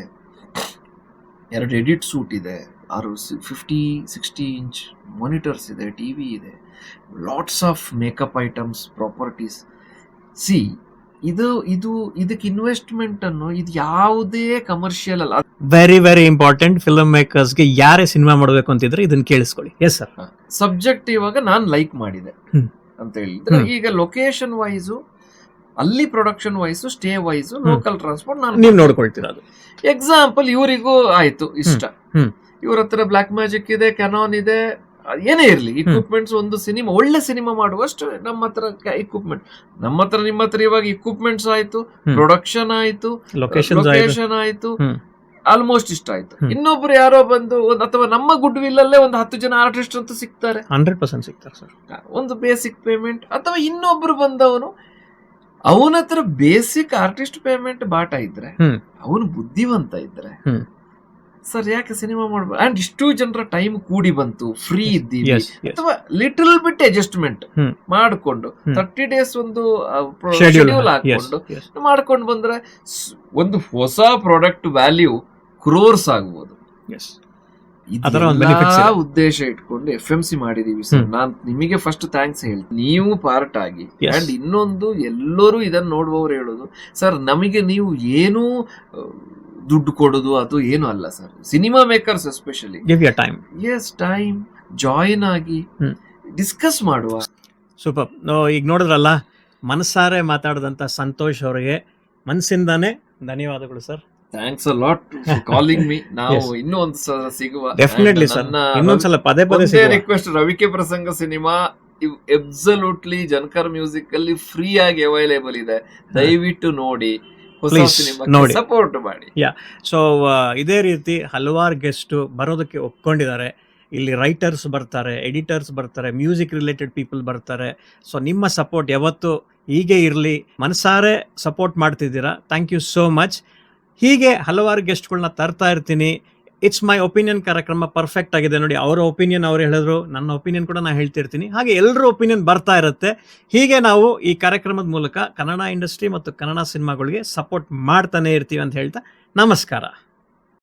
2 ಎಡಿಟ್ ಸೂಟ್ ಇದೆ, 50-60 ಇಂಚ್ ಮಾನಿಟರ್ಸ್ ಇದೆ, ಟಿವಿ ಇದೆ, lots of makeup items, properties. C ಇದಕ್ಕೆ ಇನ್ವೆಸ್ಟ್ಮೆಂಟ್ ಅನ್ನು ಇದು ಯಾವುದೇ ಕಮರ್ಷಿಯಲ್ ಅಲ್ಲ. Very very important. ಫಿಲ್ಮ್ ಮೇಕರ್ಸ್ಗೆ ಯಾರೇ ಸಿನಿಮಾ ಮಾಡಬೇಕು ಅಂತಿದ್ರೆ ಇದನ್ನ ಕೇಳಿಸ್ಕೊಳ್ಳಿ. Yes sir. ಸಬ್ಜೆಕ್ಟ್ ಇವಾಗ ನಾನು ಲೈಕ್ ಮಾಡಿದೆ ಅಂತ ಹೇಳಿದ್ರೆ, ಈಗ ಲೊಕೇಶನ್ ವೈಸು, ಅಲ್ಲಿ production wise, stay wise, local transport ನೀವು ನೋಡ್ಕೊಳ್ತೀರ. ಅದು ಎಕ್ಸಾಂಪಲ್ ಇವರಿಗೂ ಆಯ್ತು ಇಷ್ಟ, ಇವ್ರ ಹತ್ರ ಬ್ಲಾಕ್ ಮ್ಯಾಜಿಕ್ ಇದೆ, ಕ್ಯಾನಾನ್ ಇದೆ, ಏನೇ ಇರ್ಲಿ ಇಕ್ವಿಪ್ಮೆಂಟ್ಸ್, ಒಂದು ಸಿನಿಮಾ ಒಳ್ಳೆ ಸಿನಿಮಾ ಮಾಡುವಷ್ಟು ನಮ್ಮ ಹತ್ರ ಇಕ್ವಿಪ್ಮೆಂಟ್, ನಿಮ್ಮ ಹತ್ರ ಇವಾಗ ಇಕ್ವಿಪ್ಮೆಂಟ್ಸ್ ಆಯ್ತು, ಪ್ರೊಡಕ್ಷನ್ ಆಯ್ತು, ಲೊಕೇಶನ್ ಆಯ್ತು, ಆಲ್ಮೋಸ್ಟ್ ಇಷ್ಟ ಆಯ್ತು. ಇನ್ನೊಬ್ರು ಯಾರೋ ಬಂದು ಅಥವಾ ನಮ್ಮ ಗುಡ್ ವಿಲ್ ಅಲ್ಲೇ ಒಂದು 10 ಜನ ಆರ್ಟಿಸ್ಟ್ ಅಂತೂ ಸಿಗ್ತಾರೆ, 100% ಸಿಗ್ತಾರೆ ಸರ್. ಒಂದು ಬೇಸಿಕ್ ಪೇಮೆಂಟ್, ಅಥವಾ ಇನ್ನೊಬ್ರು ಬಂದವನು ಅವನ ಹತ್ರ ಬೇಸಿಕ್ ಆರ್ಟಿಸ್ಟ್ ಪೇಮೆಂಟ್ ಬಾಟ ಇದ್ರೆ, ಅವನು ಬುದ್ಧಿವಂತ ಇದ್ರೆ, ಸರ್ ಯಾಕೆ ಸಿನಿಮಾ ಮಾಡ್ಬೋದು, ಅಂಡ್ ಇಷ್ಟು ಜನರ ಟೈಮ್ ಕೂಡಿ ಬಂತು, ಫ್ರೀ ಇದ್ದೀವಿ, ಅಥವಾ ಲಿಟಲ್ ಬಿಟ್ ಅಡ್ಜಸ್ಟ್ಮೆಂಟ್ ಮಾಡಿಕೊಂಡು 30 days ಒಂದು ಶೆಡ್ಯೂಲ್ ಹಾಕೊಂಡು ಮಾಡ್ಕೊಂಡು ಬಂದ್ರೆ ಒಂದು ಹೊಸ ಪ್ರಾಡಕ್ಟ್ ವ್ಯಾಲ್ಯೂ ಕ್ರೋರ್ಸ್ ಆಗ್ಬೋದು. ಇದೆಲ್ಲ ಉದ್ದೇಶ ಇಟ್ಕೊಂಡು FMC ಮಾಡಿದೀವಿ ಸರ್. ನಾನ್ ನಿಮಗೆ ಫಸ್ಟ್ ಥ್ಯಾಂಕ್ಸ್ ಹೇಳ್ತೀನಿ, ನೀವು ಪಾರ್ಟ್ ಆಗಿ. ಅಂಡ್ ಇನ್ನೊಂದು, ಎಲ್ಲರೂ ಇದನ್ನ ನೋಡುವವರು ಹೇಳೋದು, ಸರ್ ನಮಗೆ ನೀವು ಏನೂ ದುಡ್ಡು ಕೊಡೋದು ಅದು ಏನು ಅಲ್ಲ sir. Cinema makers especially time join ಆಗಿ ಡಿಸ್ಕಸ್ ಮಾಡುವ. ಸೂಪರ್. ಈಗ ನೋಡಿದ್ರಲ್ಲ, ಮನಸಾರೆ ಮಾತಾಡಿದಂತ ಸಂತೋಷ್ ಅವರಿಗೆ ಮನಸ್ಸಿಂದಾನೇ ಧನ್ಯವಾದಗಳು sir. Thanks a lot for calling me. ನಾವು ಇನ್ನೂ ಒಂದು ಸಲ ಸಿಗುವ. ಡೆಫಿನೆಟ್ಲಿ ಸರ್, ಇನ್ನೊಂದ್ಸಲ ಪದೇ ರಿಕ್ವೆಸ್ಟ್, ರವಿಕೆ ಪ್ರಸಂಗ ಸಿನಿಮಾ ಅಬ್ಸಲ್ಯೂಟ್ಲಿ ಜನಕರ್ ಮ್ಯೂಸಿಕ್ ಅಲ್ಲಿ ಫ್ರೀ ಆಗಿ ಅವೈಲೇಬಲ್ ಇದೆ, ದಯವಿಟ್ಟು ನೋಡಿ, ನೋಡಿ, ಸಪೋರ್ಟ್ ಮಾಡಿ. ಸೊ ಇದೇ ರೀತಿ ಹಲವಾರು ಗೆಸ್ಟ್ ಬರೋದಕ್ಕೆ ಒಪ್ಕೊಂಡಿದ್ದಾರೆ. ಇಲ್ಲಿ ರೈಟರ್ಸ್ ಬರ್ತಾರೆ, ಎಡಿಟರ್ಸ್ ಬರ್ತಾರೆ, ಮ್ಯೂಸಿಕ್ ರಿಲೇಟೆಡ್ ಪೀಪಲ್ ಬರ್ತಾರೆ. ಸೊ ನಿಮ್ಮ ಸಪೋರ್ಟ್ ಯಾವತ್ತು ಹೀಗೆ ಇರಲಿ. ಮನಸಾರೆ ಸಪೋರ್ಟ್ ಮಾಡ್ತಿದ್ದೀರಾ, ಥ್ಯಾಂಕ್ ಯು ಸೋ ಮಚ್. ಹೀಗೆ ಹಲವಾರು ಗೆಸ್ಟ್ಗಳನ್ನ ತರ್ತಾ ಇರ್ತೀನಿ. ಇಟ್ಸ್ ಮೈ ಒಪಿನಿಯನ್ ಕಾರ್ಯಕ್ರಮ ಪರ್ಫೆಕ್ಟ್ ಆಗಿದೆ ನೋಡಿ. ಅವರ ಒಪಿನಿಯನ್ ಅವ್ರು ಹೇಳಿದ್ರು, ನನ್ನ ಒಪಿನಿಯನ್ ಕೂಡ ನಾನು ಹೇಳ್ತಿರ್ತೀನಿ. ಹಾಗೆ ಎಲ್ಲರ ಒಪಿನಿಯನ್ ಬರ್ತಾ ಇರುತ್ತೆ. ಹೀಗೆ ನಾವು ಈ ಕಾರ್ಯಕ್ರಮದ ಮೂಲಕ ಕನ್ನಡ ಇಂಡಸ್ಟ್ರಿ ಮತ್ತು ಕನ್ನಡ ಸಿನಿಮಾಗಳಿಗೆ ಸಪೋರ್ಟ್ ಮಾಡ್ತಾನೆ ಇರ್ತೀವಿ ಅಂತ ಹೇಳ್ತಾ ನಮಸ್ಕಾರ.